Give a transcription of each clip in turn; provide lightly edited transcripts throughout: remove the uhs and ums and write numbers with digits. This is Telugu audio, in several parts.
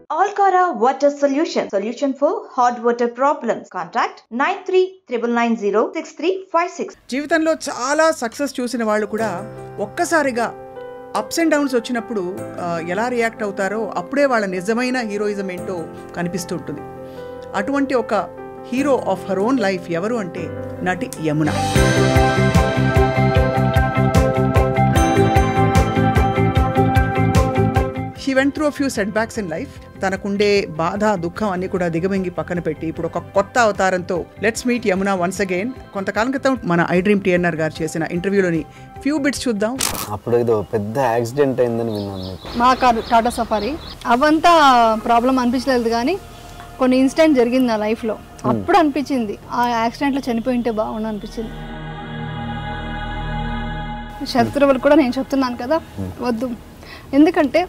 Alcara Water Solution for hot water problems. Contact 9399906356. జీవితంలో చాలా సక్సెస్ చూసిన వాళ్ళు కూడా ఒక్కసారిగా అప్స్ అండ్ డౌన్స్ వచ్చినప్పుడు ఎలా రియాక్ట్ అవుతారో అప్పుడే వాళ్ళ నిజమైన హీరోయిజం ఏంటో కనిపిస్తూ ఉంటుంది. అటువంటి ఒక hero of her own life ఎవరు అంటే నటి Yamuna. She went through few setbacks in life. తనకుండే బాధ దుఃఖం అన్ని కూడా దిగమింగి పక్కన పెట్టి ఇప్పుడు ఒక కొత్త అవతారంతో let's meet Yamuna once again. కొంతకాలం క్రితం మన ఐ డ్రీమ్ టిఎన్ఆర్ గారు చేసిన ఇంటర్వ్యూలోని ఫ్యూ బిట్స్ చూద్దాం. అప్పుడు ఏదో పెద్ద యాక్సిడెంట్ అయిందని విన్నాను. మా టాటా సఫారీ అవంతా ప్రాబ్లం అనిపించలేదు, కానీ కొన్ని ఇన్సిడెంట్ జరిగింది నా లైఫ్లో. అప్పుడు అనిపించింది ఆ యాక్సిడెంట్లో చనిపోయింటే బాగుండు అనిపించింది. శత్రువులు కూడా నేను చెప్తున్నాను కదా, వద్దు. ఎందుకంటే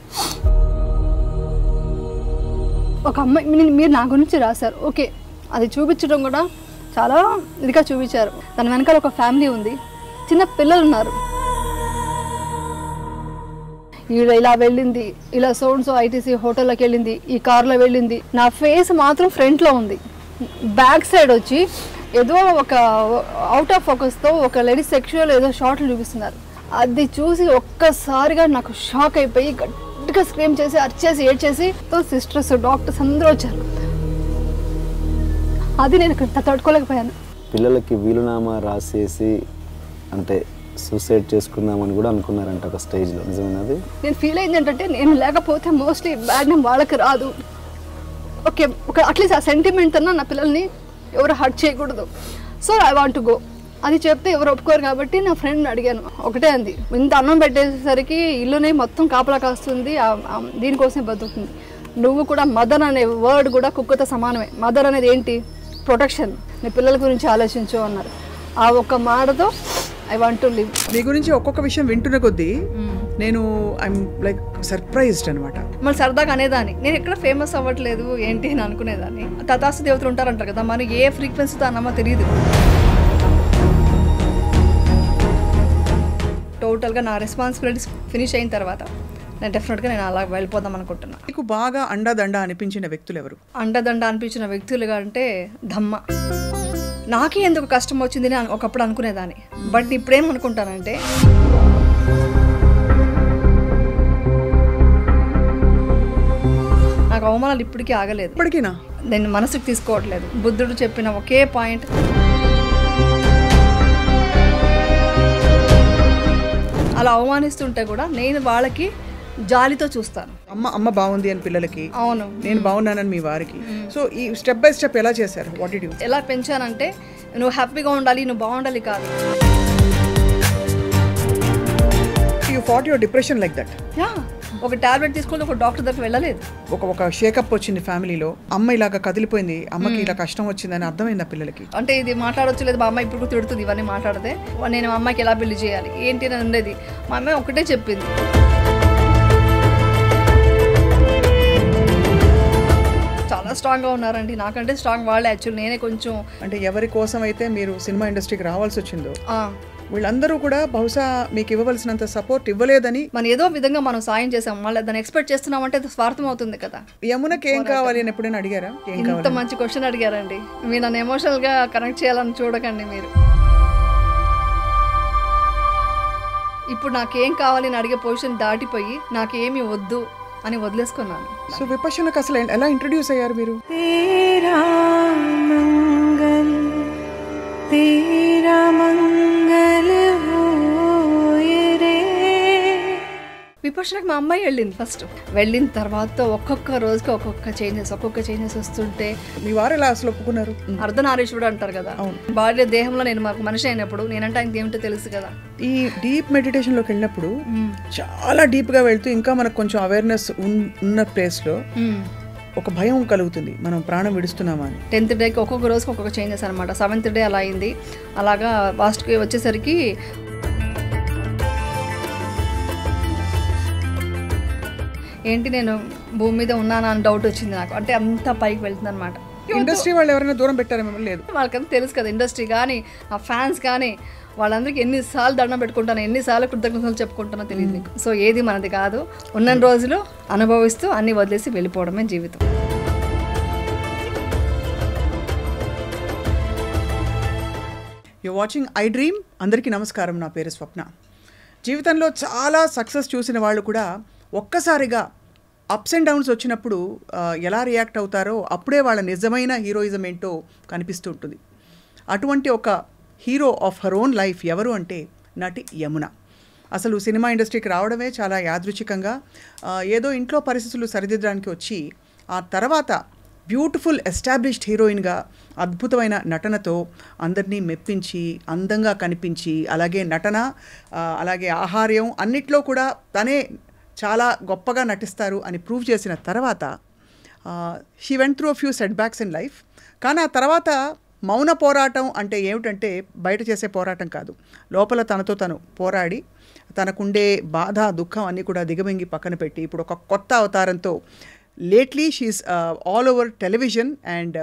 ఒక అమ్మాయి మీరు నా గురించి రాశారు, ఓకే, అది చూపించడం కూడా చాలా ఇదిగా చూపించారు. దాని వెనకాల ఒక ఫ్యామిలీ ఉంది, చిన్న పిల్లలు ఉన్నారు. ఈడ ఇలా వెళ్ళింది, ఇలా సో ఐటీసీ హోటల్లోకి వెళ్ళింది, ఈ కార్లో వెళ్ళింది. నా ఫేస్ మాత్రం ఫ్రంట్లో ఉంది, బ్యాక్ సైడ్ వచ్చి ఏదో ఒక అవుట్ ఆఫ్ ఫోకస్తో ఒక లేడీ సెక్షువల్ ఏదో షార్ట్లు చూపిస్తున్నారు. అది చూసి ఒక్కసారిగా నాకు షాక్ అయిపోయి గట్టిగా స్క్రీమ్ చేసి అరిచేసి ఏడ్చేసి సిస్టర్స్ డాక్టర్స్ అందరూ వచ్చారు. అది నేను తట్టుకోలేకపోయాను. పిల్లలకి వీలునామా రాసేసి అంటే సూసైడ్ చేసుకుందామని కూడా అనుకున్నారంట ఒక స్టేజ్లో. నిజమైనది నేను ఫీల్ అయింది ఏంటంటే, నేను లేకపోతే మోస్ట్లీ బ్యాడ్ నేమ్ వాళ్ళకి రాదు. ఓకే, ఒక అట్లీస్ట్ ఆ సెంటిమెంట్ అన్నా నా పిల్లల్ని ఎవరు హర్ట్ చేయకూడదు. So I want to go అది చెప్తే ఎవరు ఒప్పుకోరు. కాబట్టి నా ఫ్రెండ్ని అడిగాను, ఒకటే అంది, ఇంత అన్నం పెట్టేసరికి ఇల్లునే మొత్తం కాపలా కాస్తుంది, దీనికోసమే బతుకుతుంది. నువ్వు కూడా మదర్ అనే వర్డ్ కూడా కుక్కతో సమానమే. మదర్ అనేది ఏంటి? ప్రొటెక్షన్. నీ పిల్లల గురించి ఆలోచించు అన్నారు. ఆ ఒక్క మాటతో ఐ వాంట్ టు లివ్. మీ గురించి ఒక్కొక్క విషయం వింటున్న కొద్దీ నేను ఐఎమ్ లైక్ సర్ప్రైజ్డ్ అనమాట. మళ్ళీ సరదాగా అనేదాన్ని, నేను ఎక్కడ ఫేమస్ అవ్వట్లేదు ఏంటి అని అనుకునేదాన్ని. తథాస్తు దేవతలు ఉంటారంటారు కదా, మరి ఏ ఫ్రీక్వెన్సీతో అన్నమో తెలియదు. టోటల్గా నా రెస్పాన్సిబిలిటీస్ ఫినిష్ అయిన తర్వాత నేను డెఫినెట్గా నేను అలా వెళ్ళిపోదాం అనుకుంటున్నాను. మీకు బాగా అండదండ అనిపించిన వ్యక్తులు ఎవరు? అండదండ అనిపించిన వ్యక్తులుగా అంటే ధమ్మ. నాకే ఎందుకు కష్టం వచ్చింది అని ఒకప్పుడు అనుకునేదాన్ని. బట్ ఇప్పుడేమనుకుంటానంటే, నాకు అవమానాలు ఇప్పటికీ ఆగలేదు. ఇప్పటికీనా? నేను మనసుకు తీసుకోవట్లేదు. బుద్ధుడు చెప్పిన ఒకే పాయింట్, అలా అవమానిస్తుంటే కూడా నేను వాళ్ళకి జాలితో చూస్తాను. అమ్మ బాగుంది అని పిల్లలకి, అవును, నేను బాగున్నానని మీ వారికి. సో ఈ స్టెప్ బై స్టెప్ ఎలా చేశారు? What did you? ఎలా పెంచానంటే, నువ్వు హ్యాపీగా ఉండాలి, నువ్వు బాగుండాలి కాదు. You fought your depression like that? Yeah, ఒక టాబ్లెట్ తీసుకొని ఒక డాక్టర్ దగ్గర వెళ్ళలేదు. ఒక షేకప్ వచ్చింది ఫ్యామిలీలో, అమ్మ ఇలాగా కదిలిపోయింది, అమ్మకి ఇలా కష్టం వచ్చిందని అర్థమైంది ఆ పిల్లలకి. అంటే ఇది మాట్లాడొచ్చు లేదు, మా అమ్మ ఇప్పుడు తిడుతుంది ఇవన్నీ మాట్లాడితే. నేను మా అమ్మాయికి ఎలా పెళ్లి చేయాలి ఏంటి అని ఉండేది. మా అమ్మాయి ఒకటే చెప్పింది, చాలా స్ట్రాంగ్గా ఉన్నారండి. నాకంటే స్ట్రాంగ్ వాళ్ళే. యాక్చువల్లీ నేనే కొంచెం, అంటే ఎవరి కోసం అయితే మీరు సినిమా ఇండస్ట్రీకి రావాల్సి వచ్చిందో వీళ్ళందరూ కూడా బహుశా మీకు ఇవ్వవలసినంత సపోర్ట్ ఇవ్వలేదని, మనం ఏదో విధంగా మనం సాయం చేసాం, మళ్ళీ దాన్ని ఎక్స్పెక్ట్ చేస్తున్నామంటే అది స్వార్థం అవుతుంది కదా. యమునకి ఏం కావాలి అని ఎప్పుడైనా అడిగారా? ఇంత మంచి క్వశ్చన్ అడిగారండి. మీరు నన్ను ఎమోషనల్గా కనెక్ట్ చేయాలని చూడకండి మీరు. ఇప్పుడు నాకేం కావాలి అని అడిగే పొజిషన్ దాటిపోయి నాకేమి వద్దు అని వదిలేసుకున్నాను. సో విపక్షణకు అసలు ఎలా ఇంట్రడ్యూస్ అయ్యారు మీరు? విపక్షణకు మా అమ్మాయి వెళ్ళింది ఫస్ట్. వెళ్ళిన తర్వాత ఒక్కొక్క రోజుకి ఒక్కొక్క చేంజెస్ వస్తుంటే, మీ వారు ఎలా అసలు ఒప్పుకున్నారు? అర్ధనారీశ్వరుడు అంటారు కదా, బాడీ దేహంలో నేను మాకు మనిషి అయినప్పుడు నేనంటే ఆయనకి ఏమిటో తెలుసు కదా. ఈ డీప్ మెడిటేషన్ లోకి వెళ్ళినప్పుడు చాలా డీప్ గా వెళ్తూ ఇంకా మనకు కొంచెం అవేర్నెస్ ఉన్న ప్లేస్ లో ఒక భయం కలుగుతుంది, మనం ప్రాణం విడుస్తున్నామా అని. 10th డేకి ఒక్కొక్క రోజుకి ఒక్కొక్క చేంజెస్ అనమాట. 7th డే అలా అయింది. అలాగా లాస్ట్కి వచ్చేసరికి ఏంటి నేను భూమి మీద ఉన్నానా అని డౌట్ వచ్చింది నాకు. అంటే అంత పైకి వెళ్తుంది అనమాట. ఇండస్ట్రీ వాళ్ళు ఎవరైనా దూరం పెట్టారా మిమ్మల్ని? లేదు. వాళ్ళకంతా తెలుసు కదా, ఇండస్ట్రీ కానీ ఆ ఫ్యాన్స్ కానీ వాళ్ళందరికీ ఎన్నిసార్లు దండం పెట్టుకుంటాను, ఎన్నిసార్లు కృతజ్ఞతలు చెప్పుకుంటానో తెలియదు నీకు. సో ఏది మనది కాదు, ఉన్న రోజులు అనుభవిస్తూ అన్ని వదిలేసి వెళ్ళిపోవడమే జీవితం. You watching I dream. అందరికీ నమస్కారం, నా పేరు స్వప్న. జీవితంలో చాలా సక్సెస్ చూసిన వాళ్ళు కూడా ఒక్కసారిగా అప్స్ అండ్ డౌన్స్ వచ్చినప్పుడు ఎలా రియాక్ట్ అవుతారో అప్పుడే వాళ్ళ నిజమైన హీరోయిజం ఏంటో కనిపిస్తూ ఉంటుంది. అటువంటి ఒక hero of her own life ఎవరు అంటే నటి యమున. అసలు సినిమా ఇండస్ట్రీకి రావడమే చాలా యాదృచ్ఛికంగా, ఏదో ఇంట్లో పరిస్థితులు సరిదిద్దడానికి వచ్చి ఆ తర్వాత బ్యూటిఫుల్ ఎస్టాబ్లిష్డ్ హీరోయిన్గా అద్భుతమైన నటనతో అందరినీ మెప్పించి అందంగా కనిపించి, అలాగే నటన అలాగే ఆహార్యం అన్నిట్లో కూడా తనే చాలా గొప్పగా నటిస్తారు అని ప్రూవ్ చేసిన తర్వాత she went through a few setbacks in life. కానీ ఆ తర్వాత మౌన పోరాటం అంటే ఏమిటంటే బయట చేసే పోరాటం కాదు, లోపల తనతో తను పోరాడి తనకుండే బాధ దుఃఖం అన్నీ కూడా దిగమింగి పక్కన పెట్టి ఇప్పుడు ఒక కొత్త అవతారంతో lately she's all over television. And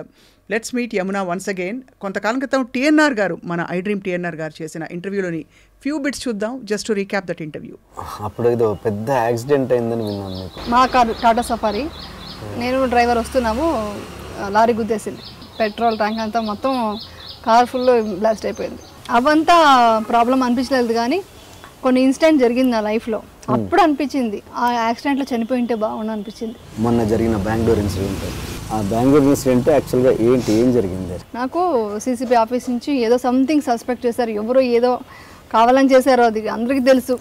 let's meet Yamuna once again. కొంతకాలం క్రితం టీఎన్ఆర్ గారు, మన ఐ డ్రీమ్ టీఎన్ఆర్ గారు చేసిన ఇంటర్వ్యూలోని ఫ్యూ బిట్స్ చూద్దాం, just to recap that interview. అప్పుడు ఏదో పెద్ద యాక్సిడెంట్ అయిందని విన్నాను మీకు. మా కారు టాటా సఫారీ, నేను డ్రైవర్ వస్తున్నాము, లారీ గుద్దేసింది. పెట్రోల్ ట్యాంక్ అంతా మొత్తం కార్ ఫుల్ బ్లాస్ట్ అయిపోయింది. అవంతా ప్రాబ్లం అనిపించలేదు, కానీ కొన్ని ఇన్సిడెంట్ జరిగింది నా లైఫ్లో. అప్పుడు అనిపించింది ఆ యాక్సిడెంట్లో చనిపోయి ఉంటే బాగుండు అనిపించింది. మొన్న జరిగిన బెంగళూరు ఇన్సిడెంట్, ఆ బెంగళూరు ఇన్సిడెంట్ యాక్చువల్గా ఏం జరిగింది? నాకు సీసీబీ ఆఫీస్ నుంచి ఏదో సంథింగ్ సస్పెక్ట్ చేశారు, ఎవరో ఏదో కావాలని చేశారో అది అందరికీ తెలుసు.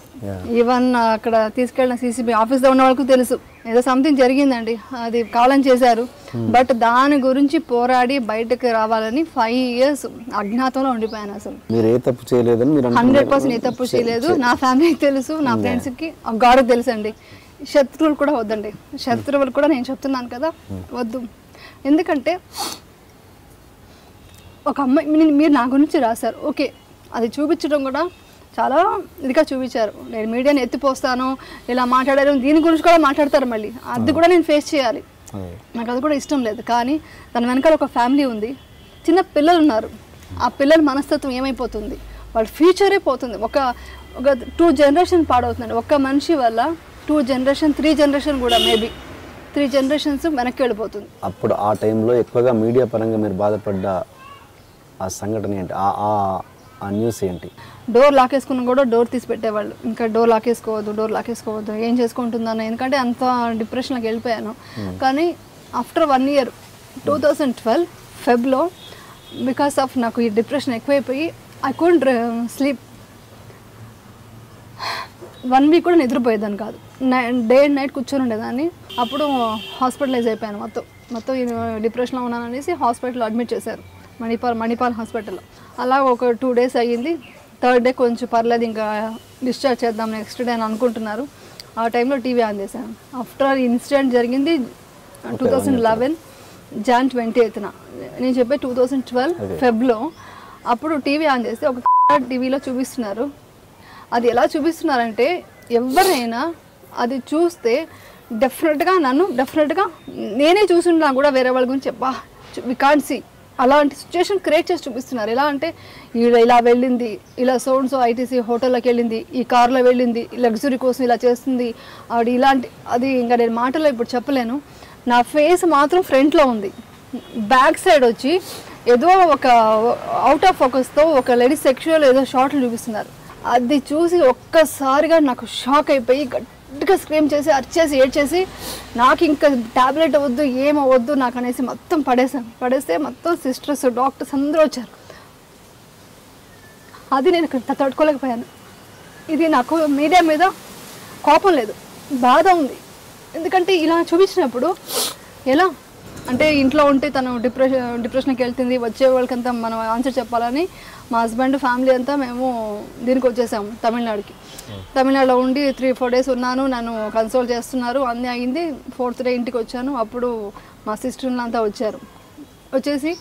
ఈవెన్ అక్కడ తీసుకెళ్ళిన సీసీబీ ఆఫీస్లో ఉన్న వాళ్ళకు తెలుసు ఏదో సంథింగ్ జరిగిందండి, అది కావాలని చేశారు. బట్ దాని గురించి పోరాడి బయటకు రావాలని 5 years అజ్ఞాతంలో ఉండిపోయాను. అసలు మీరు ఏ తప్పు చేయలేదని మీరు 100% ఏ తప్పు చేయలేదు. నా ఫ్యామిలీకి తెలుసు, నా ఫ్రెండ్స్కి, గాడ్కి తెలుసు అండి. శత్రువులు కూడా వద్దండి, శత్రువులు కూడా నేను చెప్తున్నాను కదా వద్దు. ఎందుకంటే ఒక అమ్మాయి మీరు నా గురించి రాశారు, ఓకే, అది చూపించడం కూడా చాలా ఇదిగా చూపించారు. నేను మీడియాని ఎత్తిపోస్తాను, ఇలా మాట్లాడారు, దీని గురించి కూడా మాట్లాడతారు, మళ్ళీ అది కూడా నేను ఫేస్ చేయాలి. నాకు అది కూడా ఇష్టం లేదు. కానీ తన వెనకాల ఒక ఫ్యామిలీ ఉంది, చిన్న పిల్లలు ఉన్నారు. ఆ పిల్లల మనస్తత్వం ఏమైపోతుంది, వాళ్ళ ఫ్యూచరే పోతుంది. ఒక 2 generations పాడవుతుందండి ఒక మనిషి వల్ల. 2 generations 3 generations కూడా, మేబీ 3 generations వెనక్కి వెళ్ళిపోతుంది. అప్పుడు ఆ టైంలో ఎక్కువగా మీడియా పరంగా మీరు బాధపడ్డ ఆ సంఘటన ఏంటి, ఆ న్యూస్ ఏంటి? డోర్ లాకేసుకున్నా కూడా డోర్ తీసి పెట్టేవాళ్ళు, ఇంకా డోర్ లాకేసుకోవద్దు ఏం చేసుకుంటుందన్న. ఎందుకంటే అంత డిప్రెషన్లోకి వెళ్ళిపోయాను. కానీ ఆఫ్టర్ 1 year 2012 ఫెబ్లో బికాస్ ఆఫ్ నాకు ఈ డిప్రెషన్ ఎక్కువైపోయి ఐ కుడెంట్ స్లీప్. 1 week కూడా నిద్రపోయేదాన్ని కాదు, డే అండ్ నైట్ కూర్చొని ఉండేదాన్ని. అప్పుడు హాస్పిటలైజ్ అయిపోయాను, మొత్తం డిప్రెషన్లో ఉన్నాను అనేసి హాస్పిటల్లో అడ్మిట్ చేశారు, మణిపాల్ హాస్పిటల్లో. అలా ఒక 2 days అయ్యింది. 3rd day కొంచెం పర్లేదు, ఇంకా డిశ్చార్జ్ చేద్దాం నెక్స్ట్ డే అని అనుకుంటున్నారు. ఆ టైంలో టీవీ ఆన్ చేశాను. ఆఫ్టర్ ఇన్సిడెంట్ జరిగింది 2011 Jan 28th. నేను చెప్పే 2012 ఫెబ్లో. అప్పుడు టీవీ ఆన్ చేస్తే ఒక టీవీలో చూపిస్తున్నారు. అది ఎలా చూపిస్తున్నారంటే ఎవరైనా అది చూస్తే డెఫినెట్గా నేనే చూసున్నా కూడా వేరే వాళ్ళ గురించి వి కాంట్ సీ, అలాంటి సిచ్యువేషన్ క్రియేట్ చేసి చూపిస్తున్నారు. ఎలా అంటే ఇలా వెళ్ళింది, ఇలా సో ఐటీసీ హోటల్లోకి వెళ్ళింది, ఈ కార్లో వెళ్ళింది, లగ్జరీ కోసం ఇలా చేస్తుంది ఆవిడ, ఇలాంటి అది ఇంకా నేను మాటలో ఇప్పుడు చెప్పలేను. నా ఫేస్ మాత్రం ఫ్రంట్లో ఉంది, బ్యాక్ సైడ్ వచ్చి ఏదో ఒక అవుట్ ఆఫ్ ఫోకస్తో ఒక లేడీ సెక్షువల్ ఏదో షార్ట్లు చూపిస్తున్నారు. అది చూసి ఒక్కసారిగా నాకు షాక్ అయిపోయి గట్టిగా స్క్రీమ్ చేసి అరిచేసి ఏడ్చేసి నాకు ఇంకా ట్యాబ్లెట్ వద్దు ఏమవద్దు నాకు అనేసి మొత్తం పడేస్తే మొత్తం సిస్టర్స్ డాక్టర్స్ అందరూ వచ్చారు. అది నేను ఇక్కడ తట్టుకోలేకపోయాను. ఇది నాకు మీడియా మీద కోపం లేదు, బాధ ఉంది. ఎందుకంటే ఇలా చూపించినప్పుడు ఎలా అంటే ఇంట్లో ఉంటే తను డిప్రెషన్కి వెళ్తుంది, వచ్చే వాళ్ళకంతా మనం ఆన్సర్ చెప్పాలని మా హస్బెండ్ ఫ్యామిలీ అంతా మేము దీనికి వచ్చేసాము తమిళనాడులో ఉండి 3-4 days ఉన్నాను. నన్ను కన్సోల్ చేస్తున్నారు, అన్నీ అయింది. 4th day ఇంటికి వచ్చాను. అప్పుడు మా సిస్టర్లు అంతా వచ్చేసి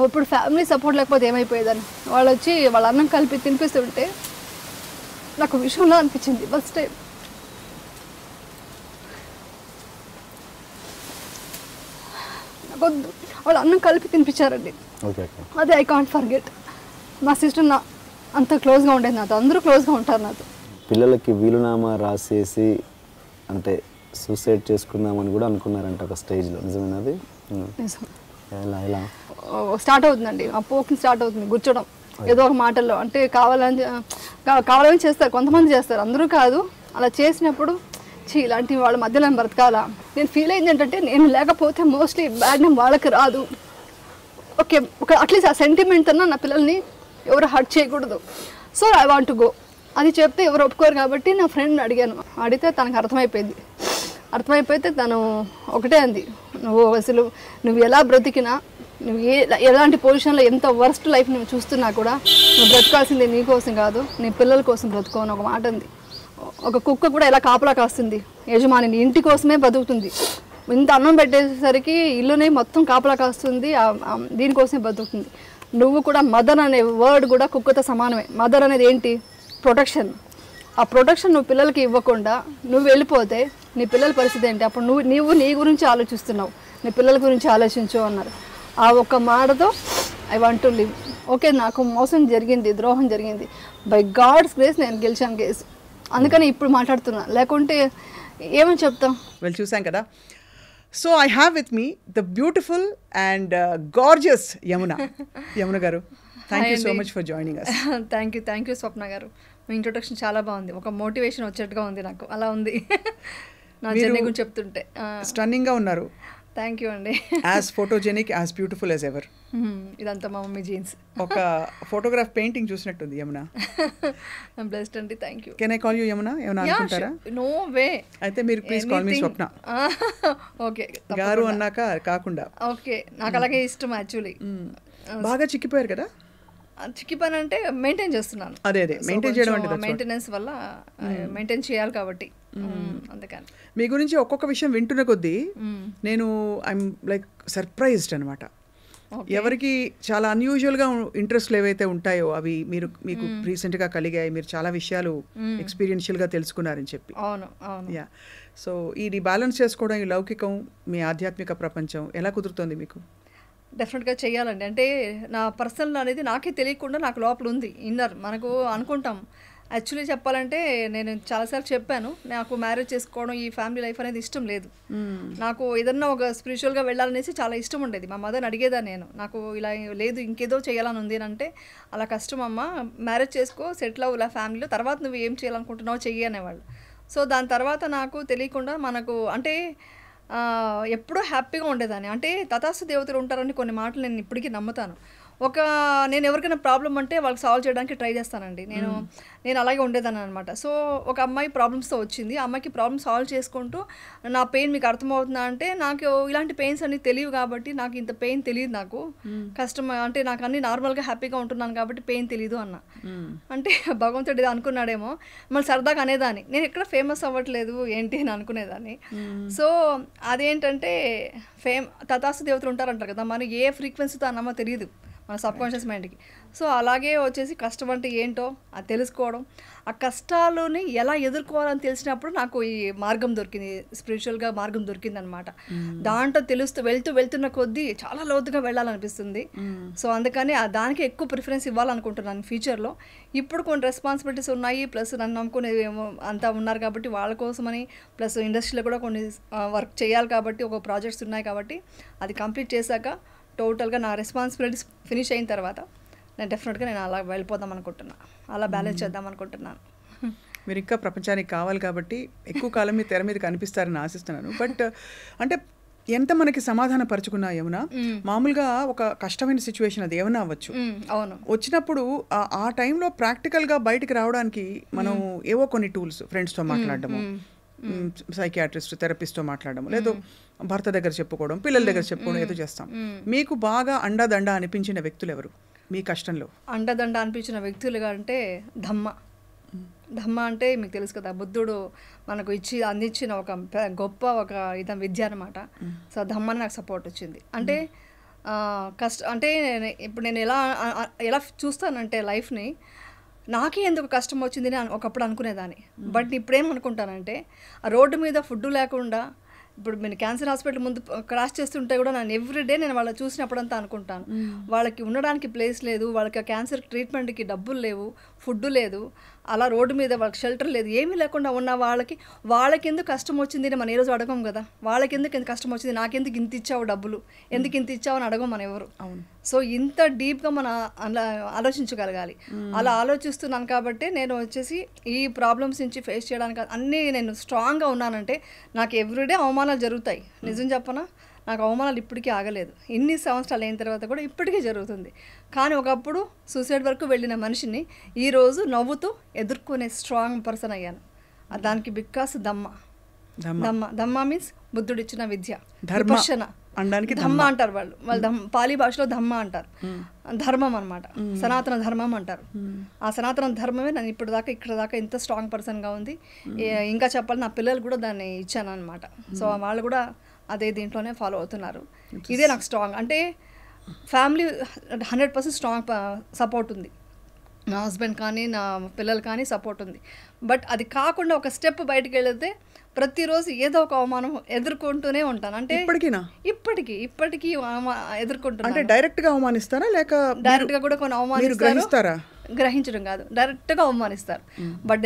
ఇప్పుడు ఫ్యామిలీ సపోర్ట్ లేకపోతే ఏమైపోయేదని వాళ్ళు వచ్చి వాళ్ళ అన్నం కలిపి తినిపిస్తుంటే నాకు విషయంలో అనిపించింది ఫస్ట్ టైం. నాకొద్దు, వాళ్ళు అన్నం కలిపి తినిపించారండి. ఓకే. అదే ఐ కాంట్ ఫర్గెట్. మా సిస్టర్ నా అంత క్లోజ్గా ఉండేది నాతో, అందరూ క్లోజ్గా ఉంటారు నాతో. పిల్లలకి వీలునామా రాసేసి అంటే సూసైడ్ చేసుకుందామని కూడా అనుకున్నారంట ఒక స్టేజ్లో, నిజమేనది? ఎలా ఎలా స్టార్ట్ అవుతుందండి, ఆ పోకింగ్ స్టార్ట్ అవుతుంది, కూర్చోడం ఏదో ఒక మాటల్లో. అంటే కావాలని చేస్తారు, కొంతమంది చేస్తారు, అందరూ కాదు. అలా చేసినప్పుడు ఇలాంటి వాళ్ళ మధ్యలో నేను బ్రతకాలా. నేను ఫీల్ అయింది ఏంటంటే, నేను లేకపోతే మోస్ట్లీ బ్యాడ్ నేమ్ వాళ్ళకి రాదు. ఓకే, అట్లీస్ట్ ఆ సెంటిమెంట్ అన్నా నా పిల్లల్ని ఎవరు హర్ట్ చేయకూడదు. So I want go. అది చెప్తే ఎవరు ఒప్పుకోరు కాబట్టి నా ఫ్రెండ్ని అడిగాను. అడిగితే తనకు అర్థమైపోతే తను ఒకటే అంది, నువ్వు ఎలా బ్రతికినా, నువ్వు ఎలాంటి పొజిషన్లో ఎంత వర్స్ట్ లైఫ్ నువ్వు చూస్తున్నా కూడా నువ్వు బ్రతకాల్సింది నీ కోసం కాదు, నీ పిల్లల కోసం బ్రతుకో అని ఒక మాట ఉంది. ఒక కుక్క కూడా ఎలా కాపలా కాస్తుంది యజమాని ఇంటి కోసమే బతుకుతుంది. ఇంత అన్నం పెట్టేసరికి ఇల్లునే మొత్తం కాపలా కాస్తుంది, దీనికోసమే బతుకుతుంది. నువ్వు కూడా మదర్ అనే వర్డ్ కూడా కుక్కతో సమానమే. మదర్ అనేది ఏంటి? ప్రొటెక్షన్. ఆ ప్రొటెక్షన్ నువ్వు పిల్లలకి ఇవ్వకుండా నువ్వు వెళ్ళిపోతే నీ పిల్లల పరిస్థితి ఏంటి? అప్పుడు నువ్వు నీ గురించి ఆలోచిస్తున్నావు, నీ పిల్లల గురించి ఆలోచించు అన్నారు. ఆ ఒక్క మాటతో I want to live. Okay, నాకు మోసం జరిగింది, ద్రోహం జరిగింది, బై గాడ్స్ గ్రేస్ నేను గెలిచాను కేసు. అందుకని ఇప్పుడు మాట్లాడుతున్నా, లేకుంటే ఏమని చెప్తాం? వెల్, చూసాం కదా. So I have with me the beautiful and gorgeous Yamuna garu. Thank you so much for joining us. Thank you Swapna garu. మీ ఇంట్రొడక్షన్ చాలా బాగుంది, ఒక మోటివేషన్ వచ్చేట్టుగా ఉంది నాకు, అలా ఉంది నా జర్నీ గురించి చెప్తుంటే. స్టన్నింగ్గా ఉన్నారు. థ్యాంక్ యూ అండి. As photogenic, as beautiful as ever. ఇదంతా మా మమ్మీ జీన్స్. ఒక ఫోటోగ్రాఫ్ పెయింటింగ్ చూసినట్టుంది యమున. బ్లెస్డ్ అండి, thank you. Can I call you Yamuna? ఏమన్నా అనుకుంటారా? No way. అయితే మీరు please call me Swapna. Okay, గారు అన్నాక కాకుండా. ఓకే, నాకు అలాగే ఇష్టం యాక్చువల్లీ. బాగా చిక్కిపోయారు కదా? చిక్కిపోయిన అంటే మెయింటైన్ చేస్తున్నాను. అదే మెయింటైన్ చేయడం అంటే మెయింటెనెన్స్ వల్ల మెయింటైన్ చేయాలి కాబట్టి అందుకని. మీ గురించి ఒక్కొక్క విషయం వింటున్న కొద్దీ నేను ఐఎమ్ లైక్ సర్ప్రైజ్డ్ అనమాట. ఎవరికి చాలా అన్యూజువల్గా ఇంట్రెస్ట్లు ఏవైతే ఉంటాయో అవి మీకు రీసెంట్గా కలిగాయి, మీరు చాలా విషయాలు ఎక్స్పీరియన్షియల్గా తెలుసుకున్నారని చెప్పి. యా, సో ఇది బ్యాలెన్స్ చేసుకోవడం, ఈ లౌకికం, మీ ఆధ్యాత్మిక ప్రపంచం ఎలా కుదురుతుంది మీకు? డెఫినెట్గా చేయాలండి. అంటే నా పర్సనల్ అనేది నాకే తెలియకుండా నాకు లోపల ఉంది, ఇన్నర్. మనకు అనుకుంటాం, యాక్చువల్లీ చెప్పాలంటే నేను చాలాసార్లు చెప్పాను, నాకు మ్యారేజ్ చేసుకోవడం, ఈ ఫ్యామిలీ లైఫ్ అనేది ఇష్టం లేదు. నాకు ఏదన్నా ఒక స్పిరిచువల్గా వెళ్ళాలనేసి చాలా ఇష్టం ఉండేది. మా మదర్ని అడిగేదా నేను, నాకు ఇలా లేదు ఇంకేదో చేయాలని ఉంది అంటే, అలా కష్టం అమ్మ, మ్యారేజ్ చేసుకో, సెటిల్ అవ్వు ఇలా ఫ్యామిలీలో, తర్వాత నువ్వు ఏం చేయాలనుకుంటున్నావు చెయ్యి అనేవాళ్ళు. సో దాని తర్వాత నాకు తెలియకుండా మనకు అంటే ఎప్పుడూ హ్యాపీగా ఉండేదాన్ని. అంటే తథాస్తు దేవతలు ఉంటారని కొన్ని మాటలు నేను ఇప్పటికీ నమ్ముతాను. నేను ఎవరికైనా ప్రాబ్లం అంటే వాళ్ళకి సాల్వ్ చేయడానికి ట్రై చేస్తానండి. నేను అలాగే ఉండేదాన్ని అనమాట. సో ఒక అమ్మాయి ప్రాబ్లమ్స్తో వచ్చింది, ఆ అమ్మాయికి ప్రాబ్లమ్ సాల్వ్ చేసుకుంటూ నా పెయిన్ మీకు అర్థమవుతుందా అంటే, నాకు ఇలాంటి పెయిన్స్ అన్నీ తెలియవు కాబట్టి, నాకు ఇంత పెయిన్ తెలియదు, నాకు కష్టం అంటే నాకు అన్నీ నార్మల్గా హ్యాపీగా ఉంటున్నాను కాబట్టి పెయిన్ తెలియదు అన్న. అంటే భగవంతుడు ఇది అనుకున్నాడేమో, మళ్ళీ సరదాగా అనేదాన్ని, నేను ఎక్కడ ఫేమస్ అవ్వట్లేదు ఏంటి అని అనుకునేదాన్ని. సో అదేంటంటే తథాస్తు దేవతలు ఉంటారంటారు కదా, మరి ఏ ఫ్రీక్వెన్సీతో అన్నామో తెలియదు మన సబ్కాన్షియస్ మైండ్కి. సో అలాగే వచ్చేసి కష్టం అంటే ఏంటో అది తెలుసుకోవడం, ఆ కష్టాలని ఎలా ఎదుర్కోవాలని తెలిసినప్పుడు నాకు ఈ మార్గం దొరికింది, స్పిరిచువల్గా మార్గం దొరికింది అనమాట. దాంట్లో వెళ్తున్న కొద్దీ చాలా లోతుగా వెళ్ళాలనిపిస్తుంది. సో అందుకని దానికి ఎక్కువ ప్రిఫరెన్స్ ఇవ్వాలనుకుంటున్నాను ఫ్యూచర్లో. ఇప్పుడు కొన్ని రెస్పాన్సిబిలిటీస్ ఉన్నాయి, ప్లస్ నన్ను నమ్ముకునే అంతా ఉన్నారు కాబట్టి వాళ్ళ కోసమని, ప్లస్ ఇండస్ట్రీలో కూడా కొన్ని వర్క్ చేయాలి కాబట్టి, ఒక ప్రాజెక్ట్స్ ఉన్నాయి కాబట్టి, అది కంప్లీట్ చేశాక టోటల్గా నా రెస్పాన్సిబిలిటీస్ ఫినిష్ అయిన తర్వాత నేను అలా వెళ్ళిపోదాం అనుకుంటున్నాను, అలా బ్యాలెన్స్ చేద్దాం అనుకుంటున్నాను. మీరు ఇంకా ప్రపంచానికి కావాలి కాబట్టి ఎక్కువ కాలం మీ తెర మీద కనిపిస్తారని ఆశిస్తున్నాను. బట్ అంటే ఎంత మనకి సమాధాన పరుచుకున్నా యమున, మామూలుగా ఒక కష్టమైన సిచ్యువేషన్ అది ఏమైనా అవ్వచ్చు, అవును, వచ్చినప్పుడు ఆ టైంలో ప్రాక్టికల్గా బయటికి రావడానికి మనం ఏవో కొన్ని టూల్స్, ఫ్రెండ్స్తో మాట్లాడడము, సైకియాట్రిస్ట్, థెరపిస్ట్తో మాట్లాడడం, లేదు భర్త దగ్గర చెప్పుకోవడం, పిల్లల దగ్గర చెప్పుకోవడం, ఏదో చేస్తాం. మీకు బాగా అండదండ అనిపించిన వ్యక్తులు ఎవరు మీ కష్టంలో? అండదండ అనిపించిన వ్యక్తులుగా అంటే ధమ్మ అంటే మీకు తెలుసు కదా, బుద్ధుడు మనకు అందించిన ఒక గొప్ప విద్య అనమాట. సో ధమ్మని నాకు సపోర్ట్ వచ్చింది. అంటే అంటే ఇప్పుడు నేను ఎలా చూస్తానంటే లైఫ్ని, నాకే ఎందుకు కష్టం వచ్చింది అని ఒకప్పుడు అనుకునేదాన్ని. బట్ ఇప్పుడేమనుకుంటానంటే, ఆ రోడ్డు మీద ఫుడ్ లేకుండా ఇప్పుడు నేను క్యాన్సర్ హాస్పిటల్ ముందు క్రాస్ చేస్తుంటే కూడా నేను ఎవ్రీడే నేను వాళ్ళని చూసినప్పుడంతా అనుకుంటాను, వాళ్ళకి ఉండడానికి ప్లేస్ లేదు, వాళ్ళకి క్యాన్సర్ ట్రీట్మెంట్కి డబ్బులు లేవు, ఫుడ్ లేదు, అలా రోడ్డు మీద వాళ్ళకి షెల్టర్ లేదు, ఏమీ లేకుండా ఉన్న వాళ్ళకి ఎందుకు కష్టం వచ్చింది అని మనం ఏ రోజు అడగం కదా. వాళ్ళకి ఎందుకు కష్టం వచ్చింది, నాకెందుకు ఇంత ఇచ్చావు డబ్బులు, ఎందుకు ఇంత ఇచ్చావు అని అడగం మనం ఎవరు. సో ఇంత డీప్గా మనం అలా ఆలోచించగలగాలి. అలా ఆలోచిస్తున్నాను కాబట్టి నేను వచ్చేసి ఈ ప్రాబ్లమ్స్ నుంచి ఫేస్ చేయడానికి అన్నీ నేను స్ట్రాంగ్గా ఉన్నానంటే నాకు ఎవ్రీడే అవమానాలు జరుగుతాయి. నిజం చెప్పనా, నాకు అవమానాలు ఇప్పటికీ ఆగలేదు. ఇన్ని సంవత్సరాలు అయిన తర్వాత కూడా ఇప్పటికీ జరుగుతుంది. కానీ ఒకప్పుడు సూసైడ్ వరకు వెళ్ళిన మనిషిని ఈరోజు నవ్వుతూ ఎదుర్కొనే స్ట్రాంగ్ పర్సన్ అయ్యాను. దానికి బికాస్ దమ్మ మీన్స్ బుద్ధుడు ఇచ్చిన విద్య, విపర్శన, ధమ్మ అంటారు వాళ్ళు పాలీ భాషలో ధమ్మ అంటారు, ధర్మం అనమాట, సనాతన ధర్మం అంటారు. ఆ సనాతన ధర్మమే నన్ను ఇప్పుడు దాకా ఇక్కడ దాకా ఇంత స్ట్రాంగ్ పర్సన్గా ఉంది. ఇంకా చెప్పాలి, నా పిల్లలు కూడా దాన్ని ఇచ్చాను అనమాట. సో వాళ్ళు కూడా అదే దీంట్లోనే ఫాలో అవుతున్నారు. ఇదే నాకు స్ట్రాంగ్ అంటే ఫ్యామిలీ 100% స్ట్రాంగ్ సపోర్ట్ ఉంది. నా హస్బెండ్ కానీ నా పిల్లలు కానీ సపోర్ట్ ఉంది. బట్ అది కాకుండా ఒక స్టెప్ బయటకు వెళితే ప్రతిరోజు ఏదో ఒక అవమానం ఎదుర్కొంటూనే ఉంటాను. అంటే ఇప్పటికీ ఎదుర్కొంటున్నాను. అంటే డైరెక్ట్గా అవమానిస్తారా లేక డైరెక్ట్గా కూడా కొన్ని అవమానిస్తారా? గ్రహించడం కాదు, డైరెక్ట్గా అవమానిస్తారు. బట్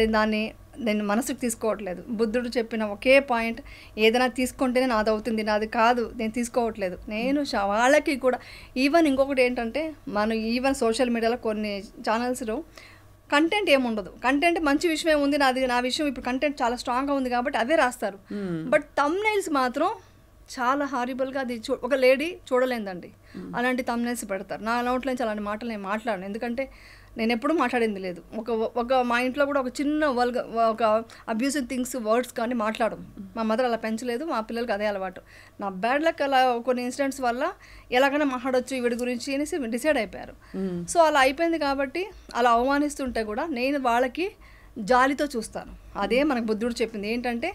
నేను మనసుకు తీసుకోవట్లేదు. బుద్ధుడు చెప్పిన ఒకే పాయింట్, ఏదైనా తీసుకుంటేనే నాది అవుతుంది, నాది కాదు నేను తీసుకోవట్లేదు. నేను వాళ్ళకి కూడా ఈవెన్ ఇంకొకటి ఏంటంటే మనం ఈవెన్ సోషల్ మీడియాలో కొన్ని ఛానల్స్లో కంటెంట్ ఏముండదు. కంటెంట్ మంచి విషయమే ఉంది, నా విషయం ఇప్పుడు కంటెంట్ చాలా స్ట్రాంగ్గా ఉంది కాబట్టి అవే రాస్తారు. బట్ థంబ్నెయిల్స్ మాత్రం చాలా హారిబుల్గా అది ఒక లేడీ చూడలేదండి అలాంటి థంబ్నెయిల్స్ పెడతారు. నా నోట్లో నుంచి అలాంటి మాటలు నేను మాట్లాడను, ఎందుకంటే నేను ఎప్పుడూ మాట్లాడింది లేదు. ఒక మా ఇంట్లో కూడా ఒక చిన్న ఒక అబ్యూసివ్ థింగ్స్ వర్డ్స్ కానీ మాట్లాడడం. మా మదర్ అలా పెంచలేదు, మా పిల్లలకి అదే అలవాటు. నా బ్యాడ్ లక్ అలా కొన్ని ఇన్సిడెంట్స్ వల్ల ఎలాగైనా మాట్లాడొచ్చు వీడి గురించి అనేసి డిసైడ్ అయిపోయారు. సో అలా అయిపోయింది కాబట్టి అలా అవమానిస్తుంటే కూడా నేను వాళ్ళకి జాలితో చూస్తాను. అదే మనకు బుద్ధుడు చెప్పింది ఏంటంటే,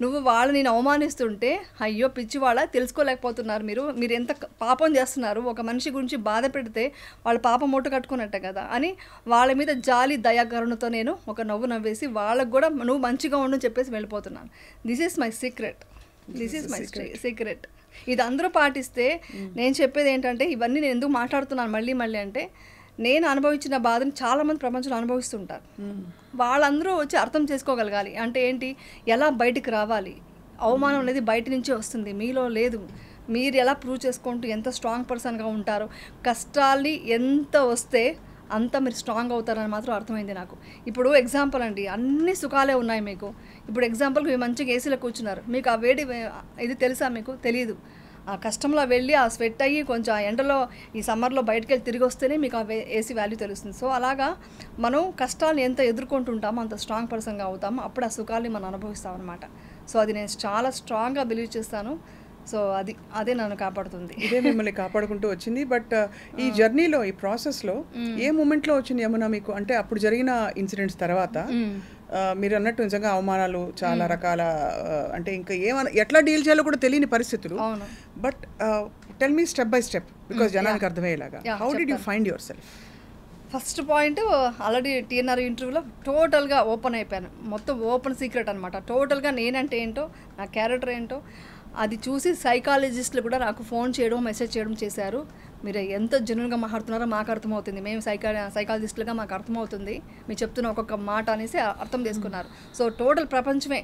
నువ్వు నేను అవమానిస్తుంటే అయ్యో పిచ్చి వాళ్ళ తెలుసుకోలేకపోతున్నారు, మీరు ఎంత పాపం చేస్తున్నారు, ఒక మనిషి గురించి బాధ పెడితే వాళ్ళ పాపం మూట కట్టుకున్నట్టే కదా అని వాళ్ళ మీద జాలి దయాకరుణతో నేను ఒక నవ్వు నవ్వేసి వాళ్ళకు కూడా నువ్వు మంచిగా ఉండు చెప్పేసి వెళ్ళిపోతున్నాను. This is my secret. ఇది అందరూ పాటిస్తే నేను చెప్పేది ఏంటంటే, ఇవన్నీ నేను ఎందుకు మాట్లాడుతున్నాను మళ్ళీ అంటే, నేను అనుభవించిన బాధను చాలామంది ప్రపంచంలో అనుభవిస్తుంటారు. వాళ్ళందరూ వచ్చి అర్థం చేసుకోగలగాలి. అంటే ఏంటి, ఎలా బయటికి రావాలి, అవమానం అనేది బయట నుంచే వస్తుంది, మీలో లేదు. మీరు ఎలా ప్రూవ్ చేసుకుంటూ ఎంత స్ట్రాంగ్ పర్సన్గా ఉంటారో, కష్టాలు ఎంత వస్తే అంత మీరు స్ట్రాంగ్ అవుతారని మాత్రం అర్థమైంది నాకు. ఇప్పుడు ఎగ్జాంపుల్ అండి, అన్ని సుఖాలే ఉన్నాయి మీకు. ఇప్పుడు ఎగ్జాంపుల్కి మీరు మంచిగా ఏసీలో కూర్చున్నారు, మీకు ఆ వేడి ఇది తెలుసా? మీకు తెలియదు. ఆ కష్టంలో వెళ్ళి ఆ స్వెట్ అయ్యి కొంచెం ఆ ఎండలో ఈ సమ్మర్లో బయటకు వెళ్ళి తిరిగి వస్తేనే మీకు ఆ ఏసీ వాల్యూ తెలుస్తుంది. సో అలాగా మనం కష్టాలను ఎంత ఎదుర్కొంటుంటామో అంత స్ట్రాంగ్ పర్సన్గా అవుతామో, అప్పుడు ఆ సుఖాన్ని మనం అనుభవిస్తాం అనమాట. సో అది నేను చాలా స్ట్రాంగ్గా బిలీవ్ చేస్తాను. సో అదే నన్ను కాపాడుతుంది, ఇదే మిమ్మల్ని కాపాడుకుంటూ వచ్చింది. బట్ ఈ జర్నీలో, ఈ ప్రాసెస్లో ఏ మూమెంట్లో వచ్చింది యమున మీకు? అంటే అప్పుడు జరిగిన ఇన్సిడెంట్స్ తర్వాత మీరు అన్నట్టు నిజంగా అవమానాలు చాలా రకాల, అంటే ఇంకా ఎట్లా డీల్ చేయాలో కూడా తెలియని పరిస్థితులు. But tell me step by step, because జనానికి అర్థమయ్యేలాగా, how did you find your self? First point, already TNR ఇంటర్వ్యూలో టోటల్గా ఓపెన్ అయిపోయాను. మొత్తం ఓపెన్ సీక్రెట్ అనమాట. టోటల్గా నేనంటే ఏంటో, నా క్యారెక్టర్ ఏంటో అది చూసి సైకాలజిస్టులు కూడా నాకు ఫోన్ చేయడం, మెసేజ్ చేయడం చేశారు. మీరు ఎంత జెన్యూన్గా మాట్లాడుతున్నారో మాకు అర్థమవుతుంది, మేము సైకాలజిస్టులుగా మాకు అర్థమవుతుంది, మీరు చెప్తున్న ఒక్కొక్క మాట అనేసి అర్థం చేసుకున్నారు. సో టోటల్ ప్రపంచమే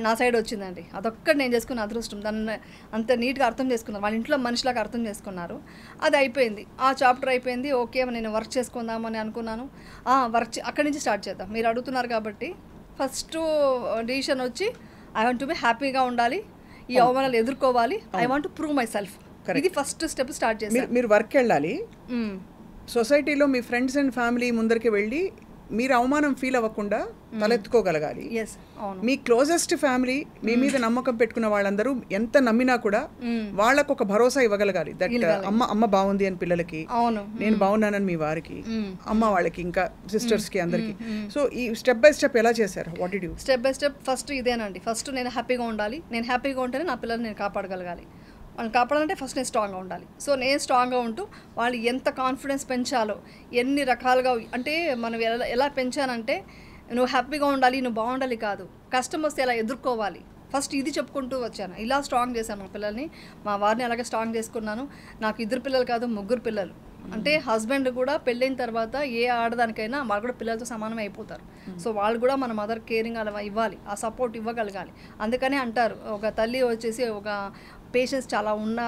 నా సైడ్ వచ్చిందండి. అదొక్కటి నేను చేసుకున్న అదృష్టం. దాన్ని అంత నీట్గా అర్థం చేసుకున్నారు, వాళ్ళ ఇంట్లో మనిషిలాగా అర్థం చేసుకున్నారు. అది అయిపోయింది, ఆ చాప్టర్ అయిపోయింది. ఓకే, నేను వర్క్ చేసుకుందామని అనుకున్నాను. అక్కడి నుంచి స్టార్ట్ చేద్దాం. మీరు అడుగుతున్నారు కాబట్టి ఫస్ట్ డిసిషన్ వచ్చి ఐ వాంట్ టు బి హ్యాపీగా ఉండాలి, ఈ అవమానాలు ఎదుర్కోవాలి, I want to prove my self. ఇది ఫస్ట్ స్టెప్ స్టార్ట్ చేసి మీరు వర్క్ వెళ్ళాలి. సొసైటీలో మీ ఫ్రెండ్స్ అండ్ ఫ్యామిలీ ముందరికి వెళ్ళి మీరు అవమానం ఫీల్ అవ్వకుండా తలెత్తుకోగలగాలి. మీ క్లోజెస్ట్ ఫ్యామిలీ, మీ మీద నమ్మకం పెట్టుకున్న వాళ్ళందరూ ఎంత నమ్మినా కూడా వాళ్ళకు ఒక భరోసా ఇవ్వగలగాలి. దట్ అమ్మ బాగుంది అని పిల్లలకి, నేను బాగున్నానని మీ వారికి, అమ్మ వాళ్ళకి, ఇంకా సిస్టర్స్ కి, అందరికి. సో ఈ స్టెప్ బై స్టెప్ ఎలా చేశారు? What did you? Step by step first ఇదేనండి. ఫస్ట్ నేను హ్యాపీగా ఉండాలి. నేను హ్యాపీగా ఉంటేనే నా పిల్లల్ని నేను కాపాడగలగాలి. వాళ్ళని కాపాడాలంటే ఫస్ట్ నేను స్ట్రాంగ్గా ఉండాలి. సో నేను స్ట్రాంగ్గా ఉంటూ వాళ్ళు ఎంత కాన్ఫిడెన్స్ పెంచాలో, ఎన్ని రకాలుగా, అంటే మనం ఎలా పెంచానంటే, నువ్వు హ్యాపీగా ఉండాలి, నువ్వు బాగుండాలి కాదు, కష్టం వస్తే ఎలా ఎదుర్కోవాలి, ఫస్ట్ ఇది చెప్పుకుంటూ వచ్చాను, ఇలా స్ట్రాంగ్ చేశాను మా పిల్లల్ని, మా వారిని అలాగే స్ట్రాంగ్ చేసుకున్నాను. నాకు 2 పిల్లలు కాదు 3 పిల్లలు. అంటే హస్బెండ్ కూడా పెళ్ళైన తర్వాత ఏ ఆడదానికైనా వాళ్ళు కూడా పిల్లలతో సమానమే అయిపోతారు. సో వాళ్ళు కూడా మన మదర్ కేరింగ్ అలా ఇవ్వాలి, ఆ సపోర్ట్ ఇవ్వగలగాలి. అందుకనే అంటారు ఒక తల్లి వచ్చేసి ఒక పేషెన్స్ చాలా ఉన్న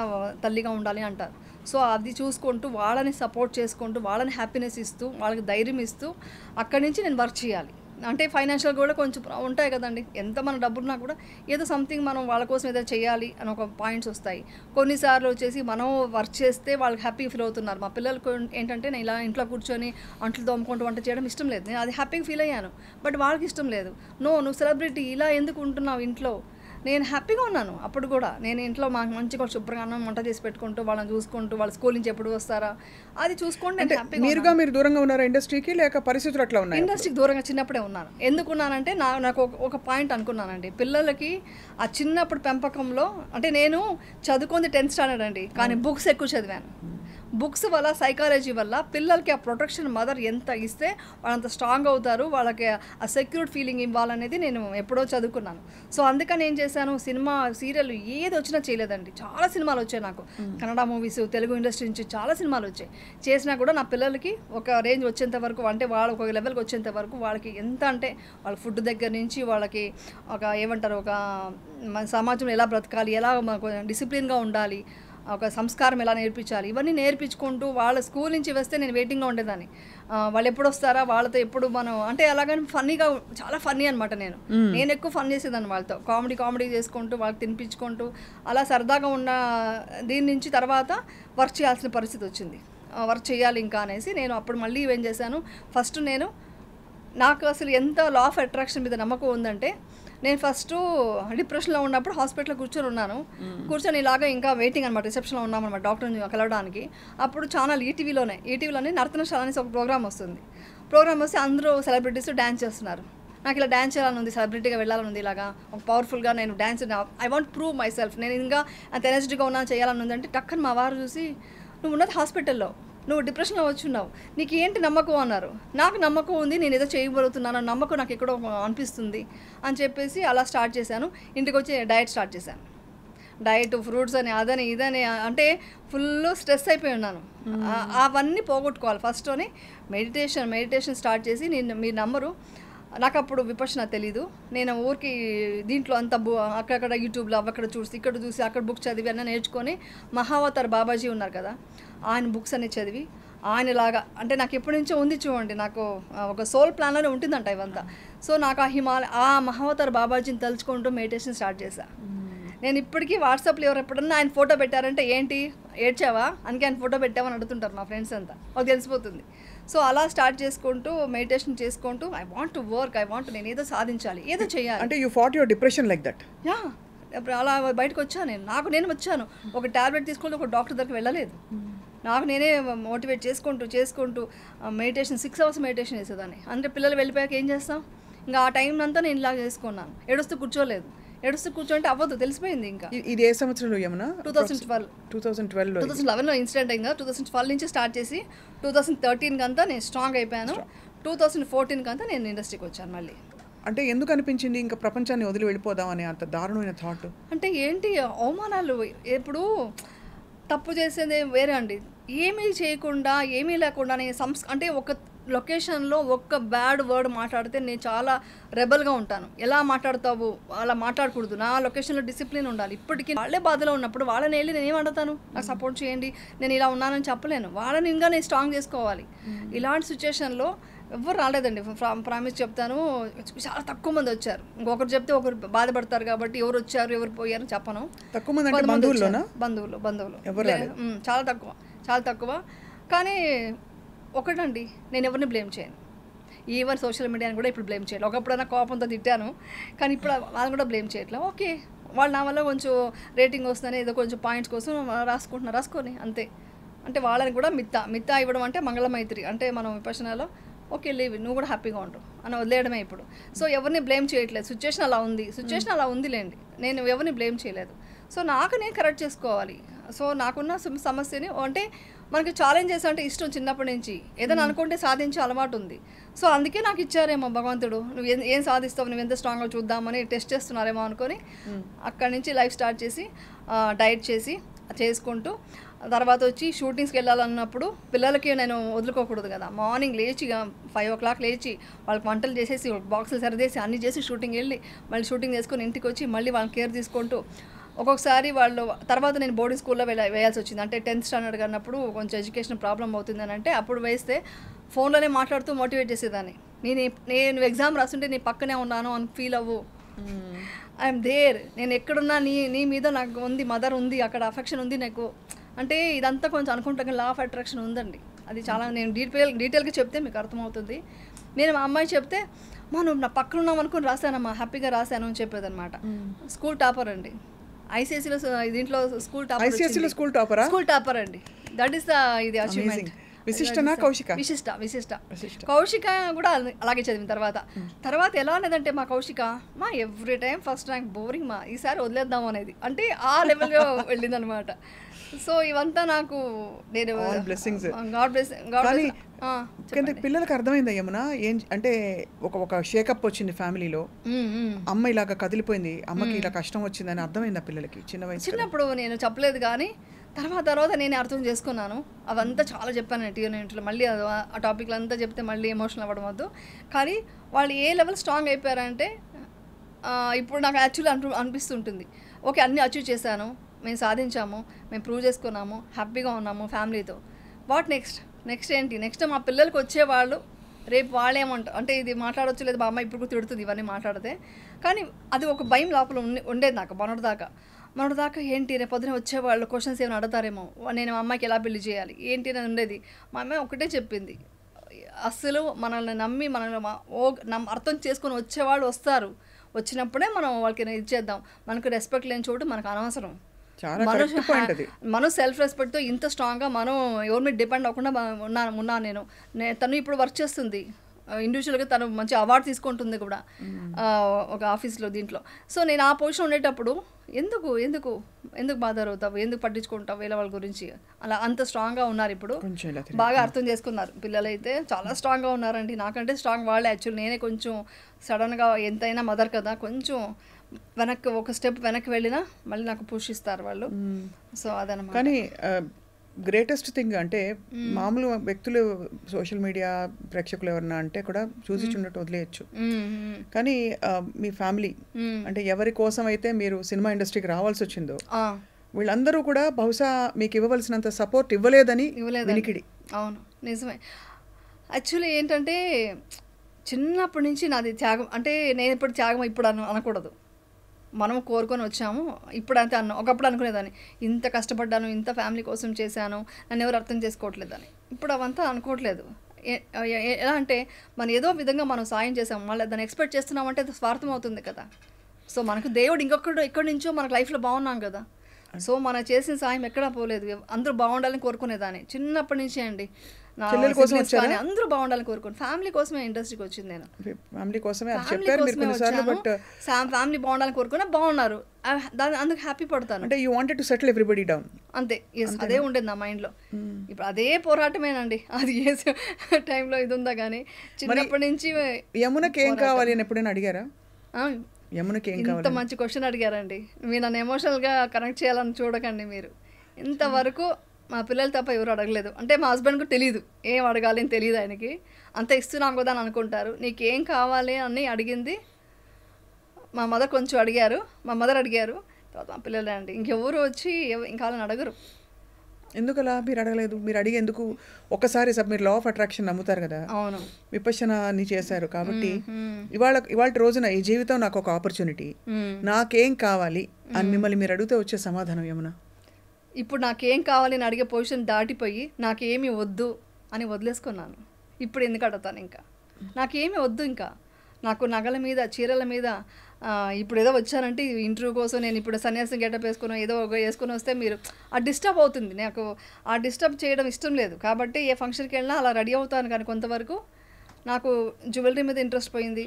తల్లిగా ఉండాలి అంటారు. సో అది చూసుకుంటూ వాళ్ళని సపోర్ట్ చేసుకుంటూ వాళ్ళని హ్యాపీనెస్ ఇస్తూ వాళ్ళకి ధైర్యం ఇస్తూ అక్కడి నుంచి నేను వర్క్ చేయాలి. అంటే ఫైనాన్షియల్ కూడా కొంచెం ఉంటాయి కదండి, ఎంత మన డబ్బున్నా కూడా ఏదో సంథింగ్ మనం వాళ్ళ కోసం ఏదో చేయాలి అని ఒక పాయింట్స్ వస్తాయి. కొన్నిసార్లు వచ్చేసి మనం వర్క్ చేస్తే వాళ్ళకి హ్యాపీ ఫీల్ అవుతున్నారు. మా పిల్లలకు ఏంటంటే నేను ఇలా ఇంట్లో కూర్చొని అంట్లు తోముకుంటూ వంట చేయడం ఇష్టం లేదు, నేను అది హ్యాపీగా ఫీల్ అయ్యాను. బట్ వాళ్ళకి ఇష్టం లేదు. నువ్వు సెలబ్రిటీ ఇలా ఎందుకు ఉంటున్నావు ఇంట్లో, నేను హ్యాపీగా ఉన్నాను అప్పుడు కూడా. నేను ఇంట్లో మాకు మంచిగా శుభ్రంగా వంట చేసి పెట్టుకుంటూ వాళ్ళని చూసుకుంటూ వాళ్ళ స్కూల్ నుంచి ఎప్పుడు వస్తారా అది చూసుకుంటూ నేను హ్యాపీగా. మీరు దూరంగా ఉన్నారా ఇండస్ట్రీకి, లేక పరిస్థితులు అట్లా ఉన్నాయి? ఇండస్ట్రీకి దూరంగా చిన్నప్పుడే ఉన్నాను. ఎందుకున్నానంటే నాకు ఒక పాయింట్ అనుకున్నానండి, పిల్లలకి ఆ చిన్నప్పుడు పెంపకంలో అంటే నేను చదువుకుంది 10th స్టాండర్డ్ అండి, కానీ బుక్స్ ఎక్కువ చదివాను. బుక్స్ వల్ల సైకాలజీ వల్ల పిల్లలకి ఆ ప్రొటెక్షన్ మదర్ ఎంత ఇస్తే వాళ్ళంత స్ట్రాంగ్ అవుతారు, వాళ్ళకి ఆ సెక్యూర్డ్ ఫీలింగ్ ఇవ్వాలనేది నేను ఎప్పుడో చదువుకున్నాను. సో అందుకని ఏం చేశాను, సినిమా సీరియల్ ఏది వచ్చినా చేయలేదండి. చాలా సినిమాలు వచ్చాయి నాకు, కన్నడ మూవీస్ తెలుగు ఇండస్ట్రీ నుంచి చాలా సినిమాలు వచ్చాయి. చేసినా కూడా నా పిల్లలకి ఒక రేంజ్ వచ్చేంత వరకు, అంటే వాళ్ళు ఒక లెవెల్కి వచ్చేంత వరకు వాళ్ళకి ఎంత అంటే వాళ్ళ ఫుడ్ దగ్గర నుంచి వాళ్ళకి ఒక ఏమంటారు ఒక సమాజంలో ఎలా బ్రతకాలి, ఎలా డిసిప్లిన్గా ఉండాలి, ఒక సంస్కారం ఎలా నేర్పించాలి, ఇవన్నీ నేర్పించుకుంటూ వాళ్ళ స్కూల్ నుంచి వస్తే నేను వెయిటింగ్లో ఉండేదాన్ని. వాళ్ళు ఎప్పుడు వస్తారా, వాళ్ళతో ఎప్పుడు మనం అంటే అలాగని ఫన్నీగా చాలా ఫన్నీ అనమాట. నేను ఎక్కువ ఫన్ చేసేదాన్ని వాళ్ళతో, కామెడీ చేసుకుంటూ వాళ్ళకి తినిపించుకుంటూ అలా సరదాగా ఉన్న దీని నుంచి తర్వాత వర్క్ చేయాల్సిన పరిస్థితి వచ్చింది. వర్క్ చేయాలి ఇంకా అనేసి నేను అప్పుడు మళ్ళీ ఏం చేశాను, ఫస్ట్ నాకు అసలు ఎంత లా ఆఫ్ అట్రాక్షన్ మీద నమ్మకం ఉందంటే, నేను ఫస్ట్ డిప్రెషన్లో ఉన్నప్పుడు హాస్పిటల్లో కూర్చొని ఇలాగా ఇంకా వెయిటింగ్ అనమాట, రిసెప్షన్లో ఉన్నామన్నమాట డాక్టర్ని కలవడానికి. అప్పుడు ఛానల్ ఈటీవీలోనే నర్తనశాల అనేసి ఒక ప్రోగ్రామ్ వస్తే అందరూ సెలబ్రిటీస్ డ్యాన్స్ చేస్తున్నారు. నాకు ఇలా డ్యాన్స్ చేయాలని ఉంది, సెలబ్రిటీగా వెళ్ళాలని ఉంది, ఇలాగా ఒక పవర్ఫుల్గా నేను dance I want prove my self, నేను ఇంకా అంత ఎనర్జెటిక్గా ఉన్నా చేయాలని ఉందంటే టక్కని మా వారు చూసి, నువ్వు ఉన్నది హాస్పిటల్లో, నువ్వు డిప్రెషన్లో వచ్చున్నావు, నీకు ఏంటి నమ్మకం అన్నారు. నాకు నమ్మకం ఉంది, నేను ఏదో చేయబోతున్నాను నమ్మకం నాకు ఎక్కడో అనిపిస్తుంది అని చెప్పేసి అలా స్టార్ట్ చేశాను. ఇంటికి వచ్చి డయట్ స్టార్ట్ చేశాను. డయట్ ఫ్రూట్స్ అని అదని ఇదని అంటే ఫుల్ స్ట్రెస్ అయిపోయి ఉన్నాను. అవన్నీ పోగొట్టుకోవాలి. ఫస్ట్లోనే మెడిటేషన్ స్టార్ట్ చేసి మీ నంబరు నాకు అప్పుడు విపక్షణ తెలీదు, నేను ఊరికి దీంట్లో అంత అక్కడక్కడ యూట్యూబ్లో అక్కడ చూసి ఇక్కడ చూసి అక్కడ బుక్స్ చదివి అన్నీ నేర్చుకొని మహావతార్ బాబాజీ ఉన్నారు కదా, ఆయన బుక్స్ అన్ని చదివి ఆయనలాగా అంటే నాకు ఎప్పటి నుంచో ఉంది చూడండి, నాకు ఒక సోల్ ప్లాన్లోనే ఉంటుందంట ఇవంతా. సో నాకు ఆ మహావతార్ బాబాజీని తలుచుకుంటూ మెడిటేషన్ స్టార్ట్ చేశాను. నేను ఇప్పటికీ వాట్సాప్లో ఎవరు ఎప్పుడన్నా ఆయన ఫోటో పెట్టారంటే ఏంటి ఏడ్చావా అందుకే ఆయన ఫోటో పెట్టామని అడుగుతుంటారు మా ఫ్రెండ్స్ అంతా, మాకు తెలిసిపోతుంది. సో అలా స్టార్ట్ చేసుకుంటూ మెడిటేషన్ చేసుకుంటూ ఐ వాంట్ టు వర్క్, నేను ఏదో సాధించాలి, ఏదో చేయాలి. అంటే you fat your depression like that. Yeah, అలా బయటకు వచ్చాను నేను వచ్చాను. ఒక టాబ్లెట్ తీసుకుంటూ ఒక డాక్టర్ దగ్గరికి వెళ్ళలేదు. నాకు నేనే మోటివేట్ చేసుకుంటూ మెడిటేషన్ 6 hours మెడిటేషన్ చేసేదాన్ని. అంటే పిల్లలు వెళ్ళిపోయాక ఏం చేస్తాం, ఇంకా ఆ టైం అంతా నేను ఇలా చేసుకున్నాను. ఏడుస్తూ కూర్చోంటే అవ్వదు, తెలిసిపోయింది. ఇంకా ఇది ఏ సంవత్సరంలో యమునా? 2011లో ఇన్సిడెంట్ అయింది. 2012 నుంచి స్టార్ట్ చేసి 2013 కంతా నేను స్ట్రాంగ్ అయిపోయాను. 2014 కంతా నేను ఇండస్ట్రీకి వచ్చాను మళ్ళీ. అంటే ఎందుకు అనిపించింది ఇంకా ప్రపంచాన్ని వదిలి వెళ్ళిపోదామని అంత దారుణమైన థాట్? అంటే ఏంటి అవమానాలు, ఎప్పుడు తప్పు చేసేది వేరే అండి, ఏమీ చేయకుండా ఏమీ లేకుండా అంటే ఒక లొకేషన్లో ఒక్క బ్యాడ్ వర్డ్ మాట్లాడితే నేను చాలా రెబల్గా ఉంటాను. ఎలా మాట్లాడతావు, అలా మాట్లాడకూడదు, నా లొకేషన్లో డిసిప్లిన్ ఉండాలి. ఇప్పటికీ వాళ్ళే బాధలో ఉన్నప్పుడు వాళ్ళని వెళ్ళి నేను ఏమంటాను, నాకు సపోర్ట్ చేయండి, నేను ఇలా ఉన్నానని చెప్పలేను. వాళ్ళని ఇంకా నేను స్ట్రాంగ్ చేసుకోవాలి. ఇలాంటి సిచ్యువేషన్లో ఎవరు రాలేదండి, ప్రామిస్ చెప్తాను. చాలా తక్కువ మంది వచ్చారు. ఇంకొకరు చెప్తే ఒకరు బాధపడతారు కాబట్టి ఎవరు వచ్చారు ఎవరు పోయారు చెప్పను. తక్కువ మంది బంధువులు చాలా తక్కువ. కానీ ఒకటండి, నేను ఎవరిని బ్లేమ్ చేయను. ఈవెన్ సోషల్ మీడియాని కూడా ఇప్పుడు బ్లేమ్ చేయలేదు. ఒకప్పుడైనా కోపంతో తిట్టాను, కానీ ఇప్పుడు వాళ్ళని కూడా బ్లేమ్ చేయట్లేదు. ఓకే, వాళ్ళు నా వల్ల కొంచెం రేటింగ్ వస్తుందని ఏదో కొంచెం పాయింట్స్ కోసం రాసుకొని అంతే. అంటే వాళ్ళని కూడా మిత్తా ఇవ్వడం అంటే మంగళమైత్రి, అంటే మనం విపక్షణలో ఓకే లీవ్, నువ్వు కూడా హ్యాపీగా ఉండు అని వదిలేయడమే ఇప్పుడు. సో ఎవరిని బ్లేమ్ చేయట్లేదు, సిచ్యువేషన్ అలా ఉందిలేండి, నేను ఎవరిని బ్లేమ్ చేయలేదు. సో నాకు నేను కరెక్ట్ చేసుకోవాలి. సో నాకున్న సమస్యని అంటే మనకి ఛాలెంజెస్ అంటే ఇష్టం చిన్నప్పటి నుంచి, ఏదైనా అనుకుంటే సాధించే అలవాటు ఉంది. సో అందుకే నాకు ఇచ్చారేమో భగవంతుడు, నువ్వు ఏం సాధిస్తావు, నువ్వు ఎంత స్ట్రాంగ్గా చూద్దామని టెస్ట్ చేస్తున్నారేమో అనుకొని అక్కడి నుంచి లైఫ్ స్టార్ట్ చేసి డైట్ చేసుకుంటూ తర్వాత వచ్చి షూటింగ్స్కి వెళ్ళాలన్నప్పుడు పిల్లలకి నేను వదులుకోకూడదు కదా. మార్నింగ్ లేచి 5 o'clock లేచి వాళ్ళకి వంటలు చేసేసి బాక్సులు సరిదేసి అన్నీ చేసి షూటింగ్ వెళ్ళి మళ్ళీ షూటింగ్ చేసుకొని ఇంటికి వచ్చి మళ్ళీ వాళ్ళని కేర్ తీసుకుంటూ ఒక్కొక్కసారి వాళ్ళు తర్వాత నేను బోర్డింగ్ స్కూల్లో వేయాల్సి వచ్చింది. అంటే 10th standard అన్నప్పుడు కొంచెం ఎడ్యుకేషన్ ప్రాబ్లం అవుతుందని అంటే అప్పుడు వేస్తే ఫోన్లోనే మాట్లాడుతూ మోటివేట్ చేసేదాన్ని. నేను ఎగ్జామ్ రాస్తుంటే నీ పక్కనే ఉన్నాను అని ఫీల్ అవ్వు, ఐఎమ్ దేర్, నేను ఎక్కడున్నా నీ మీద నాకు ఉంది, మదర్ ఉంది, అక్కడ అఫెక్షన్ ఉంది నాకు. అంటే ఇదంతా కొంచెం అనుకుంటాం లా ఆఫ్ అట్రాక్షన్ ఉందండి. అది చాలా నేను డీటెయిల్గా చెప్తే మీకు అర్థమవుతుంది. నేను మా అమ్మాయి చెప్తే నువ్వు నా పక్కన ఉన్నాం అనుకుని రాశానమ్మా, హ్యాపీగా రాశాను అని చెప్పేదన్నమాట. స్కూల్ టాపర్ అండి, ఐసీఎస్సీలో దీంట్లో స్కూల్ టాపర్ అండి. దట్ ఈస్ ద ఇది అచీవ్మెంట్. కౌశిక కూడా అలాగే చదివిన తర్వాత ఎలా అనేదంటే మా Kaushika every time first rank, boring ఈసారి వదిలేద్దాం అనేది, అంటే ఆ లెవెల్గా వెళ్ళిందనమాట. సో ఇవంతా నాకు నేను పిల్లలకు అర్థమైంది యమున ఏం అంటే ఒక షేకప్ వచ్చింది ఫ్యామిలీలో, అమ్మ ఇలాగ కదిలిపోయింది, అమ్మకి ఇలా కష్టం వచ్చిందని అర్థమైంది ఆ పిల్లలకి చిన్నప్పుడు. నేను చెప్పలేదు కానీ తర్వాత నేను అర్థం చేసుకున్నాను. అవంతా చాలా చెప్పాను టీవీలో, మళ్ళీ ఆ టాపిక్లు అంతా చెప్తే మళ్ళీ ఎమోషనల్ అవ్వడం వద్దు. కానీ వాళ్ళు ఏ లెవెల్ స్ట్రాంగ్ అయిపోయారంటే ఇప్పుడు నాకు యాక్చువల్లీ అనిపిస్తుంటుంది, ఓకే అన్నీ అచీవ్ చేశాను, మేము సాధించాము, మేము ప్రూవ్ చేసుకున్నాము, హ్యాపీగా ఉన్నాము ఫ్యామిలీతో. వాట్ నెక్స్ట్ ఏంటి? నెక్స్ట్ మా పిల్లలకి వచ్చేవాళ్ళు రేపు వాళ్ళేమంటారు అంటే ఇది మాట్లాడవచ్చు లేదు, మా అమ్మ ఇప్పుడు తిడుతుంది ఇవన్నీ మాట్లాడితే. కానీ అది ఒక భయం లోపల ఉండేది నాకు మొన్నటిదాకా ఏంటి రేపు పొద్దున వచ్చేవాళ్ళు క్వశ్చన్స్ ఏమైనా అడుగుతారేమో, నేను మా అమ్మాయికి ఎలా పెళ్లి చేయాలి ఏంటి అని ఉండేది. మా అమ్మాయి ఒకటే చెప్పింది, అస్సలు మనల్ని నమ్మి అర్థం చేసుకొని వచ్చేవాళ్ళు వస్తారు, వచ్చినప్పుడే మనం వాళ్ళకి ఇచ్చేద్దాం. మనకు రెస్పెక్ట్ లేని చోటు మనకు అనవసరం. మనం సెల్ఫ్ రెస్పెక్ట్తో ఇంత స్ట్రాంగ్గా మనం ఎవరి మీద డిపెండ్ అవ్వకుండా ఉన్నాను నేను. తను ఇప్పుడు వర్క్ చేస్తుంది ఇండివిజువల్గా, తను మంచి అవార్డు తీసుకుంటుంది కూడా ఒక ఆఫీస్లో దీంట్లో. సో నేను ఆ పొజిషన్ ఉండేటప్పుడు ఎందుకు బాధ అవుతావు, ఎందుకు పట్టించుకుంటావు వేరే వాళ్ళ గురించి, అలా అంత స్ట్రాంగ్గా ఉన్నారు. ఇప్పుడు బాగా అర్థం చేసుకున్నారు పిల్లలైతే, చాలా స్ట్రాంగ్గా ఉన్నారండి. నాకంటే స్ట్రాంగ్ వాళ్ళే. యాక్చువల్లీ నేనే కొంచెం సడన్గా ఎంతైనా మదర్ కదా, కొంచెం ఒక స్టెప్ వెనక్కి వెళ్ళినా మళ్ళీ నాకు పుష్ ఇస్తారు వాళ్ళు. సో అదనమాట. కానీ గ్రేటెస్ట్ థింగ్ అంటే మామూలు వ్యక్తులు సోషల్ మీడియా ప్రేక్షకులు ఎవరన్నా అంటే కూడా చూసి చున్నట్టు వదిలేయచ్చు, కానీ మీ ఫ్యామిలీ అంటే ఎవరి కోసం అయితే మీరు సినిమా ఇండస్ట్రీకి రావాల్సి వచ్చిందో వీళ్ళందరూ కూడా బహుశా మీకు ఇవ్వవలసినంత సపోర్ట్ ఇవ్వలేదని వినికిడి. అవును, నిజమే. యాక్చువల్లీ ఏంటంటే చిన్నప్పటి నుంచి నాది త్యాగం, అంటే నేను ఇప్పుడు త్యాగం ఇప్పుడు అనకూడదు, మనం కోరుకొని వచ్చాము. ఇప్పుడంతే ఒకప్పుడు అనుకునేదాన్ని, ఇంత కష్టపడ్డాను, ఇంత ఫ్యామిలీ కోసం చేశాను, నన్ను ఎవరు అర్థం చేసుకోవట్లేదని. ఇప్పుడు అవంతా అనుకోవట్లేదు. ఎలా అంటే మనం ఏదో విధంగా మనం సాయం చేసాము, మళ్ళీ దాన్ని ఎక్స్పెక్ట్ చేస్తున్నామంటే అది స్వార్థం అవుతుంది కదా. సో మనకు దేవుడు ఎక్కడి నుంచో మనకు లైఫ్లో బాగున్నాం కదా. సో మనం చేసిన సాయం ఎక్కడా పోలేదు, అందరూ బాగుండాలని కోరుకునేదాన్ని చిన్నప్పటి నుంచి అండి. అందరూ బాగుండాలని కోరుకోండి, ఫ్యామిలీ కోసమే ఇండస్ట్రీకి వచ్చింది. నేను ఫ్యామిలీ బాగుండాలని కోరుకున్నా, బాగున్నారు, అందుకు హ్యాపీ పడతాను. అంటే you wanted to settle everybody down అంతే. అదే ఉండేది నా మైండ్లో. ఇప్పుడు అదే పోరాటమేనండి, అది ఏ టైంలో ఇది ఉందా కానీ చిన్నప్పటి నుంచి. యమునకి ఏం కావాలి అని ఎప్పుడైనా అడిగారా? యమునకి ఏం కావాలి? ఇంత మంచి క్వశ్చన్ అడిగారండి. మీరు నన్ను ఎమోషనల్గా కనెక్ట్ చేయాలని చూడకండి మీరు. ఇంతవరకు మా పిల్లలు తప్ప ఎవరు అడగలేదు. అంటే మా హస్బెండ్కి తెలియదు ఏం అడగాలి అని, తెలియదు ఆయనకి. అంత ఇస్తున్నాం కదా అని అనుకుంటారు. నీకేం కావాలి అని అడిగింది మా మదర్ అడిగారు, తర్వాత మా పిల్లలే అండి. ఇంకెవరు వచ్చి ఇంకా వాళ్ళని అడగరు. ఎందుకలా మీరు అడగలేదు? మీరు అడిగి ఎందుకు? ఒక్కసారి మీరు లా ఆఫ్ అట్రాక్షన్ నమ్ముతారు కదా, అవును, విపశ్యనాన్ని చేశారు కాబట్టి ఇవాళ రోజున ఈ జీవితం నాకు ఒక ఆపర్చునిటీ, నాకేం కావాలి అని మిమ్మల్ని మీరు అడిగితే వచ్చే సమాధానం ఏమన్నా? ఇప్పుడు నాకేం కావాలి అని అడిగే పొజిషన్ దాటిపోయి నాకేమీ వద్దు అని వదిలేసుకున్నాను. ఇప్పుడు ఎందుకు అడుగుతాను? ఇంకా నాకేమీ వద్దు, ఇంకా నాకు నగల మీద చీరల మీద ఇప్పుడు ఏదో వచ్చానంటే ఇంటర్వ్యూ కోసం నేను ఇప్పుడు సన్యాసం గెటప్ వేసుకుని ఏదో వేసుకుని వస్తే మీరు ఆ డిస్టర్బ్ అవుతుంది. నాకు ఆ డిస్టర్బ్ చేయడం ఇష్టం లేదు కాబట్టి ఏ ఫంక్షన్కి వెళ్ళినా అలా రెడీ అవుతాను. కానీ కొంతవరకు నాకు జ్యువెలరీ మీద ఇంట్రెస్ట్ పోయింది.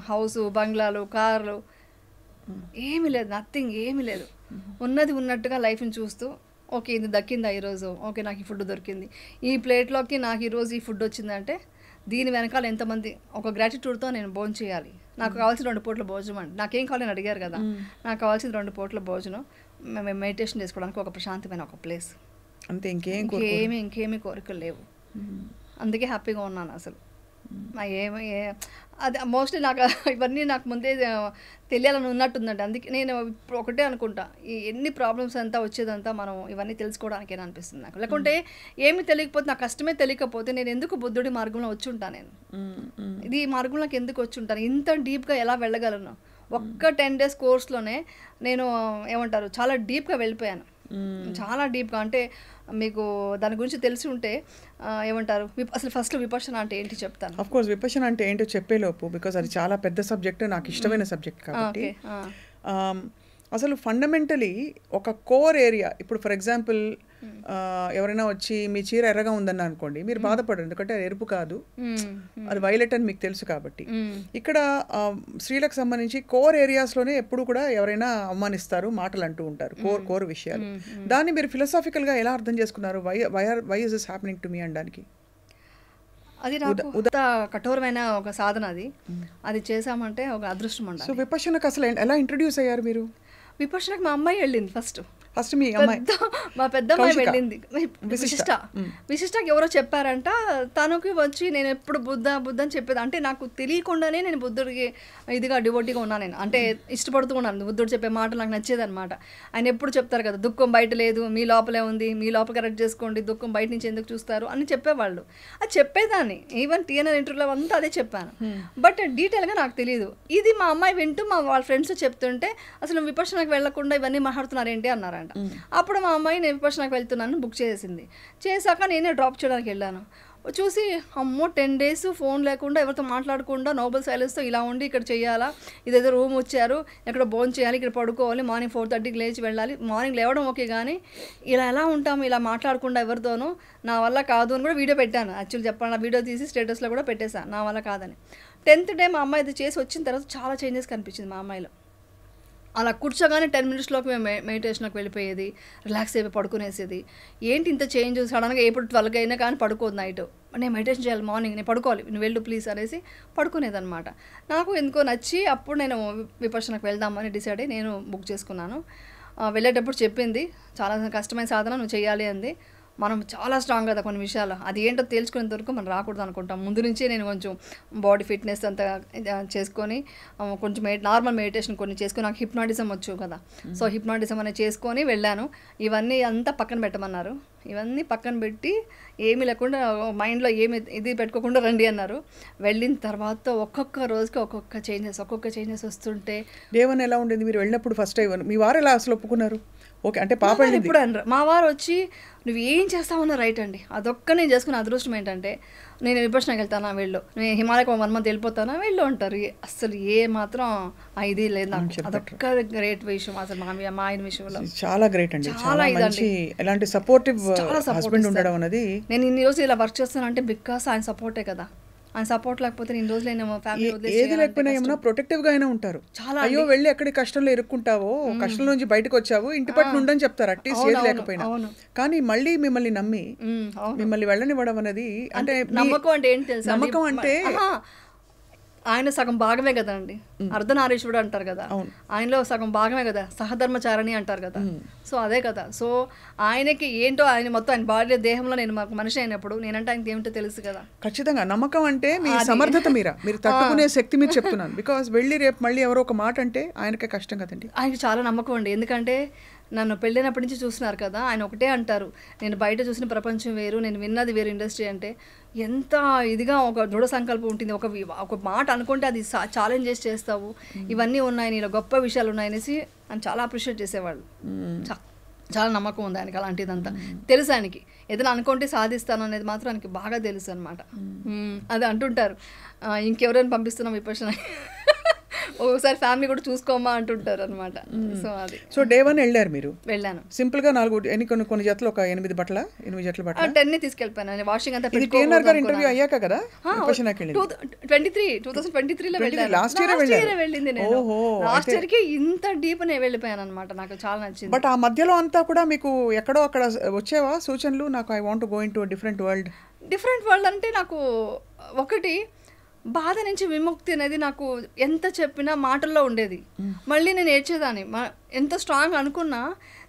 హౌసు, బంగ్లాలు, కార్లు ఏమీ లేదు, నథింగ్, ఏమీ లేదు. ఉన్నది ఉన్నట్టుగా లైఫ్ని చూస్తూ ఓకే ఇది దక్కిందా ఈరోజు, ఓకే నాకు ఈ ఫుడ్ దొరికింది, ఈ ప్లేట్లోకి నాకు ఈరోజు ఈ ఫుడ్ వచ్చిందంటే దీని వెనకాల ఎంతమంది ఒక గ్రాటిట్యూడ్తో నేను భోజనం చేయాలి. నాకు కావాల్సిన 2 పూట్ల భోజనం అండి, నాకేం కావాలని అడిగారు కదా, నాకు కావాల్సిన 2 పూట్ల భోజనం, మేము మెడిటేషన్ చేసుకోవడానికి ఒక ప్రశాంతమైన ఒక ప్లేస్, అంతే. ఇంకేమీ కోరికలు లేవు. అందుకే హ్యాపీగా ఉన్నాను అసలు. అది మోస్ట్లీ నాకు ఇవన్నీ నాకు ముందే తెలియాలని ఉన్నట్టుందండి. అందుకే నేను ఇప్పుడు ఒకటే అనుకుంటా, ఈ ఎన్ని ప్రాబ్లమ్స్ అంతా వచ్చేదంతా మనం ఇవన్నీ తెలుసుకోవడానికేనా అనిపిస్తుంది నాకు. లేకుంటే ఏమి తెలియకపోతే, నాకు కష్టమే తెలియకపోతే నేను ఎందుకు బుద్ధుడి మార్గంలో వచ్చి ఉంటాను, నేను ఇది మార్గంలోకి ఎందుకు వచ్చి ఉంటాను, ఇంత డీప్గా ఎలా వెళ్ళగలను. ఒక్క 10 days కోర్స్లోనే నేను ఏమంటారు చాలా డీప్గా వెళ్ళిపోయాను, చాలా డీప్గా. అంటే మీకు దాని గురించి తెలిసి ఉంటే ఏమంటారు, అసలు ఫస్ట్ విపర్శన అంటే ఏంటి చెప్తాను. ఆఫ్ కోర్స్ విపర్శన అంటే ఏంటో చెప్పేలోపు, బికాజ్ అది చాలా పెద్ద సబ్జెక్ట్, నాకు ఇష్టమైన సబ్జెక్ట్ కాబట్టి. అసలు ఫండమెంటలీ ఒక కోర్ ఏరియా, ఇప్పుడు ఫర్ ఎగ్జాంపుల్ ఎవరైనా వచ్చి మీ చీర ఎర్రగా ఉందని అనుకోండి, మీరు బాధపడరు, ఎందుకంటే అది ఎరుపు కాదు, అది వైలెట్ అని మీకు తెలుసు కాబట్టి. ఇక్కడ స్త్రీలకు సంబంధించి కోర్ ఏరియాస్లోనే ఎప్పుడు కూడా ఎవరైనా అవమానిస్తారు, మాటలు అంటూ ఉంటారు, కోర్ విషయాలు. దాన్ని మీరు ఫిలాసాఫికల్గా ఎలా అర్థం చేసుకున్నారు, why is this happening to me అనడానికి? అది నాకు కఠోరమైన ఒక సాధన, అది చేసామంటే ఒక అదృష్టం ఉండాలి. సో విపర్శనకు అసలు ఎలా ఇంట్రడ్యూస్ అయ్యారు మీరు? విపర్శనకు మా అమ్మాయి వెళ్ళింది ఫస్ట్, మీ అమ్మాయి, మా పెద్ద అమ్మాయి వెళ్ళింది. విశిష్టకి ఎవరో చెప్పారంట, తనకి వచ్చి నేను ఎప్పుడు బుద్ధ అని చెప్పేది. అంటే నాకు తెలియకుండానే నేను బుద్ధుడికి ఇదిగా డివోటీగా ఉన్నాను, నేను అంటే ఇష్టపడుతూ ఉన్నాను. బుద్ధుడు చెప్పే మాటలు నాకు నచ్చేది అనమాట. ఆయన ఎప్పుడు చెప్తారు కదా, దుఃఖం బయట లేదు, మీ లోపలే ఉంది, మీ లోపల కరెక్ట్ చేసుకోండి, దుఃఖం బయట నుంచి ఎందుకు చూస్తారు అని చెప్పేవాళ్ళు. అది చెప్పేదాన్ని, ఈవెన్ టీఎన్ఆర్ ఇంటర్వ్యూలో అంతా అదే చెప్పాను. బట్ డీటెయిల్గా నాకు తెలియదు. ఇది మా అమ్మాయి వింటూ వాళ్ళ ఫ్రెండ్స్ చెప్తుంటే అసలు విపర్శనకు వెళ్లకుండా ఇవన్నీ మాట్లాడుతున్నారు ఏంటి అన్నారంట. అప్పుడు మా అమ్మాయి నేను విపర్శనకు వెళ్తున్నాను బుక్ చేసింది. చేశాక నేనే డ్రాప్ చేయడానికి వెళ్ళాను. చూసి అమ్మో 10 days ఫోన్ లేకుండా ఎవరితో మాట్లాడకుండా నోబెల్ సైలెన్స్తో ఇలా ఉండి ఇక్కడ చేయాలా, ఇదేదో రూమ్ వచ్చారు, ఇక్కడ భోజనం చేయాలి, ఇక్కడ పడుకోవాలి, మార్నింగ్ 4:30కి లేచి వెళ్ళాలి, మార్నింగ్ లేవడం ఓకే, కానీ ఇలా ఎలా ఉంటాము, ఇలా మాట్లాడకుండా ఎవరితోనూ, నా వల్ల కాదు అని కూడా వీడియో పెట్టాను. యాక్చువల్లీ చెప్పాను, వీడియో తీసి స్టేటస్లో కూడా పెట్టేశాను, నా వల్ల కాదని. 10th day మా అమ్మాయి ఇది చేసి వచ్చిన తర్వాత చాలా చేంజెస్ కనిపించింది మా అమ్మాయిలో. అలా కూర్చోగానే 10 minutesలోకి మేము మెడిటేషన్లోకి వెళ్ళిపోయేది, రిలాక్స్ అయిపోయి పడుకునేసేది. ఏంటి ఇంత చేంజ్, సడన్గా ఎప్పుడు 12 అయినా కానీ పడుకోదు నైట్, నేను మెడిటేషన్ చేయాలి, మార్నింగ్ నేను పడుకోవాలి, నువ్వు వెళ్ళు ప్లీజ్ అనేసి పడుకునేది అనమాట. నాకు ఎందుకో నచ్చి అప్పుడు నేను విపర్శనకు వెళ్దామని డిసైడ్ అయ్యి నేను బుక్ చేసుకున్నాను. వెళ్ళేటప్పుడు చెప్పింది, చాలా కష్టమైన సాధన నువ్వు చేయాలి అంది. మనం చాలా స్ట్రాంగ్ కదా కొన్ని విషయాలు, అది ఏంటో తేల్చుకునేంత వరకు మనం రాకూడదు అనుకుంటాం. ముందు నుంచే నేను కొంచెం బాడీ ఫిట్నెస్ అంతా చేసుకొని కొంచెం నార్మల్ మెడిటేషన్ కొన్ని చేసుకొని, నాకు హిప్నాటిజం వచ్చు కదా, సో హిప్నాటిజం అనేది చేసుకొని వెళ్ళాను. ఇవన్నీ అంతా పక్కన పెట్టమన్నారు, ఇవన్నీ పక్కన పెట్టి ఏమీ లేకుండా మైండ్లో ఏమి ఇది పెట్టుకోకుండా రండి అన్నారు. వెళ్ళిన తర్వాత ఒక్కొక్క రోజుకి ఒక్కొక్క చేంజెస్ వస్తుంటే. దేవన్ ఎలా ఉండేది మీరు వెళ్ళినప్పుడు ఫస్ట్ టైం? మీ వారు ఎలా అసలు ఒప్పుకున్నారు? ఓకే అంటే పాప ఇప్పుడు అన్నారు, మా వారు వచ్చి నువ్వు ఏం చేస్తావన్నా రైట్ అండి, అదొక్క నేను చేసుకున్న అదృష్టం ఏంటంటే, నేను విపర్శనకి వెళ్తానా వెళ్ళు, నేను హిమాలయకు 1 month వెళ్ళిపోతానా వెళ్ళు అంటారు. అసలు ఏ మాత్రం ఇది లేదు నాకు, అదొక్క గ్రేట్ విషయం అసలు మా ఆయన విషయంలో. చాలా గ్రేట్ అండి, చాలా మంచి ఎలాంటి సపోర్టివ్ హస్బెండ్ ఉండడం అనేది. నేను ఇన్ని రోజులు ఇలా వర్క్ చేస్తానంటే బికాస్ ఆయన సపోర్టే కదా, ఆయన సపోర్ట్ లేకపోతే నేను రోజులు నేను ఫ్యామిలీ ఏది లేకపోయినా ఏమన్నా ప్రొటెక్టివ్ గా అయినా ఉంటారు. చాలా అయ్యో వెళ్ళి ఎక్కడి కష్టంలో ఇరుక్కుంటావో, కష్టం నుంచి బయటకు వచ్చావు, ఇంటి పట్టు ఉండని చెప్తారు అట్లీస్ట్ ఏది లేకపోయినా. కానీ మళ్ళీ మిమ్మల్ని నమ్మి మిమ్మల్ని వెళ్ళనివ్వడం అనేది అంటే నమ్మకం అంటే ఏంటి తెలుసా? నమ్మకం అంటే ఆయన సగం భాగమే కదా అండి, అర్ధనారీశ్వరుడు అంటారు కదా, ఆయనలో సగం భాగమే కదా, సహధర్మచారణి అంటారు కదా. సో అదే కదా, సో ఆయనకి ఏంటో ఆయన మొత్తం ఆయన బాడీ దేహంలో నేను మనిషి అయినప్పుడు నేనంటే ఆయనకి ఏమిటో తెలుసు కదా. ఖచ్చితంగా నమ్మకం అంటే మీ సమర్థత మీరు తట్టుకునే శక్తి మీరు చెప్తున్నాను. బికాస్ వెళ్ళి రేపు మళ్ళీ ఎవరో ఒక మాట అంటే ఆయనకే కష్టం కదండి. ఆయనకి చాలా నమ్మకం అండి, ఎందుకంటే నన్ను పెళ్ళినప్పటి నుంచి చూస్తున్నారు కదా, ఆయన ఒకటే అంటారు, నేను బయట చూసిన ప్రపంచం వేరు, నేను విన్నది వేరు ఇండస్ట్రీ అంటే. ఎంత ఇదిగా ఒక దృఢ సంకల్పం ఉంటుంది, ఒక మాట అనుకుంటే అది ఛాలెంజ్ చేస్తావు, ఇవన్నీ ఉన్నాయి నీలో గొప్ప విషయాలు ఉన్నాయనేసి ఆయన చాలా అప్రిషియేట్ చేసేవాళ్ళు. చాలా నమ్మకం ఉంది ఆయనకి, అలాంటిదంతా తెలుసు ఆయనకి. ఏదైనా అనుకుంటే సాధిస్తాను అనేది మాత్రం ఆయనకి బాగా తెలుసు అనమాట. అది అంటుంటారు, ఇంకెవరైనా పంపిస్తున్నాం విపర్శన ఒకసారి ఫ్యామిలీ కూడా చూసుకోమా అంటుంటారు అనమాట. సో అది సో డే 1 వెళ్ళారు మీరు, వెళ్ళాను. సింపుల్ గా 4 కొన్ని జతలు, ఒక 8 జతల బట్టల 10 తీసుకెళ్ళిపోయాను. వాషింగ్ అంతా ఇది TNR గారు ఇంటర్వ్యూ అయ్యాక కదా విపక్షనాకి వెళ్ళింది. 2023లో వెళ్ళాను. లాస్ట్ ఇయర్ వెళ్ళింది నేను. లాస్ట్ ఇయర్ కి ఇంత డీప్ నే వెళ్ళిపోయాను అనమాట. నాకు చాలా నచ్చింది. బట్ ఆ మధ్యలో అంతా కూడా మీకు ఎక్కడో అక్కడ వచ్చేవా సూచనలు, నాకు I want go in to different world అంటే నాకు ఒకటి బాధ నుంచి విముక్తి అనేది నాకు ఎంత చెప్పినా మాటల్లో ఉండేది. మళ్ళీ నేను ఏడ్చేదాన్ని. ఎంత స్ట్రాంగ్ అనుకున్నా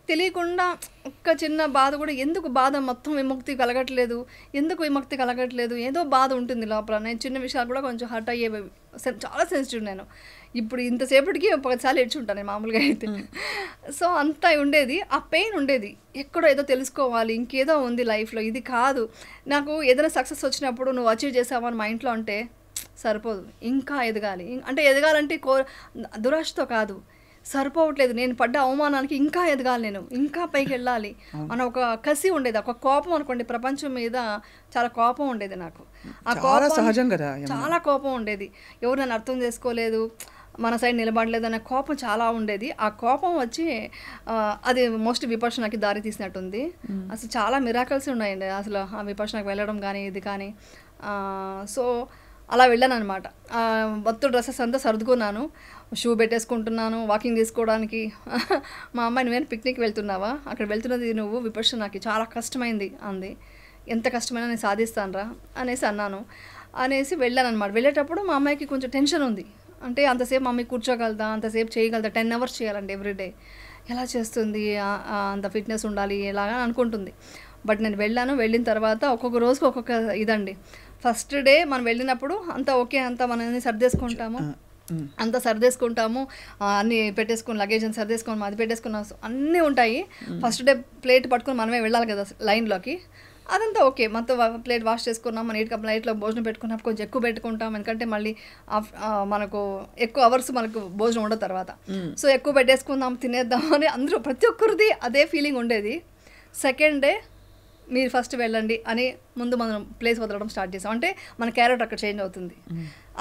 తెలియకుండా ఒక్క చిన్న బాధ కూడా, ఎందుకు బాధ మొత్తం విముక్తి కలగట్లేదు, ఎందుకు విముక్తి కలగట్లేదు, ఏదో బాధ ఉంటుంది లోపల. నేను చిన్న విషయాలు కూడా కొంచెం హర్ట్ అయ్యే, చాలా సెన్సిటివ్ నేను. ఇప్పుడు ఇంతసేపటికి 10 సార్లు ఏడ్చుంటాను నేను మామూలుగా అయితే. సో అంతా ఉండేది, ఆ పెయిన్ ఉండేది. ఎక్కడో ఏదో తెలుసుకోవాలి, ఇంకేదో ఉంది లైఫ్లో, ఇది కాదు. నాకు ఏదైనా సక్సెస్ వచ్చినప్పుడు నువ్వు అచీవ్ చేసావని మా ఇంట్లో అంటే సరిపోదు, ఇంకా ఎదగాలి. అంటే ఎదగాలంటే దురాశతో కాదు, సరిపోవట్లేదు, నేను పడ్డ అవమానానికి ఇంకా ఎదగాలి, నేను ఇంకా పైకి వెళ్ళాలి అన్న ఒక కసి ఉండేది, ఒక కోపం అనుకోండి. ప్రపంచం మీద చాలా కోపం ఉండేది నాకు. ఆ కోపం సహజం కదా, చాలా కోపం ఉండేది. ఎవరు నన్ను అర్థం చేసుకోలేదు, మన సైడ్ నిలబడలేదు అనే కోపం చాలా ఉండేది. ఆ కోపం వచ్చి అది మోస్ట్ విపక్షణకి దారి తీసినట్టుంది. అసలు చాలా మిరాకల్స్ ఉన్నాయండి అసలు ఆ విపక్షణకి వెళ్ళడం కానీ ఇది కానీ. సో అలా వెళ్ళాను అనమాట. మొత్తం డ్రెస్సెస్ అంతా సర్దుకున్నాను, షూ పెట్టేసుకుంటున్నాను వాకింగ్ తీసుకోవడానికి. మా అమ్మాయి నువ్వేనా పిక్నిక్ వెళ్తున్నావా, అక్కడ వెళ్తున్నది నువ్వు విపక్షణకి చాలా కష్టమైంది అంది. ఎంత కష్టమైనా నేను సాధిస్తానురా అనేసి అన్నాను. అనేసి వెళ్ళాను అనమాట. వెళ్ళేటప్పుడు మా అమ్మాయికి కొంచెం టెన్షన్ ఉంది. అంటే అంతసేపు మమ్మీ కూర్చోగలదా, అంతసేపు చేయగలదా, 10 hours చేయాలంటే ఎవ్రీడే, ఎలా చేస్తుంది, అంత ఫిట్నెస్ ఉండాలి ఎలాగా అనుకుంటుంది. బట్ నేను వెళ్ళాను. వెళ్ళిన తర్వాత ఒక్కొక్క రోజుకి ఒక్కొక్క ఇదండి. ఫస్ట్ డే మనం వెళ్ళినప్పుడు అంతా ఓకే, అంతా మనం సర్దేసుకుంటాము, అన్నీ పెట్టేసుకుని లగేజ్ అని సర్దేసుకొని అది పెట్టేసుకున్నాం, అన్నీ ఉంటాయి. ఫస్ట్ డే ప్లేట్ పట్టుకొని మనమే వెళ్ళాలి కదా లైన్లోకి, అదంతా ఓకే. మొత్తం ప్లేట్ వాష్ చేసుకున్నాం, మన నైట్లో భోజనం పెట్టుకున్నప్పుడు కొంచెం ఎక్కువ పెట్టుకుంటాం, ఎందుకంటే మళ్ళీ మనకు ఎక్కువ అవర్స్ మనకు భోజనం ఉండదు తర్వాత. సో ఎక్కువ పెట్టేసుకుందాం, తినేద్దాం అని అందరూ ప్రతి ఒక్కరిది అదే ఫీలింగ్ ఉండేది. సెకండ్ డే మీరు ఫస్ట్ వెళ్ళండి అని ముందు మనం ప్లేస్ వదలడం స్టార్ట్ చేసాం. అంటే మన క్యారెక్టర్ అక్కడ చేంజ్ అవుతుంది.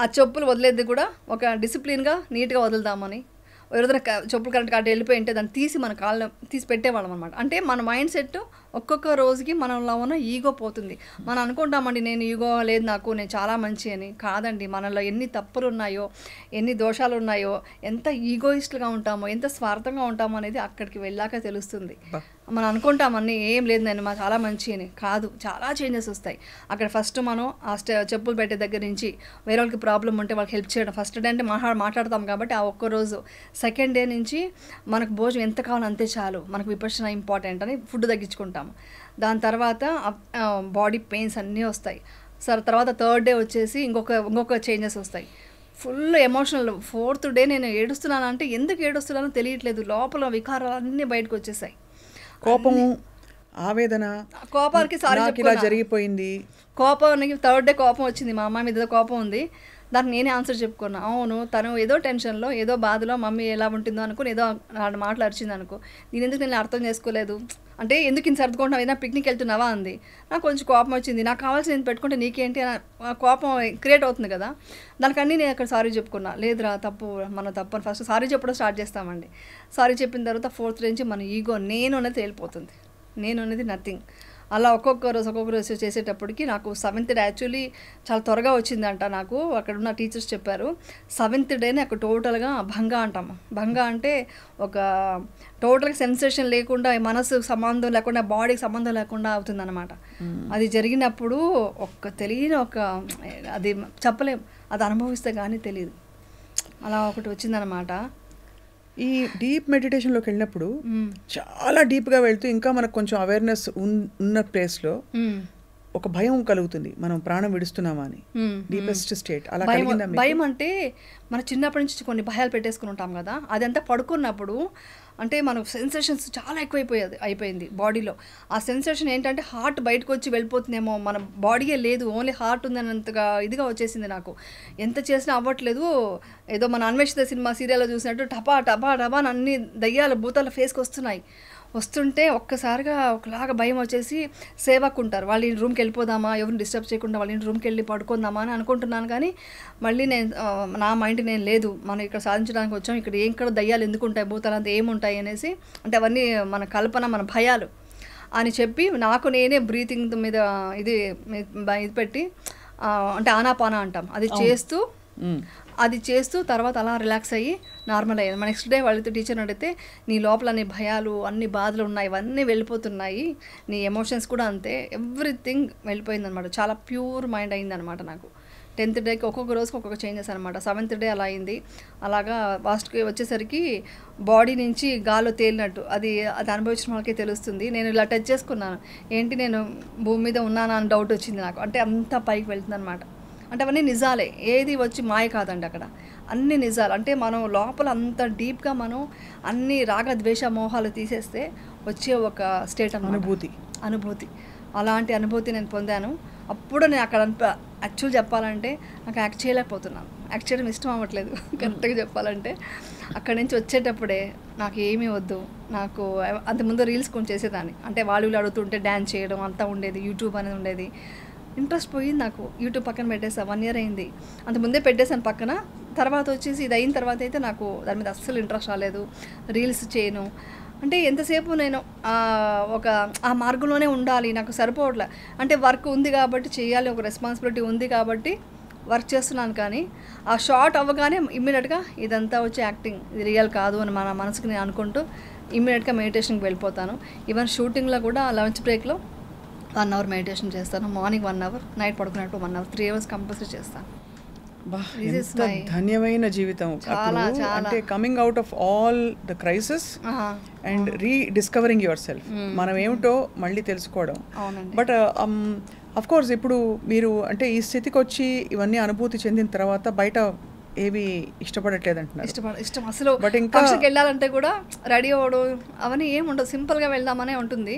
ఆ చెప్పులు వదిలేది కూడా ఒక డిసిప్లిన్గా నీట్గా వదులుదామని. ఎవరైనా చెప్పులు కరెక్ట్ అటు వెళ్ళిపోయి ఉంటే దాన్ని తీసి మన కాళ్ళ తీసి పెట్టేవాళ్ళం అనమాట. అంటే మన మైండ్ సెట్ ఒక్కొక్క రోజుకి మనలో ఉన్న ఈగో పోతుంది. మనం అనుకుంటామండి నేను ఈగో లేదు నాకు, నేను చాలా మంచి అని. కాదండి, మనలో ఎన్ని తప్పులు ఉన్నాయో, ఎన్ని దోషాలు ఉన్నాయో, ఎంత ఈగోయిస్ట్గా ఉంటామో, ఎంత స్వార్థంగా ఉంటామో అనేది అక్కడికి వెళ్ళాక తెలుస్తుంది. మనం అనుకుంటామని ఏం లేదు నేను చాలా మంచి అని. కాదు, చాలా చేంజెస్ వస్తాయి అక్కడ. ఫస్ట్ మనం ఆ చెప్పులు పెట్టే దగ్గర నుంచి వేరే వాళ్ళకి ప్రాబ్లం ఉంటే వాళ్ళకి హెల్ప్ చేయడం. ఫస్ట్ డే అంటే మాట్లాడతాం కాబట్టి ఆ ఒక్కరోజు. సెకండ్ డే నుంచి మనకు భోజనం ఎంత కావాలో అంతే చాలు, మనకు విపక్షణ ఇంపార్టెంట్ అని ఫుడ్ తగ్గించుకుంటాము. దాని తర్వాత బాడీ పెయిన్స్ అన్నీ వస్తాయి. సరే తర్వాత థర్డ్ డే వచ్చేసి ఇంకొక చేంజెస్ వస్తాయి. Full emotional. ఫోర్త్ డే నేను ఏడుస్తున్నాను అంటే ఎందుకు ఏడుస్తున్నానో తెలియట్లేదు, లోపల వికారాలు అన్నీ బయటకు వచ్చేసాయి. కోపము, ఆవేదన, కోపానికి సారీ ఇలా జరిగిపోయింది. కోపానికి థర్డ్ డే కోపం వచ్చింది, మా అమ్మాయి మీద కోపం ఉంది. దానికి నేనే ఆన్సర్ చెప్పుకున్నా. అవును, తను ఏదో టెన్షన్లో ఏదో బాధలో మమ్మీ ఎలా ఉంటుందో అనుకుని ఏదో మాటలు అరిచింది అనుకో. నేను అర్థం చేసుకోలేదు. అంటే ఎందుకు ఇంత సర్దుకుంటున్నావు, ఏదైనా పిక్నిక్ వెళ్తున్నావా అంది. నాకు కొంచెం కోపం వచ్చింది. నాకు కావాల్సింది పెట్టుకుంటే నీకేంటి కోపం క్రియేట్ అవుతుంది కదా. దానికన్నీ నేను అక్కడ సారీ చెప్పుకున్నా. లేదురా తప్పు, మన తప్పు అని ఫస్ట్ సారీ చెప్పడం స్టార్ట్ చేస్తామండి. సారీ చెప్పిన తర్వాత ఫోర్త్ నుంచి మన ఈగో నేను అనేది తేలిపోతుంది. నేను అనేది నథింగ్. అలా ఒక్కొక్క రోజు చేసేటప్పటికి నాకు 7th డే యాక్చువల్లీ చాలా త్వరగా వచ్చిందంట. నాకు అక్కడ ఉన్న టీచర్స్ చెప్పారు 7th డేనే అక్కడ టోటల్గా భంగ అంటాము. భంగ అంటే ఒక టోటల్గా సెన్సేషన్ లేకుండా, మనసు సంబంధం లేకుండా, బాడీకి సంబంధం లేకుండా అవుతుందన్నమాట. అది జరిగినప్పుడు తెలియని అది చెప్పలేం, అది అనుభవిస్తే కానీ తెలియదు. అలా ఒకటి వచ్చిందనమాట. ఈ డీప్ మెడిటేషన్లోకి వెళ్ళినప్పుడు చాలా డీప్గా వెళ్తూ ఇంకా మనకు కొంచెం అవేర్నెస్ ఉన్న ప్లేస్లో ఒక భయం కలుగుతుంది, మనం ప్రాణం విడుస్తున్నామా అని. డీపెస్ట్ స్టేట్ అలా కలిగిందా? భయం అంటే మన చిన్నప్పటి నుంచి కొన్ని భయాలు పెట్టేసుకుని ఉంటాం కదా, అదంతా పడుకున్నప్పుడు అంటే మనకు సెన్సేషన్స్ చాలా అయిపోయింది బాడీలో. ఆ సెన్సేషన్ ఏంటంటే హార్ట్ బయటకు వచ్చి వెళ్ళిపోతుందేమో, మన బాడీయే లేదు, ఓన్లీ హార్ట్ ఉందన్నంతగా ఇదిగా వచ్చేసింది నాకు. ఎంత చేసినా అవ్వట్లేదు. ఏదో మన అన్వేషిత సినిమా సీరియల్లో చూసినట్టు టపా టపా టపా అన్ని దయ్యాల భూతాల ఫేస్కి వస్తున్నాయి. వస్తుంటే ఒక్కసారిగా ఒకలాగా భయం వచ్చేసి సేవకు ఉంటారు, వాళ్ళ రూమ్కి వెళ్ళిపోదామా, ఎవరిని డిస్టర్బ్ చేయకుండా వాళ్ళ రూమ్కి వెళ్ళి పడుకుందామా అని అనుకుంటున్నాను. కానీ మళ్ళీ నేను నా మైండ్ నేను లేదు, మనం ఇక్కడ సాధించడానికి వచ్చాం, ఇక్కడ దయ్యాలు ఎందుకు ఉంటాయి, భూతాలు అంతా ఏముంటాయి అనేసి, అంటే అవన్నీ మన కల్పన, మన భయాలు అని చెప్పి నాకు నేనే బ్రీతింగ్ మీద ఇది పెట్టి అంటే ఆనాపానా అంటాం, అది చేస్తూ తర్వాత అలా రిలాక్స్ అయ్యి నార్మల్ అయ్యాను. నెక్స్ట్ డే వాళ్ళతో టీచర్ని అడిగితే నీ లోపల అన్ని భయాలు, అన్ని బాధలు ఉన్నాయి, ఇవన్నీ వెళ్ళిపోతున్నాయి, నీ ఎమోషన్స్ కూడా అంతే, ఎవ్రీథింగ్ వెళ్ళిపోయిందనమాట. చాలా ప్యూర్ మైండ్ అయిందనమాట నాకు. 10th డేకి ఒక్కొక్క రోజుకి ఒక్కొక్క చేంజెస్ అనమాట. 7th డే అలా అయింది. అలాగా లాస్ట్కి వచ్చేసరికి బాడీ నుంచి గాల్లో తేలినట్టు, అది అనుభవించిన వాళ్ళకే తెలుస్తుంది. నేను ఇలా టచ్ చేసుకున్నాను, ఏంటి నేను భూమి మీద ఉన్నానా అని డౌట్ వచ్చింది నాకు. అంటే అంత పైకి వెళ్తుంది అనమాట. అంటే అవన్నీ నిజాలే, ఏది వచ్చి మాయ కాదండి, అక్కడ అన్ని నిజాలు. అంటే మనం లోపల అంత డీప్గా మనం అన్ని రాగ ద్వేష మోహాలు తీసేస్తే వచ్చే ఒక స్టేట్ అన్నమాట, అనుభూతి. అలాంటి అనుభూతి నేను పొందాను. అప్పుడు నేను అక్కడ యాక్చువల్ చెప్పాలంటే నాకు యాక్ట్ చేయలేకపోతున్నాను, యాక్ట్ చేయడం ఇష్టం అవ్వట్లేదు కరెక్ట్గా చెప్పాలంటే. అక్కడి నుంచి వచ్చేటప్పుడే నాకు ఏమీ వద్దు, నాకు అంతకుముందు రీల్స్ కొంచెం చేసేదాన్ని, అంటే వాళ్ళు అడుగుతుంటే డ్యాన్స్ చేయడం అంతా ఉండేది, యూట్యూబ్ అనేది ఉండేది. ఇంట్రెస్ట్ పోయింది నాకు, యూట్యూబ్ పక్కన పెట్టేసా. 1 year అయింది, అంతకుముందే పెట్టేశాను పక్కన. తర్వాత వచ్చేసి ఇది అయిన తర్వాత అయితే నాకు దాని మీద అస్సలు ఇంట్రెస్ట్ రాలేదు, రీల్స్ చేయను. అంటే ఎంతసేపు నేను ఆ మార్గంలోనే ఉండాలి, నాకు సరిపోవట్లే. అంటే వర్క్ ఉంది కాబట్టి చేయాలి, ఒక రెస్పాన్సిబిలిటీ ఉంది కాబట్టి వర్క్ చేస్తున్నాను. కానీ ఆ షార్ట్ అవ్వగానే ఇమ్మీడియట్గా ఇదంతా వచ్చి యాక్టింగ్, ఇది రియల్ కాదు అని మన మనసుకి నేను అనుకుంటూ ఇమ్మీడియట్గా మెడిటేషన్కి వెళ్ళిపోతాను. ఈవెన్ షూటింగ్లో కూడా లంచ్ బ్రేక్లో 1 hour మెడిటేషన్ చేస్తాను, మార్నింగ్ 1 hour, నైట్ పడుకున్నట్టు 1 hour, 3 hours కంపల్సరీ చేస్తాను. ధన్యమైన జీవితం. అంటే coming out of all the crisis and rediscovering yourself, మనం ఏమిటో మళ్ళీ తెలుసుకోవడం. బట్ అఫ్ కోర్స్ ఇప్పుడు మీరు అంటే ఈ స్థితికి వచ్చి ఇవన్నీ అనుభూతి చెందిన తర్వాత బయట ఏవి ఇష్టపడట్లేదు అంటున్నారు. ఇష్టం అసలు. బట్ ఇంకా వెళ్ళాలంటే కూడా రెడీ అవ్వడం అవన్నీ ఏమి ఉండదు, సింపుల్గా వెళ్దామనే ఉంటుంది.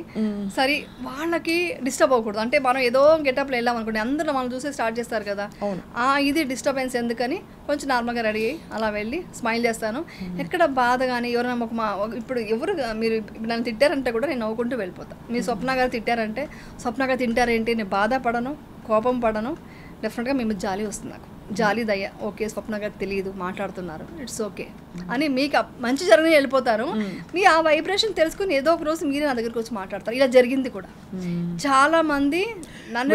సరే వాళ్ళకి డిస్టర్బ్ అవ్వకూడదు, అంటే మనం ఏదో గెటప్లో వెళ్ళాం అనుకోండి, అందరూ మనం చూసే స్టార్ట్ చేస్తారు కదా, ఇది డిస్టర్బెన్స్ ఎందుకని కొంచెం నార్మల్గా రెడీ అయ్యి అలా వెళ్ళి స్మైల్ చేస్తాను. ఎక్కడ బాధ కానీ ఎవరైనా ఇప్పుడు ఎవరు మీరు నన్ను తిట్టారంటే కూడా నేను నవ్వుకుంటూ వెళ్ళిపోతాను. మీ స్వప్న గారు తిట్టారంటే, స్వప్న గారు తింటారేంటి, నేను బాధపడను, కోపం పడను, డెఫినెట్గా మేము జాలి వస్తుంది నాకు, జాలి దయ. ఓకే స్వప్న గారు తెలియదు మాట్లాడుతున్నారు, ఇట్స్ ఓకే అని మీకు మంచి జరగని వెళ్ళిపోతారు. మీ ఆ వైబ్రేషన్ తెలుసుకుని ఏదో ఒక రోజు మీరే నా దగ్గరికి వచ్చి మాట్లాడతారు. ఇలా జరిగింది కూడా. చాలా మంది నన్ను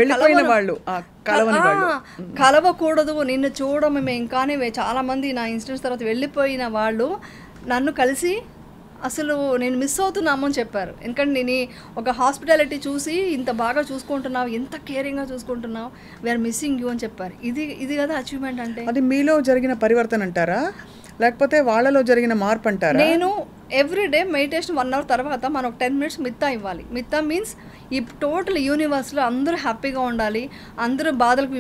కలవకూడదు, నిన్ను చూడడం మేము ఇంకానే, చాలా మంది నా ఇన్సిడెంట్స్ తర్వాత వెళ్ళిపోయిన వాళ్ళు నన్ను కలిసి అసలు నేను మిస్ అవుతున్నాము అని చెప్పారు. ఎందుకంటే నేను ఒక హాస్పిటాలిటీ చూసి ఇంత బాగా చూసుకుంటున్నావు, ఎంత కేరింగ్గా చూసుకుంటున్నావు, వీఆర్ మిస్సింగ్ యూ అని చెప్పారు. ఇది కదా అచీవ్మెంట్ అంటే. అది మీలో జరిగిన పరివర్తన అంటారా, లేకపోతే వాళ్ళలో జరిగిన మార్పు అంటారా? నేను ఎవ్రీడే మెడిటేషన్ 1 hour తర్వాత మనం 10 minutes మిత్తా ఇవ్వాలి. మిత్తా మీన్స్ ఈ టోటల్ యూనివర్స్లో అందరూ హ్యాపీగా ఉండాలి, అందరూ బాధలకు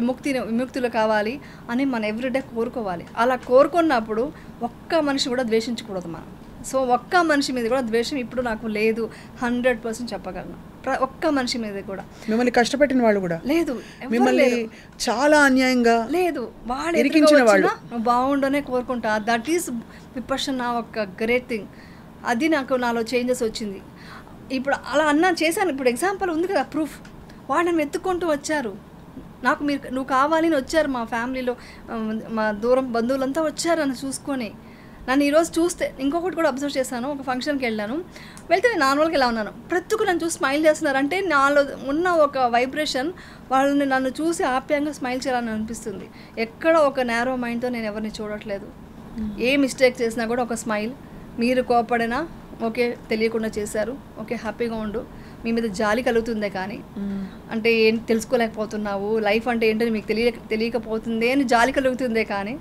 విముక్తులు కావాలి అని మనం ఎవ్రీడే కోరుకోవాలి. అలా కోరుకున్నప్పుడు ఒక్క మనిషి కూడా ద్వేషించకూడదు మనం. సో ఒక్క మనిషి మీద కూడా ద్వేషం ఇప్పుడు నాకు లేదు, 100% చెప్పగలను. ఒక్క మనిషి మీద కూడా, మిమ్మల్ని కష్టపెట్టిన వాళ్ళు కూడా లేదు, మిమ్మల్ని చాలా అన్యాయంగా లేదు, వాళ్ళు ఎదిరించిన వాళ్ళు బాగుండనే కోరుకుంటా. దట్ ఈస్ విపశ్యనా ఒక గ్రేట్ థింగ్. అది నాలో చేంజెస్ వచ్చింది. ఇప్పుడు అలా చేశాను. ఇప్పుడు ఎగ్జాంపుల్ ఉంది కదా, ప్రూఫ్. వాళ్ళని ఎత్తుకుంటూ వచ్చారు, నాకు నువ్వు కావాలని వచ్చారు. మా ఫ్యామిలీలో మా దూరం బంధువులంతా వచ్చారు అని చూసుకొని. నన్ను ఈరోజు చూస్తే ఇంకొకటి కూడా అబ్జర్వ్ చేశాను. ఒక ఫంక్షన్కి వెళ్తే నేను నార్మల్గా ఇలా ఉన్నాను, ప్రతికు నన్ను చూసి స్మైల్ చేస్తున్నారు. అంటే నాలో ఉన్న ఒక వైబ్రేషన్ వాళ్ళని నన్ను చూసి ఆప్యాయంగా స్మైల్ చేయాలని అనిపిస్తుంది. ఎక్కడ ఒక నేరో మైండ్తో నేను ఎవరిని చూడట్లేదు. ఏ మిస్టేక్ చేసినా కూడా ఒక స్మైల్. మీరు కోపడినా ఓకే, తెలియకుండా చేశారు, ఓకే హ్యాపీగా ఉండు, మీ మీద జాలి కలుగుతుందే కానీ అంటే ఏం తెలుసుకోలేకపోతున్నావు, లైఫ్ అంటే ఏంటని మీకు తెలియకపోతుంది అని జాలి కలుగుతుందే కానీ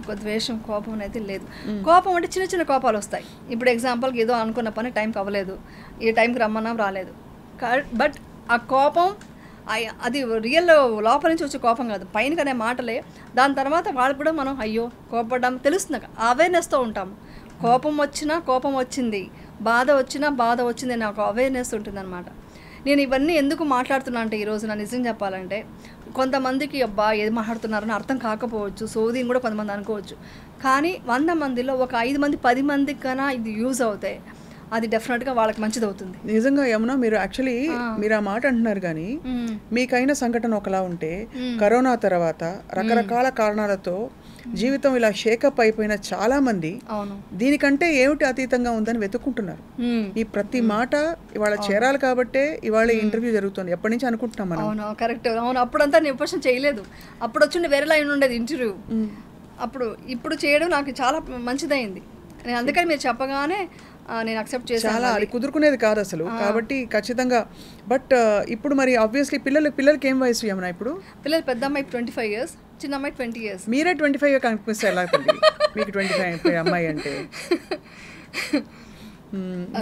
ఒక ద్వేషం, కోపం అనేది లేదు. కోపం అంటే చిన్న చిన్న కోపాలు వస్తాయి. ఇప్పుడు ఎగ్జాంపుల్కి ఏదో అనుకున్న పని టైంకి అవ్వలేదు, ఈ టైంకి రమ్మన్నా రాలేదు, బట్ ఆ కోపం అది రియల్ లోపల నుంచి వచ్చే కోపం కాదు, పైన అనే మాటలే. దాని తర్వాత వాళ్ళకు కూడా మనం అయ్యో కోపడడం తెలుస్తుంది, అవేర్నెస్తో ఉంటాము. కోపం వచ్చినా కోపం వచ్చింది, బాధ వచ్చినా బాధ వచ్చింది అని ఒక అవేర్నెస్ ఉంటుంది అనమాట. నేను ఇవన్నీ ఎందుకు మాట్లాడుతున్నా అంటే ఈరోజు నా నిజం చెప్పాలంటే కొంతమందికి అబ్బా ఏది మాట్లాడుతున్నారని అర్థం కాకపోవచ్చు, సోదీని కూడా కొంతమంది అనుకోవచ్చు. కానీ 100 మందిలో ఒక 5 మంది 10 మందికి కన్నా ఇది యూజ్ అవుతాయి. అది డెఫినెట్గా వాళ్ళకి మంచిది అవుతుంది. నిజంగా యమున, మీరు యాక్చువల్లీ మీరు ఆ మాట అంటున్నారు, కానీ మీకైన సంఘటన ఒకలా ఉంటే కరోనా తర్వాత రకరకాల కారణాలతో జీవితం ఇలా షేకప్ అయిపోయిన చాలా మంది దీనికంటే ఏమిటి అతీతంగా ఉందని వెతుక్కుంటున్నారు. ఈ ప్రతి మాట ఇవాళ చేరాలి కాబట్టే ఇవాళ ఇంటర్వ్యూ జరుగుతుంది. ఎప్పటి నుంచి అనుకుంటున్నాం మనం. అవును, కరెక్ట్. అవును, అప్పుడంతా నేను క్వశ్చన్ చేయలేదు. అప్పుడు వచ్చిండే వేరే లైన్ ఉండేది ఇంటర్వ్యూ. ఇప్పుడు చేయడం నాకు చాలా మంచిదైంది. నేను అందుకని మీరు చెప్పగానే నేను అక్సెప్ట్ చేశాను. చాలా అది కుదురుకునేది కాదు అసలు. కాబట్టి ఖచ్చితంగా. బట్ ఇప్పుడు మరి ఆబ్వియస్లీ పిల్లలకి ఏం వయసు యమున ఇప్పుడు? పిల్లలు పెద్ద అమ్మాయి 25 years, చిన్న అమ్మాయి 20 years. మీరే 25 కనిపిస్తారు ఎలా మీకు 25 అమ్మాయి అంటే?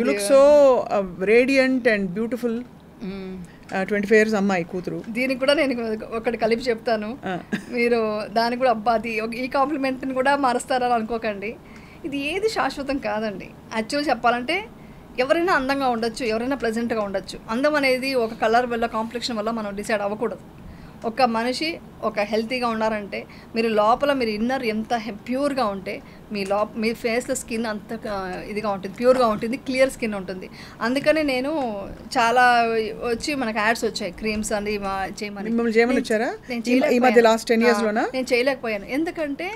You look so radiant and beautiful. 25 years అమ్మాయి కూతురు. దీనికి కూడా నేను ఒకటి కలిపి చెప్తాను, మీరు దానికి కూడా అబ్బాది ఈ కాంప్లిమెంట్ని కూడా మారుస్తారని అనుకోకండి. ఇది ఏది శాశ్వతం కాదండి. యాక్చువల్ చెప్పాలంటే ఎవరైనా అందంగా ఉండొచ్చు, ఎవరైనా ప్లెజెంట్గా ఉండొచ్చు. అందం అనేది ఒక కలర్ వల్ల, కాంప్లెక్షన్ వల్ల మనం డిసైడ్ అవ్వకూడదు. ఒక మనిషి ఒక హెల్తీగా ఉన్నారంటే మీరు లోపల మీరు ఇన్నర్ ఎంత ప్యూర్గా ఉంటే మీ ఫేస్లో స్కిన్ అంత ఇదిగా ఉంటుంది, ప్యూర్గా ఉంటుంది, క్లియర్ స్కిన్ ఉంటుంది. అందుకని నేను చాలా వచ్చి మనకు యాడ్స్ వచ్చాయి, క్రీమ్స్ అని చేయమని. నేను చేయలేకపోయాను. ఎందుకంటే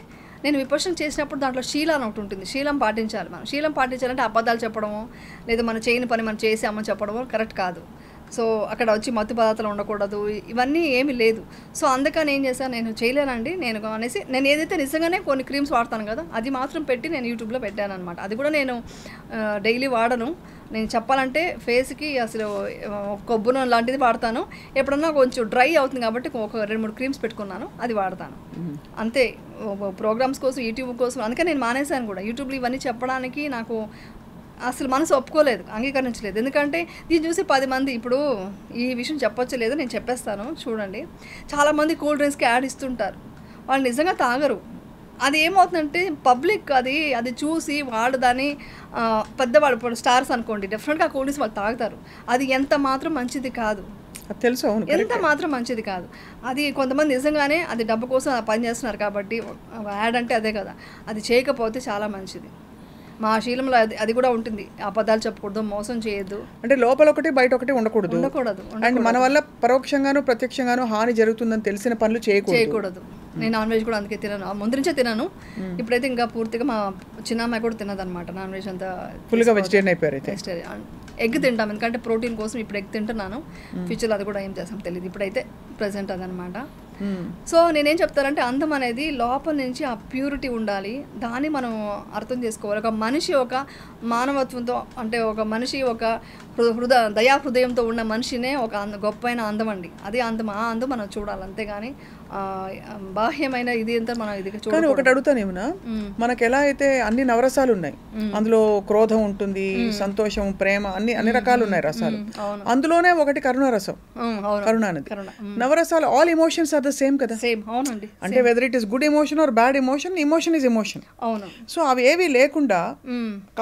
నేను విపర్శన చేసినప్పుడు దాంట్లో శీలం అని ఒకటి ఉంటుంది. శీలం పాటించాలి. మనం శీలం పాటించాలంటే అబద్ధాలు చెప్పడము, లేదా మనం చేయని పని మనం చేసామని చెప్పడము కరెక్ట్ కాదు. సో అక్కడ వచ్చి మత్తు పదార్థాలు ఉండకూడదు, ఇవన్నీ ఏమీ లేదు. సో అందుకని ఏం చేశాను, నేను చేయలేనండి నేను అనేసి నేను ఏదైతే నిజంగానే కొన్ని క్రీమ్స్ వాడతాను కదా, అది మాత్రం పెట్టి నేను యూట్యూబ్లో పెట్టాను అనమాట. అది కూడా నేను డైలీ వాడను. నేను చెప్పాలంటే ఫేస్కి అసలు కొబ్బరి నూనె లాంటిది వాడతాను. ఎప్పుడన్నా కొంచెం డ్రై అవుతుంది కాబట్టి ఒక 2-3 క్రీమ్స్ పెట్టుకున్నాను, అది వాడతాను అంతే. ప్రోగ్రామ్స్ కోసం, యూట్యూబ్ కోసం. అందుకే నేను మానేశాను కూడా. యూట్యూబ్లో ఇవన్నీ చెప్పడానికి నాకు అసలు మనసు ఒప్పుకోలేదు, అంగీకరించలేదు. ఎందుకంటే దీన్ని చూసి 10 మంది ఇప్పుడు ఈ విషయం చెప్పొచ్చు లేదు, నేను చెప్పేస్తాను చూడండి. చాలామంది కూల్ డ్రింక్స్కి యాడ్ ఇస్తుంటారు, వాళ్ళు నిజంగా తాగరు. అది ఏమవుతుందంటే పబ్లిక్ అది చూసి వాళ్ళు దాన్ని పెద్దవాళ్ళు ఇప్పుడు స్టార్స్ అనుకోండి, డెఫినెట్గా కూల్ డ్రింక్స్ వాళ్ళు తాగుతారు. అది ఎంత మాత్రం మంచిది కాదు, తెలుసు, ఎంత మాత్రం మంచిది కాదు. అది కొంతమంది నిజంగానే అది డబ్బు కోసం పని చేస్తున్నారు కాబట్టి యాడ్ అంటే అదే కదా, అది చేయకపోతే చాలా మంచిది. మా శీలంలో అది కూడా ఉంటుంది, అబద్ధాలు చెప్పకూడదు, మోసం చేయొద్దు. అంటే లోపల ఒకటి బయట ఒకటి ఉండకూడదు. అండ్ మన వల్ల పరోక్షంగాను ప్రత్యక్షంగాను హాని జరుగుతుందని తెలిసిన పనులు చేయకూడదు. నేను నాన్ వెజ్ కూడా అందుకే తినను, ముందు నుంచే తినను. ఇప్పుడైతే ఇంకా పూర్తిగా మా చిన్న అమ్మాయి కూడా తినదు అనమాట నాన్ వెజ్, అంతా ఫుల్గా వెజిటేరియన్ అయిపోయారు. వెజిటేరియన్. ఎగ్ తింటాం ఎందుకంటే ప్రోటీన్ కోసం. ఇప్పుడు ఎగ్ తింటున్నాను, ఫ్యూచర్లో అది కూడా ఏం చేస్తాం తెలియదు. ఇప్పుడైతే ప్రజెంట్ అదనమాట. సో నేనేం చెప్తానంటే అందం అనేది లోపల నుంచి ఆ ప్యూరిటీ ఉండాలి, దాన్ని మనం అర్థం చేసుకోవాలి. ఒక మనిషి ఒక మానవత్వంతో, అంటే ఒక మనిషి ఒక దయా హృదయంతో ఉన్న మనిషినే ఒక గొప్పైన అందం అండి. అదే అందం. ఆ అందం మనం చూడాలి, అంతేగాని బాహ్యమైన ఇది అంతా మనం ఇది చూడాలి. ఒకటి అడుగుతానేమన్నా, మనకు ఎలా అయితే అన్ని నవరసాలు ఉన్నాయి, అందులో క్రోధం ఉంటుంది, సంతోషం, ప్రేమ, అన్ని రకాలు ఉన్నాయి రసాలు. అందులోనే ఒకటి కరుణారసం, కరుణానది. నవరసాలు all emotions are the same కదా. అవునండి. అంటే whether it is good emotion or bad emotion, emotion is emotion. అవును. సో అవి ఏవి లేకుండా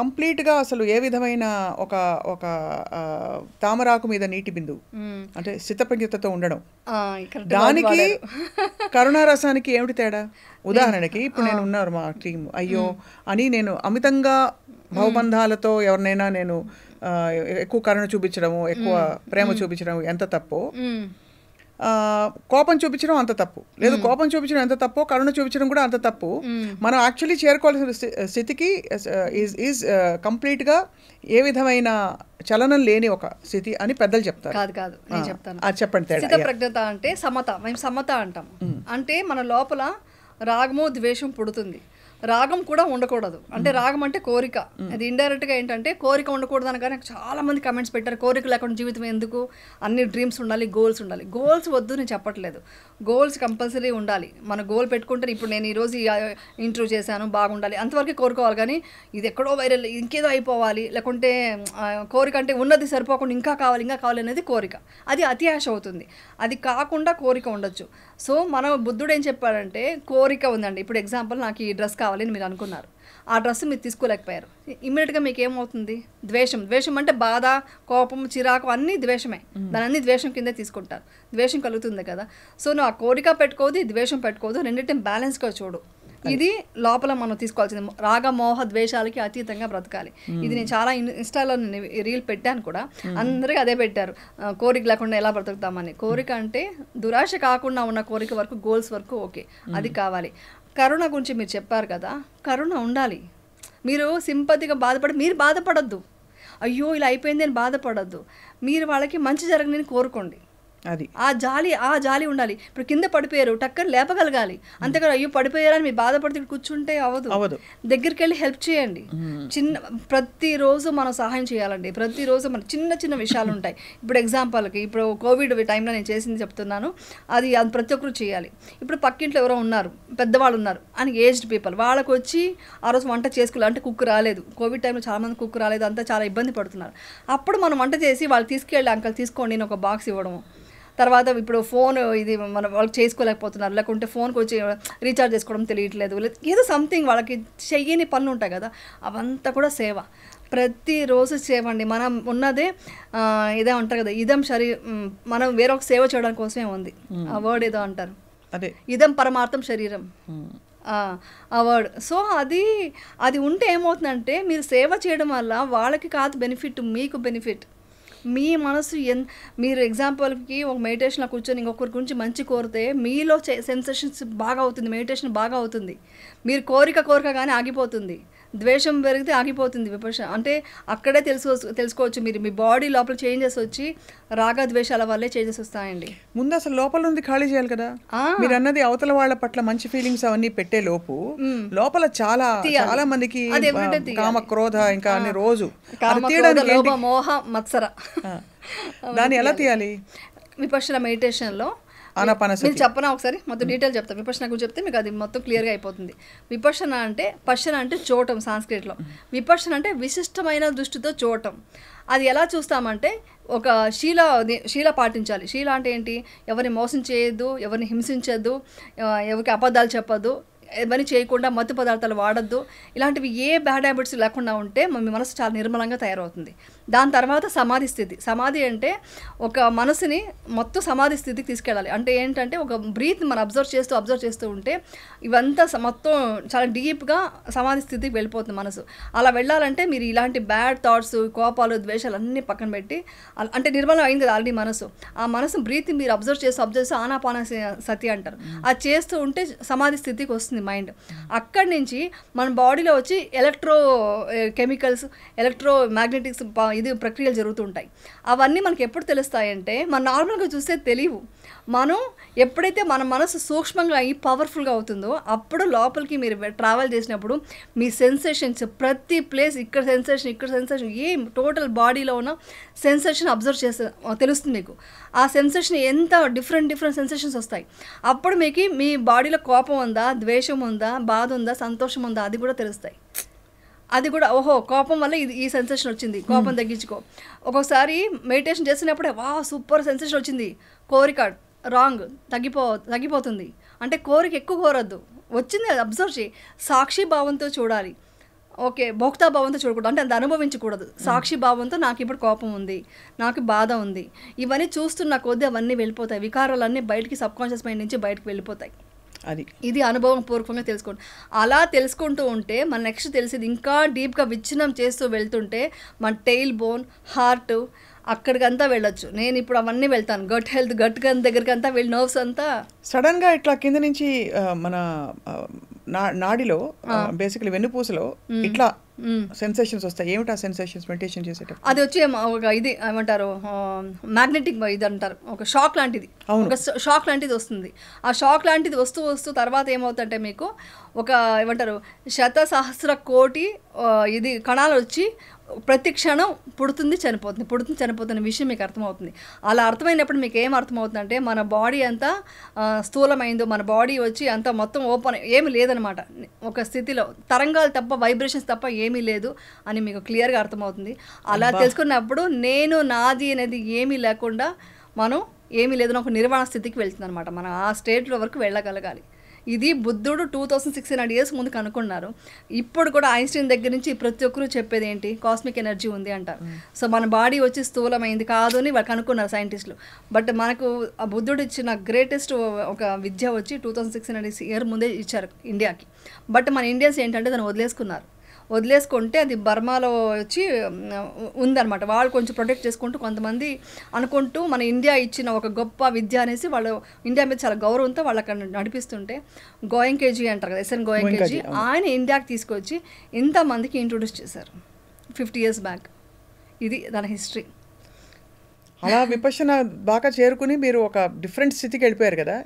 కంప్లీట్ గా అసలు ఏ విధమైన ఒక తామరాకు మీద నీటి బిందువు అంటే స్థితప్రజ్ఞతతో ఉండడం, దానికి కరుణారసానికి ఏమిటి తేడా? ఉదాహరణకి ఇప్పుడు నేను ఉన్నారు మా టీం, అయ్యో అని నేను అమితంగా భావబంధాలతో ఎవరినైనా నేను ఎక్కువ కరుణ చూపించడము, ఎక్కువ ప్రేమ చూపించడం ఎంత తప్పో, కోపం చూపించడం అంత తప్పు. లేదు, కోపం చూపించడం ఎంత తప్పో కరుణ చూపించడం కూడా అంత తప్పు. మనం యాక్చువల్లీ చేరుకోవాల్సిన స్థితికి ఈజ్ కంప్లీట్గా ఏ విధమైన చలనం లేని ఒక స్థితి అని పెద్దలు చెప్తారు. కాదు నేను చెప్తాను. అది చెప్పండి. స్థితప్రజ్ఞత అంటే సమత. మేము సమత అంటాం. అంటే మన లోపల రాగము ద్వేషం పుడుతుంది, రాగం కూడా ఉండకూడదు. అంటే రాగం అంటే కోరిక. అది ఇండైరెక్ట్గా ఏంటంటే కోరిక ఉండకూడదు అనగానే చాలా మంది కమెంట్స్ పెట్టారు, కోరిక లేకుండా జీవితం ఎందుకు, అన్ని డ్రీమ్స్ ఉండాలి, గోల్స్ ఉండాలి. గోల్స్ వద్దు నేను చెప్పట్లేదు, గోల్స్ కంపల్సరీ ఉండాలి. మన గోల్ పెట్టుకుంటే ఇప్పుడు నేను ఈరోజు ఇంటర్వ్యూ చేశాను, బాగుండాలి అంతవరకు కోరుకోవాలి. కానీ ఇది ఎక్కడో వైరల్, ఇంకేదో అయిపోవాలి, లేకుంటే కోరిక అంటే ఉన్నది సరిపోకుండా ఇంకా కావాలి అనేది కోరిక. అది అతి ఆశ అవుతుంది. అది కాకుండా కోరిక ఉండొచ్చు. సో మనం బుద్ధుడు ఏం చెప్పాడంటే కోరిక ఉందండి. ఇప్పుడు ఎగ్జాంపుల్, నాకు ఈ డ్రెస్ కావాలని మీరు అనుకున్నారు, ఆ డ్రెస్ మీరు తీసుకోలేకపోయారు. ఇమ్మీడియట్గా మీకు ఏమవుతుంది? ద్వేషం అంటే బాధ, కోపం, చిరాకు అన్నీ ద్వేషమే. దాని అన్ని ద్వేషం కిందే తీసుకుంటారు. ద్వేషం కలుగుతుంది కదా. సో నువ్వు ఆ కోరిక పెట్టుకోదు, ద్వేషం పెట్టుకోదు, రెండింటిని బ్యాలెన్స్గా చూడు. ఇది లోపల మనం తీసుకోవాల్సింది. రాగ మోహ ద్వేషాలకి అతీతంగా బ్రతకాలి. ఇది నేను చాలా ఇన్స్టాలో రీల్ పెట్టాను కూడా, అందరికీ అదే పెట్టారు, కోరిక లేకుండా ఎలా బ్రతుకుతామని. కోరిక అంటే దురాశ కాకుండా ఉన్న కోరిక వరకు, గోల్స్ వరకు ఓకే, అది కావాలి. కరుణ గురించి మీరు చెప్పారు కదా, కరుణ ఉండాలి. మీరు సింపతిగా బాధపడి మీరు బాధపడద్దు, అయ్యో ఇలా అయిపోయింది అని బాధపడద్దు. మీరు వాళ్ళకి మంచి జరగని కోరుకోండి. అది ఆ జాలి ఉండాలి. ఇప్పుడు కింద పడిపోయారు, టక్కని లేపగలగాలి. అంతేకాదు అయ్యో పడిపోయారని మీరు బాధపడితే కూర్చుంటే అవ్వదు. దగ్గరికి వెళ్ళి హెల్ప్ చేయండి. ప్రతిరోజు మనం సహాయం చేయాలండి. ప్రతిరోజు మన చిన్న విషయాలు ఉంటాయి. ఇప్పుడు ఎగ్జాంపుల్కి ఇప్పుడు కోవిడ్ టైంలో నేను చేసింది చెప్తున్నాను, అది ప్రతి ఒక్కరు చేయాలి. ఇప్పుడు పక్కింట్లో ఎవరో ఉన్నారు, పెద్దవాళ్ళు ఉన్నారు, అని ఏజ్డ్ పీపుల్, వాళ్ళకి వచ్చి ఆ రోజు వంట చేసుకోవాలి అంటే కుక్ రాలేదు. కోవిడ్ టైంలో చాలామంది కుక్ రాలేదు, అంతా చాలా ఇబ్బంది పడుతున్నారు. అప్పుడు మనం వంట చేసి వాళ్ళు తీసుకెళ్ళి అంకల్ తీసుకోండి నేను ఒక బాక్స్ ఇవ్వడము. తర్వాత ఇప్పుడు ఫోన్ ఇది మన వాళ్ళకి చేసుకోలేకపోతున్నారు, లేకుంటే ఫోన్కి వచ్చి రీఛార్జ్ చేసుకోవడం తెలియట్లేదు, ఏదో సంథింగ్ వాళ్ళకి చెయ్యని పనులు ఉంటాయి కదా, అవంతా కూడా సేవ. ప్రతిరోజు సేవ అండి. మనం ఉన్నదే ఇదే ఉంటారు కదా, ఇదం మనం వేరొక సేవ చేయడం కోసమే ఉంది. ఆ వర్డ్ ఏదో అంటారు, అదే ఇదం పరమార్థం శరీరం, ఆ వర్డ్. సో అది ఉంటే ఏమవుతుందంటే మీరు సేవ చేయడం వల్ల వాళ్ళకి కాదు బెనిఫిట్, మీకు బెనిఫిట్. మీ మనసు మీరు ఎగ్జాంపుల్కి ఒక మెడిటేషన్లో కూర్చొని ఇంకొకరి గురించి మంచి కోరితే మీలో సెన్సేషన్స్ బాగా అవుతుంది, మెడిటేషన్ బాగా అవుతుంది. మీరు కోరిక కానీ ఆగిపోతుంది. ద్వేషం పెరిగితే ఆగిపోతుంది విపక్ష. అంటే అక్కడే తెలుసుకోవచ్చు మీరు మీ బాడీ లోపల చేంజెస్ వచ్చి రాగ ద్వేషాల వల్లే చేంజెస్ వస్తాయండి. ముందు అసలు లోపల ఉంది ఖాళీ చేయాలి కదా. మీరు అన్నది అవతల వాళ్ళ పట్ల మంచి ఫీలింగ్స్ అవన్నీ పెట్టే లోపు లోపల చాలా మందికి కామ క్రోధ ఇంకా అన్ని రోజు లోభ మోహ మత్సర, దాన్ని ఎలా తీయాలి? విపక్షణ మెడిటేషన్లో మీరు చెప్పనా ఒకసారి మొత్తం డీటెయిల్ చెప్తాను. విపక్షణ గురించి చెప్తే మీకు అది మొత్తం క్లియర్గా అయిపోతుంది. విపక్షణ అంటే పశ్చన అంటే చూడటం సాంస్క్రిట్లో, విపక్షణ అంటే విశిష్టమైన దృష్టితో చూడటం. అది ఎలా చూస్తామంటే ఒక శీల పాటించాలి. శీల అంటే ఏంటి? ఎవరిని మోసం చేయొద్దు, ఎవరిని హింసించద్దు, ఎవరికి అబద్ధాలు చెప్పద్దు, ఇవన్నీ చేయకుండా మత్తు పదార్థాలు వాడద్దు. ఇలాంటివి ఏ బ్యాడ్ హ్యాబిట్స్ లేకుండా ఉంటే మీ మనసు చాలా నిర్మలంగా తయారవుతుంది. దాని తర్వాత సమాధి స్థితి. సమాధి అంటే ఒక మనసుని మొత్తం సమాధి స్థితికి తీసుకెళ్ళాలి. అంటే ఏంటంటే ఒక బ్రీత్ మనం అబ్జర్వ్ చేస్తూ ఉంటే ఇవంతా మొత్తం చాలా డీప్గా సమాధి స్థితికి వెళ్ళిపోతుంది మనసు. అలా వెళ్ళాలంటే మీరు ఇలాంటి బ్యాడ్ థాట్స్, కోపాలు, ద్వేషాలు అన్నీ పక్కన పెట్టి, అంటే నిర్మలం అయింది కదా ఆల్రెడీ మనసు, ఆ మనసు బ్రీత్ మీరు అబ్జర్వ్ చేస్తూ ఆనాపాన సతి అంటారు. అది చేస్తూ ఉంటే సమాధి స్థితికి వస్తుంది మైండ్. అక్కడి నుంచి మన బాడీలో వచ్చి ఎలక్ట్రో కెమికల్స్, ఎలక్ట్రో మ్యాగ్నెటిక్స్ ఇది ప్రక్రియలు జరుగుతుంటాయి. అవన్నీ మనకి ఎప్పుడు తెలుస్తాయంటే మనం నార్మల్గా చూస్తే తెలియవు. మనం ఎప్పుడైతే మన మనసు సూక్ష్మంగా అయ్యి పవర్ఫుల్గా అవుతుందో అప్పుడు లోపలికి మీరు ట్రావెల్ చేసినప్పుడు మీ సెన్సేషన్స్ ప్రతి ప్లేస్, ఇక్కడ సెన్సేషన్ ఏం టోటల్ బాడీలో ఉన్న సెన్సేషన్ అబ్జర్వ్ చేస్తే తెలుస్తుంది మీకు. ఆ సెన్సేషన్ ఎంత డిఫరెంట్ సెన్సేషన్స్ వస్తాయి. అప్పుడు మీకు మీ బాడీలో కోపం ఉందా, ద్వేషం ఉందా, బాధ ఉందా, సంతోషం ఉందా, అది కూడా తెలుస్తాయి. అది కూడా ఓహో కోపం వల్ల ఈ సెన్సేషన్ వచ్చింది, కోపం తగ్గించుకో. ఒక్కొక్కసారి మెడిటేషన్ చేసినప్పుడే సూపర్ సెన్సేషన్ వచ్చింది, కోరిక రాంగ్ తగ్గిపోతుంది. అంటే కోరిక ఎక్కువ కోరద్దు, వచ్చింది అది అబ్జర్వ్ చేయి, సాక్షి భావంతో చూడాలి. ఓకే, భోక్తా భావంతో చూడకూడదు, అంటే అది అనుభవించకూడదు. సాక్షి భావంతో నాకు ఇప్పుడు కోపం ఉంది, నాకు బాధ ఉంది, ఇవన్నీ చూస్తున్న కొద్దీ అవన్నీ వెళ్ళిపోతాయి. వికారాలన్నీ బయటికి సబ్కాన్షియస్ మైండ్ నుంచి బయటకు వెళ్ళిపోతాయి. ఇది అనుభవం పూర్వకంగా తెలుసుకోండి. అలా తెలుసుకుంటూ ఉంటే మన నెక్స్ట్ తెలిసేది ఇంకా డీప్గా విచ్ఛిన్నం చేస్తూ వెళ్తుంటే మన టెయిల్ బోన్, హార్ట్ అక్కడికంతా వెళ్ళొచ్చు. నేను ఇప్పుడు అవన్నీ వెళ్తాను, గట్ హెల్త్, గట్ గన్ దగ్గరికి అంతా వెళ్ళి నర్వ్స్ అంతా సడన్గా ఇట్లా కింద నుంచి మన నాడిలో బేసికలీ వెన్నుపూసలో ఇట్లా సెన్సేషన్స్ వస్తాయి. ఏమిటి ఆ సెన్సేషన్స్ మెడిటేషన్ చేసేటప్పుడు? అది వచ్చి ఒక ఇది ఏమంటారు, మ్యాగ్నెటిక్ ఇది అంటారు, ఒక షాక్ లాంటిది, ఒక షాక్ లాంటిది వస్తుంది. ఆ షాక్ లాంటిది వస్తూ తర్వాత ఏమవుతుందంటే మీకు ఒక ఏమంటారు 1,000,000,000,000,000 ఇది కణాలు వచ్చి ప్రతి క్షణం పుడుతుంది చనిపోతున్న విషయం మీకు అర్థమవుతుంది. అలా అర్థమైనప్పుడు మీకు ఏం అర్థమవుతుందంటే మన బాడీ అంతా స్థూలమైందో, మన బాడీ వచ్చి అంతా మొత్తం ఓపెన్, ఏమీ లేదనమాట. ఒక స్థితిలో తరంగాలు తప్ప, వైబ్రేషన్స్ తప్ప ఏమీ లేదు అని మీకు క్లియర్గా అర్థమవుతుంది. అలా తెలుసుకున్నప్పుడు నేను నాది అనేది ఏమీ లేకుండా మనం ఏమీ లేదని ఒక నిర్వాణ స్థితికి వెళ్తుంది అనమాట. మనం ఆ స్టేట్లో వరకు వెళ్ళగలగాలి. ఇది బుద్ధుడు 2600 ఇయర్స్ ముందు కనుక్కున్నారు. ఇప్పుడు కూడా ఐన్స్టీన్ దగ్గర నుంచి ప్రతి ఒక్కరు చెప్పేది ఏంటి, కాస్మిక్ ఎనర్జీ ఉంది అంటారు. సో మన బాడీ వచ్చి స్థూలమైంది కాదు అని వాళ్ళు కనుక్కున్నారు సైంటిస్టులు. బట్ మనకు ఆ బుద్ధుడు ఇచ్చిన గ్రేటెస్ట్ ఒక విద్య వచ్చి 2600 ఇయర్ ముందే ఇచ్చారు ఇండియాకి. బట్ మన ఇండియన్స్ ఏంటంటే దాన్ని వదిలేసుకుంటే అది బర్మాలో వచ్చి ఉందన్నమాట. వాళ్ళు కొంచెం ప్రొటెక్ట్ చేసుకుంటూ కొంతమంది అనుకుంటూ మన ఇండియా ఇచ్చిన ఒక గొప్ప విద్య అనేసి వాళ్ళు ఇండియా మీద చాలా గౌరవంతో వాళ్ళు అక్కడ నడిపిస్తుంటే గోయంకేజీ అంటారు కదా, ఎస్ఎన్ గోయంకేజీ, ఆయన ఇండియాకి తీసుకొచ్చి ఇంతమందికి ఇంట్రొడ్యూస్ చేశారు 50 years బ్యాక్. ఇది దాని హిస్టరీ. అలా విపశ్యన బాగా చేరుకుని మీరు ఒక డిఫరెంట్ స్థితికి వెళ్ళిపోయారు కదా,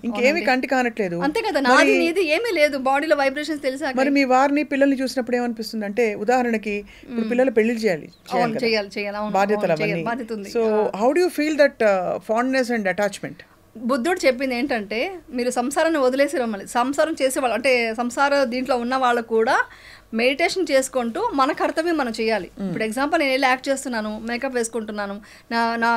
ఇంకేమీ కంటి కానట్లేదు. అంతే కదా, నాది నీది ఏమీ లేదు, బాడీలో వైబ్రేషన్స్ తెలిసాక. మరి మీ వారిని పిల్లల్ని చూసినప్పుడు ఏమనిపిస్తుంది అంటే, ఉదాహరణకి ఇప్పుడు పిల్లలు పెళ్లి చేయాలి, బాధ్యతలు అవన్నీ. So how do you feel that fondness and attachment? బుద్ధుడు చెప్పింది ఏంటంటే, మీరు సంసారాన్ని వదిలేసి రమ్మని. సంసారం చేసేవాళ్ళు అంటే సంసార దీంట్లో ఉన్న వాళ్ళు కూడా మెడిటేషన్ చేసుకుంటూ మన కర్తవ్యం మనం చేయాలి. ఇప్పుడు ఎగ్జాంపుల్ నేను వెళ్ళి యాక్ట్ చేస్తున్నాను, మేకప్ వేసుకుంటున్నాను, నా నా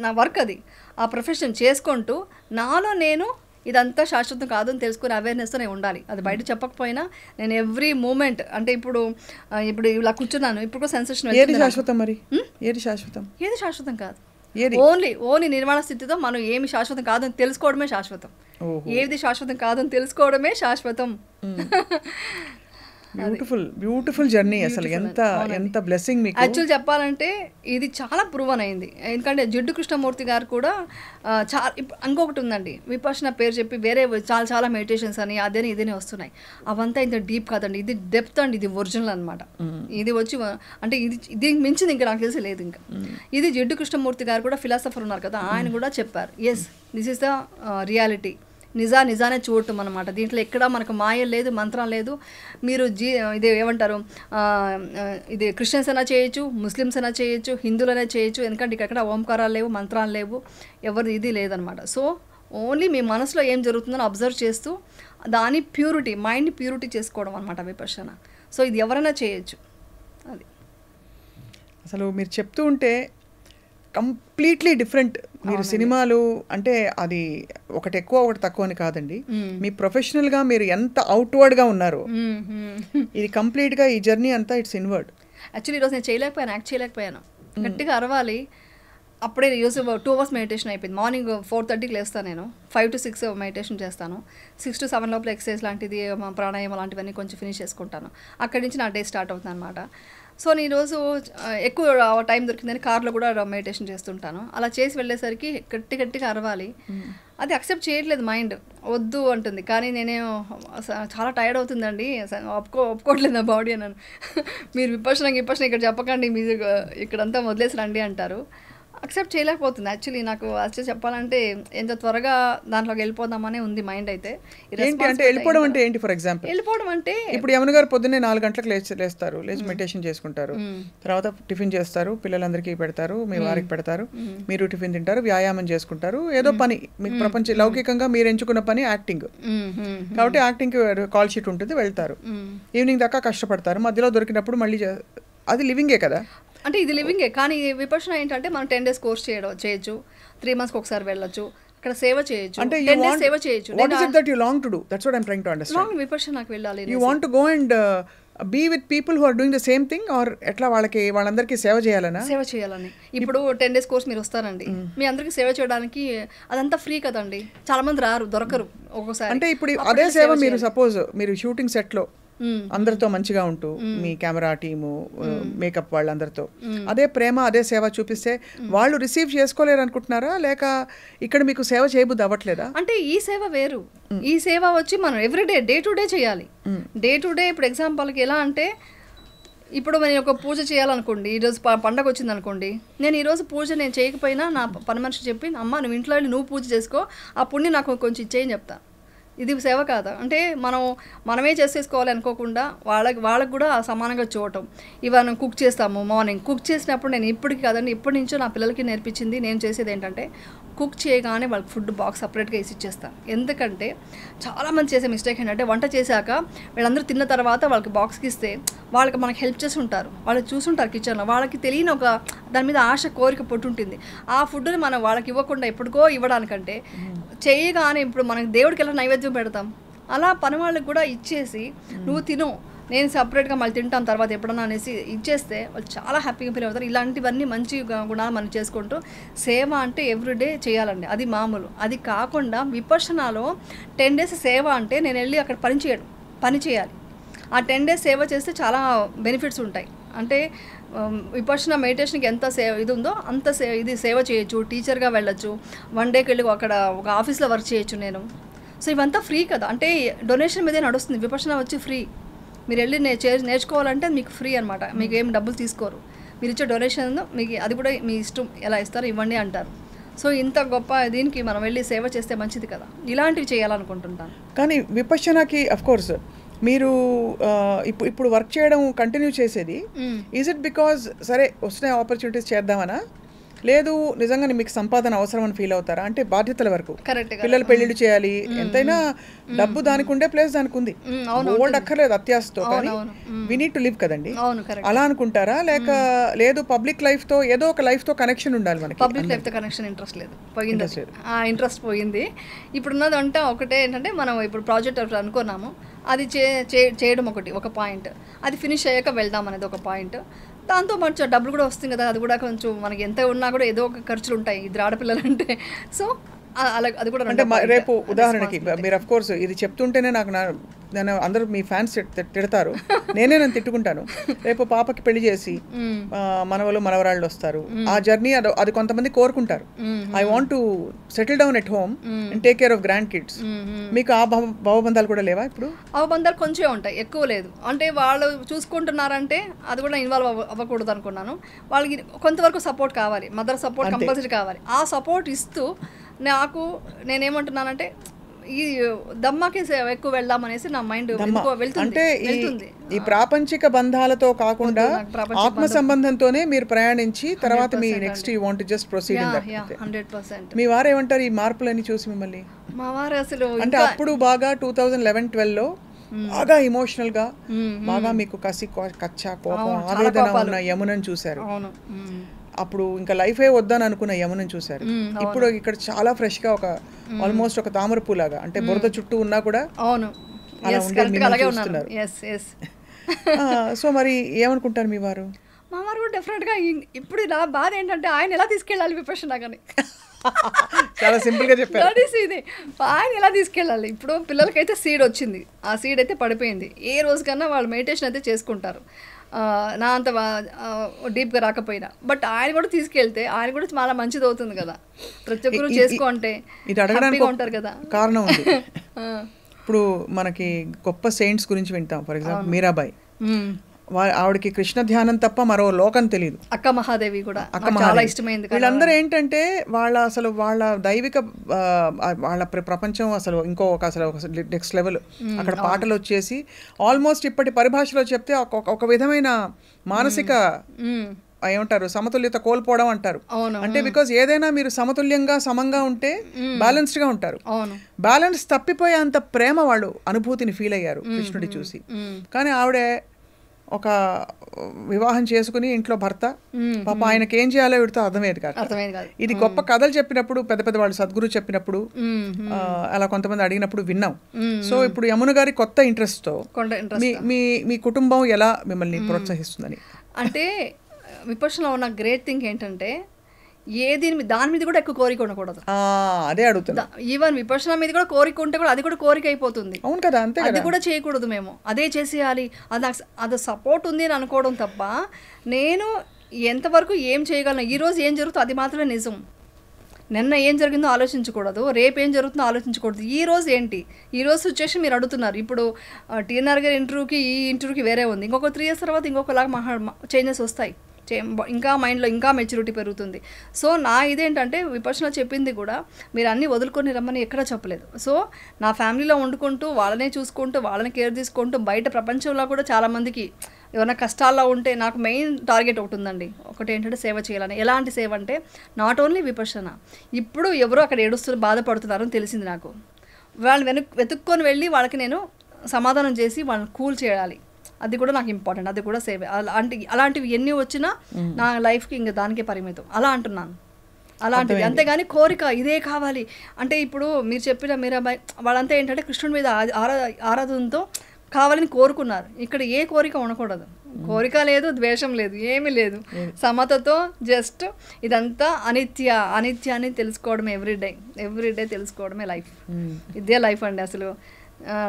నా వర్క్ అది, ఆ ప్రొఫెషన్ చేసుకుంటూ నాలో నేను ఇదంతా శాశ్వతం కాదు అని తెలుసుకునే అవేర్నెస్తో నేను ఉండాలి. అది బయట చెప్పకపోయినా నేను ఎవ్రీ మూమెంట్ అంటే ఇప్పుడు ఇలా కూర్చున్నాను, ఇప్పుడు సెన్సేషన్. ఏది శాశ్వతం మరి? ఏది శాశ్వతం? ఏది శాశ్వతం కాదు. ఓన్లీ నిర్మాణ స్థితితో మనం ఏమి శాశ్వతం కాదని తెలుసుకోవడమే శాశ్వతం. ఏది శాశ్వతం కాదని తెలుసుకోవడమే శాశ్వతం. Beautiful journey. అసలు ఎంత బ్లెస్సింగ్ మీకు. యాక్చువల్ చెప్పాలంటే ఇది చాలా ప్రూవన్ అయింది. ఎందుకంటే జిడ్డు కృష్ణమూర్తి గారు కూడా చాలా ఇంకొకటి ఉందండి, విపశ్యన పేరు చెప్పి వేరే చాలా మెడిటేషన్స్ అని అదేని ఇదేనే వస్తున్నాయి. అవంతా ఇంత డీప్ కాదండి, ఇది డెప్త్ అండి, ఇది ఒరిజినల్ అనమాట. ఇది వచ్చి అంటే దీనికి మించింది ఇంకా నాకు తెలిసి లేదు. ఇంకా ఇది జిడ్డు కృష్ణమూర్తి గారు కూడా ఫిలాసఫర్ ఉన్నారు కదా, ఆయన కూడా చెప్పారు, yes this is the reality. నిజానే చూడటం అనమాట. దీంట్లో ఎక్కడ మనకు మాయ లేదు, మంత్రం లేదు. మీరు ఇది ఏమంటారు, ఇది క్రిస్టియన్స్ అయినా చేయొచ్చు, ముస్లిమ్స్ అయినా చేయొచ్చు, హిందువులైనా చేయొచ్చు. ఎందుకంటే ఇక్కడ ఓంకారాలు లేవు, మంత్రాలు లేవు, ఎవరు ఇది లేదనమాట. సో ఓన్లీ మీ మనసులో ఏం జరుగుతుందని అబ్జర్వ్ చేస్తూ దాని ప్యూరిటీ, మైండ్ ప్యూరిటీ చేసుకోవడం అనమాట విపశ్యన. సో ఇది ఎవరైనా చేయొచ్చు. అది అసలు మీరు చెప్తూ ఉంటే కంప్లీట్లీ డిఫరెంట్. మీరు సినిమాలు అంటే అది ఒకటి ఎక్కువ ఒకటి తక్కువ అని కాదండి, మీ ప్రొఫెషనల్గా మీరు ఎంత అవుట్వర్డ్గా ఉన్నారు. ఇది కంప్లీట్గా ఈ జర్నీ అంతా ఇట్స్ ఇన్వర్డ్. యాక్చువల్లీ ఈరోజు నేను యాక్ట్ చేయలేకపోయాను, గట్టిగా అరవాలి. అప్పుడే ఈరోజు 2 hours మెడిటేషన్ అయిపోయింది. మార్నింగ్ 4:30కి లేస్తాను, నేను 5 to 6 మెడిటేషన్ చేస్తాను. 6 to 7 లోపల ఎక్సర్సైజ్ లాంటిది, ప్రాణాయామం లాంటివన్నీ కొంచెం ఫినిష్ చేసుకుంటాను. అక్కడి నుంచి నా డే స్టార్ట్ అవుతుంది అనమాట. సో నేను ఈరోజు ఎక్కువ టైం దొరికిందని కార్లో కూడా మెడిటేషన్ చేస్తుంటాను. అలా చేసి వెళ్ళేసరికి గట్టిగా అరవాలి. అది అక్సెప్ట్ చేయట్లేదు మైండ్, వద్దు అంటుంది. కానీ నేనే చాలా టైర్డ్ అవుతుందండి, ఒప్పుకోవట్లేదు నా బాడీ అన్నాను. మీరు విపశ్యన ఇక్కడ చెప్పకండి, మీరు ఇక్కడంతా వదిలేసి రండి అంటారు. అక్సెప్ట్ చేయలేకపోతుంది. యాక్చువల్లీ నాకు యాక్చువల్లీ చెప్పాలంటే ఎంత త్వరగా దాంట్లోకి వెళ్ళిపోదామనే ఉంది మైండ్. అయితే వెళ్ళిపోవడం అంటే ఏంటి? ఫర్ ఎగ్జాంపుల్ వెళ్ళిపోవడం అంటే ఇప్పుడు యమున గారు పొద్దున్నే 4 గంటలకు లేస్తారు, లేచి మెడిటేషన్ చేసుకుంటారు, తర్వాత టిఫిన్ చేస్తారు, పిల్లలందరికీ పెడతారు, మీ వారికి పెడతారు, మీరు టిఫిన్ తింటారు, వ్యాయామం చేసుకుంటారు, ఏదో పని మీకు ప్రపంచ లౌకికంగా మీరు ఎంచుకున్న పని యాక్టింగ్. కాబట్టి యాక్టింగ్కి కాల్ షీట్ ఉంటుంది, వెళ్తారు, ఈవినింగ్ దాకా కష్టపడతారు, మధ్యలో దొరికినప్పుడు మళ్ళీ అది లివింగే కదా. అంటే ఇది లివింగే. కానీ విపశ్యన ఏంటంటే మనం 10 days కోర్స్ చేయొచ్చు, 3 months ఒకసారి వెళ్ళొచ్చు, అక్కడ సేవ చేయొచ్చు, అంటే సేవ చేయొచ్చు. What is it that you long to do? That's what I'm trying to understand. Long విపశ్యనకి వెళ్ళాలి. You want to go and be with people who are doing the same thing, or ఎట్లా వాళ్ళందరికీ సేవ చేయాలని? ఇప్పుడు 10 days కోర్స్ మీరు వస్తారండి, మీ అందరికీ సేవ చేయడానికి అదంతా ఫ్రీ కదండి. చాలా మంది రారు, దొరకరు ఒక్కోసారి. అంటే ఇప్పుడు అదే సేవ మీరు సపోజ్ మీరు షూటింగ్ సెట్లో అందరితో మంచిగా ఉంటూ, మీ కెమెరా టీము, మేకప్ వాళ్ళందరితో అదే ప్రేమ, అదే సేవ చూపిస్తే వాళ్ళు రిసీవ్ చేసుకోలేరు అనుకుంటున్నారా, లేక ఇక్కడ మీకు సేవ చేయబుద్ధి అవ్వట్లేదా? అంటే ఈ సేవ వేరు, ఈ సేవ వచ్చి మనం ఎవ్రీడే డే టు డే చేయాలి. డే టు డే ఇప్పుడు ఎగ్జాంపుల్కి ఎలా అంటే, ఇప్పుడు నేను ఒక పూజ చేయాలనుకోండి, ఈరోజు పండగ వచ్చింది అనుకోండి, నేను ఈరోజు పూజ నేను చేయకపోయినా నా పని మనిషి చెప్పి, అమ్మ నువ్వు ఇంట్లో వెళ్ళి నువ్వు పూజ చేసుకో, ఆ పుణ్యం నాకు కొంచెం ఇచ్చేయని చెప్తా. ఇది సేవ కాదా? అంటే మనమే చేసేసుకోవాలి అనుకోకుండా వాళ్ళకి కూడా సమానంగా చూడటం. ఇవన్నీ కుక్ చేస్తాము, మార్నింగ్ కుక్ చేసినప్పుడు నేను ఇప్పటికి కాదండి, ఇప్పటి నుంచో నా పిల్లలకి నేర్పించింది, నేను చేసేది ఏంటంటే కుక్ చేయగానే వాళ్ళకి ఫుడ్ బాక్స్ సపరేట్గా వేసి ఇచ్చేస్తాను. ఎందుకంటే చాలామంది చేసే మిస్టేక్ ఏంటంటే, వంట చేశాక వీళ్ళందరూ తిన్న తర్వాత వాళ్ళకి బాక్స్కి ఇస్తే వాళ్ళకి మనకి హెల్ప్ చేసి ఉంటారు, వాళ్ళు చూసుంటారు కిచెన్లో, వాళ్ళకి తెలియని ఒక దాని మీద ఆశ, కోరిక పుట్టుంటుంది. ఆ ఫుడ్ని మనం వాళ్ళకి ఇవ్వకుండా ఎప్పటికో ఇవ్వడానికంటే చేయగానే, ఇప్పుడు మనకి దేవుడికి ఎలా నైవేద్యం పెడతాం, అలా పని వాళ్ళకి కూడా ఇచ్చేసి నువ్వు తిను, నేను సపరేట్గా మళ్ళీ తింటాను తర్వాత ఎప్పుడన్నా అనేసి ఇచ్చేస్తే వాళ్ళు చాలా హ్యాపీగా ఫీల్ అవుతారు. ఇలాంటివన్నీ మంచి గుణాలు మనం చేసుకుంటూ సేవ అంటే ఎవ్రీడే చేయాలండి, అది మామూలు. అది కాకుండా విపర్శనాలో 10 days సేవ అంటే నేను వెళ్ళి అక్కడ పని చేయాలి. ఆ 10 days సేవ చేస్తే చాలా బెనిఫిట్స్ ఉంటాయి. అంటే విపర్శన మెడిటేషన్కి ఎంత ఇది ఉందో అంత ఇది సేవ చేయొచ్చు. టీచర్గా వెళ్ళొచ్చు, 1 dayకి వెళ్ళి అక్కడ ఒక ఆఫీస్లో వర్క్ చేయొచ్చు నేను. సో ఇవంతా ఫ్రీ కదా, అంటే డొనేషన్ మీదే నడుస్తుంది. విపర్శన వచ్చి ఫ్రీ, మీరు వెళ్ళి నేర్చుకోవాలంటే మీకు ఫ్రీ అనమాట, మీకు ఏం డబ్బులు తీసుకోరు. మీరు ఇచ్చే డొనేషన్ మీకు అది కూడా మీ ఇష్టం, ఎలా ఇస్తారో ఇవ్వండి అంటారు. సో ఇంత గొప్ప దీనికి మనం వెళ్ళి సేవ చేస్తే మంచిది కదా, ఇలాంటివి చేయాలనుకుంటుంటాను. కానీ విపశ్యనకి అఫ్కోర్స్ మీరు ఇప్పుడు వర్క్ చేయడం కంటిన్యూ చేసేది ఈజ్ ఇట్ బికాజ్ సరే వస్తున్న ఆపర్చునిటీస్ చేద్దామనా, లేదు నిజంగా మీకు సంపాదన అవసరం అని ఫీల్ అవుతారా? అంటే బాధ్యతల వరకు పిల్లలు పెళ్లిళ్ళు చేయాలి, ఎంతైనా డబ్బు దానికి ఉండే ప్లేస్ దానికి ఉంది, ఓల్డ్ అక్కర్లేదు అత్యాశతో, కానీ వి నీడ్ టు లివ్ కదండి, అలా అనుకుంటారా? లేక లేదు పబ్లిక్ లైఫ్ తో ఏదో ఒక లైఫ్ తో కనెక్షన్ ఉండాలి మనకి? పబ్లిక్ లైఫ్ తో కనెక్షన్ ఇంట్రెస్ట్ లేదు, పోయింది ఆ ఇంట్రెస్ట్ పోయింది. ఇప్పుడున్నది అంటే ఒకటే ఏంటంటే మనం ఇప్పుడు ప్రాజెక్ట్ అనుకున్నాము, అది చేయడం ఒక పాయింట్, అది ఫినిష్ అయ్యాక వెళ్దాం అనేది ఒక పాయింట్. దాంతో మంచి డబ్బులు కూడా వస్తుంది కదా, అది కూడా కొంచెం మనకి ఎంత ఉన్నా కూడా ఏదో ఒక ఖర్చులు ఉంటాయి ఇద్దరు ఆడపిల్లలు అంటే. సో అలా అది కూడా అంటే రేపు ఉదాహరణకి మీరు అఫ్ కోర్స్ ఇది చెప్తుంటేనే నేను అందరూ మీ ఫ్యాన్స్ తిడతారు, నేను తిట్టుకుంటాను. రేపు పాపకి పెళ్లి చేసి మనవలు మనవరాళ్ళు వస్తారు, ఆ జర్నీ అది కొంతమంది కోరుకుంటారు, I want to settle down at home and take care of grand kids. మీకు ఆ భావబంధాలు కూడా లేవా? ఇప్పుడు భావబంధాలు కొంచెం ఉంటాయి, ఎక్కువ లేదు. అంటే వాళ్ళు చూసుకుంటున్నారంటే అది కూడా ఇన్వాల్వ్ అవ్వకూడదు అనుకున్నాను. వాళ్ళకి కొంతవరకు సపోర్ట్ కావాలి, మదర్ సపోర్ట్ కంపల్సరీ కావాలి. ఆ సపోర్ట్ ఇస్తూ నేనేమంటున్నానంటే ఈ దమ్మాకి ఎక్కువ వెళ్దాం అనేసి నా మైండ్ అంటే ఈ ప్రాపంచిక బంధాలతో కాకుండా ఆత్మ సంబంధంతోనే మీరు ప్రయాణించి తర్వాత మీ next you want just proceed in that. 100%. మీ వారు ఏమంటారు ఈ మార్పులన్నీ చూసి మిమ్మల్ని? మా వారు అసలు అంటే అప్పుడు బాగా 2011-12లో బాగా ఎమోషనల్ గా బాగా మీకు కసి కచ్చా కోపం ఆవేదన ఉన్న యమునని చూశారు. అప్పుడు ఇంకా లైఫే వద్దని అనుకున్న యమునని చూశారు. ఇప్పుడు ఇక్కడ చాలా ఫ్రెష్ గా ఒక ఆల్మోస్ట్ ఒక తామర పూలాగా, అంటే బురద చుట్టూ ఉన్నా కూడా అలా చూస్తున్నారు. సో మరి ఏమనుకుంటారు మీ వారు? మా వారు కూడా డెఫినెట్ గా ఇప్పుడు నా బాధ ఏంటంటే ఆయన ఎలా తీసుకెళ్ళాలి విపర్శన కానీ చాలా సింపుల్ గా చెప్పారు. ఆయన ఎలా తీసుకెళ్ళాలి? ఇప్పుడు పిల్లలకైతే సీడ్ వచ్చింది, ఆ సీడ్ అయితే పడిపోయింది. ఏ రోజు కన్నా వాళ్ళు మెడిటేషన్ అయితే చేసుకుంటారు, నా అంత డీప్గా రాకపోయినా. బట్ ఆయన కూడా తీసుకెళ్తే ఆయన కూడా చాలా మంచిది అవుతుంది కదా, ప్రతి ఒక్కరు చేసుకుంటే ఇది అడగడానికి ఉంటారు కదా. కారణం ఉంది. ఇప్పుడు మనకి గొప్ప సెయింట్స్ గురించి వింటాం, ఫర్ ఎగ్జాంపుల్ మీరాబాయి, ఆవిడకి కృష్ణ ధ్యానం తప్ప మరో లోకం తెలియదు. అక్క మహాదేవి కూడా చాలా ఇష్టమైంది. వీళ్ళందరూ ఏంటంటే వాళ్ళ దైవిక వాళ్ళ ప్రపంచం అసలు అసలు నెక్స్ట్ లెవెల్. అక్కడ పాటలు వచ్చేసి ఆల్మోస్ట్ ఇప్పటి పరిభాషలో చెప్తే ఒక విధమైన మానసిక ఏమంటారు సమతుల్యత కోల్పోవడం అంటారు. అంటే బికాజ్ ఏదైనా మీరు సమతుల్యంగా సమంగా ఉంటే బ్యాలెన్స్డ్ గా ఉంటారు. బ్యాలెన్స్ తప్పిపోయే అంత ప్రేమ వాళ్ళు అనుభూతిని ఫీల్ అయ్యారు కృష్ణుడి చూసి. కానీ ఆవిడే ఒక వివాహం చేసుకుని ఇంట్లో భర్త పాప ఆయనకి ఏం చేయాలో వీడితో అర్థమయ్యేది కాదు. ఇది గొప్ప కథలు చెప్పినప్పుడు పెద్ద వాళ్ళు సద్గురు చెప్పినప్పుడు అలా కొంతమంది అడిగినప్పుడు విన్నాం. సో ఇప్పుడు యమున గారి కొత్త ఇంట్రెస్ట్ తో మీ కుటుంబం ఎలా మిమ్మల్ని ప్రోత్సహిస్తుందని? అంటే విపర్శనలో ఉన్న గ్రేట్ థింగ్ ఏంటంటే దాని మీద కూడా ఎక్కువ కోరిక ఉండకూడదు. అదే అడుగుతున్నా. ఈవెన్ విపర్శన మీద కూడా కోరిక ఉంటే కూడా అది కూడా కోరిక అయిపోతుంది. అవును కదా, అంతే. అది కూడా చేయకూడదు, మేము అదే చేసేయాలి, అది సపోర్ట్ ఉంది అని అనుకోవడం తప్ప నేను ఎంతవరకు ఏం చేయగలను, ఈరోజు ఏం జరుగుతుందో అది మాత్రమే నిజం. నిన్న ఏం జరిగిందో ఆలోచించకూడదు, రేపు ఏం జరుగుతుందో ఆలోచించకూడదు. ఈ రోజు ఏంటి, ఈ రోజు సిచ్యువేషన్ మీరు అడుగుతున్నారు. ఇప్పుడు టీఎన్ఆర్ గారి ఇంటర్వ్యూకి ఈ ఇంటర్వ్యూకి వేరే ఉంది, ఇంకొక 3 years తర్వాత ఇంకొకలాగా చేంజెస్ వస్తాయి, ఇంకా మైండ్లో ఇంకా మెచ్యూరిటీ పెరుగుతుంది. సో నా ఇదేంటంటే విపర్శన చెప్పింది కూడా మీరు అన్నీ వదులుకొని రమ్మని ఎక్కడా చెప్పలేదు. సో నా ఫ్యామిలీలో వండుకుంటూ వాళ్ళనే చూసుకుంటూ వాళ్ళని కేర్ తీసుకుంటూ బయట ప్రపంచంలో కూడా చాలామందికి ఏమైనా కష్టాల్లో ఉంటే నాకు మెయిన్ టార్గెట్ ఒకటి ఉందండి. ఒకటి ఏంటంటే సేవ చేయాలని. ఎలాంటి సేవ అంటే నాట్ ఓన్లీ విపర్శన, ఇప్పుడు ఎవరో అక్కడ ఏడుస్తూ బాధపడుతున్నారని తెలిసింది నాకు. వాళ్ళని వెతుక్కొని వెళ్ళి వాళ్ళకి నేను సమాధానం చేసి వాళ్ళని కూల్ చేయాలి, అది కూడా నాకు ఇంపార్టెంట్, అది కూడా సేవ. అలాంటివి ఎన్ని వచ్చినా నా లైఫ్కి ఇంకా దానికే పరిమితం, అలా అంటున్నాను. అలాంటిది. అంతేగాని కోరిక ఇదే కావాలి అంటే ఇప్పుడు మీరు చెప్పిన మీరాబాయి వాళ్ళంతా ఏంటంటే కృష్ణుడి మీద ఆరాధనతో కావాలని కోరుకున్నారు. ఇక్కడ ఏ కోరిక ఉండకూడదు, కోరిక లేదు, ద్వేషం లేదు, ఏమీ లేదు, సమతతో జస్ట్ ఇదంతా అనిత్య అనిత్యాన్ని తెలుసుకోవడం ఎవ్రీడే తెలుసుకోవడమే లైఫ్. ఇదే లైఫ్ అండి. అసలు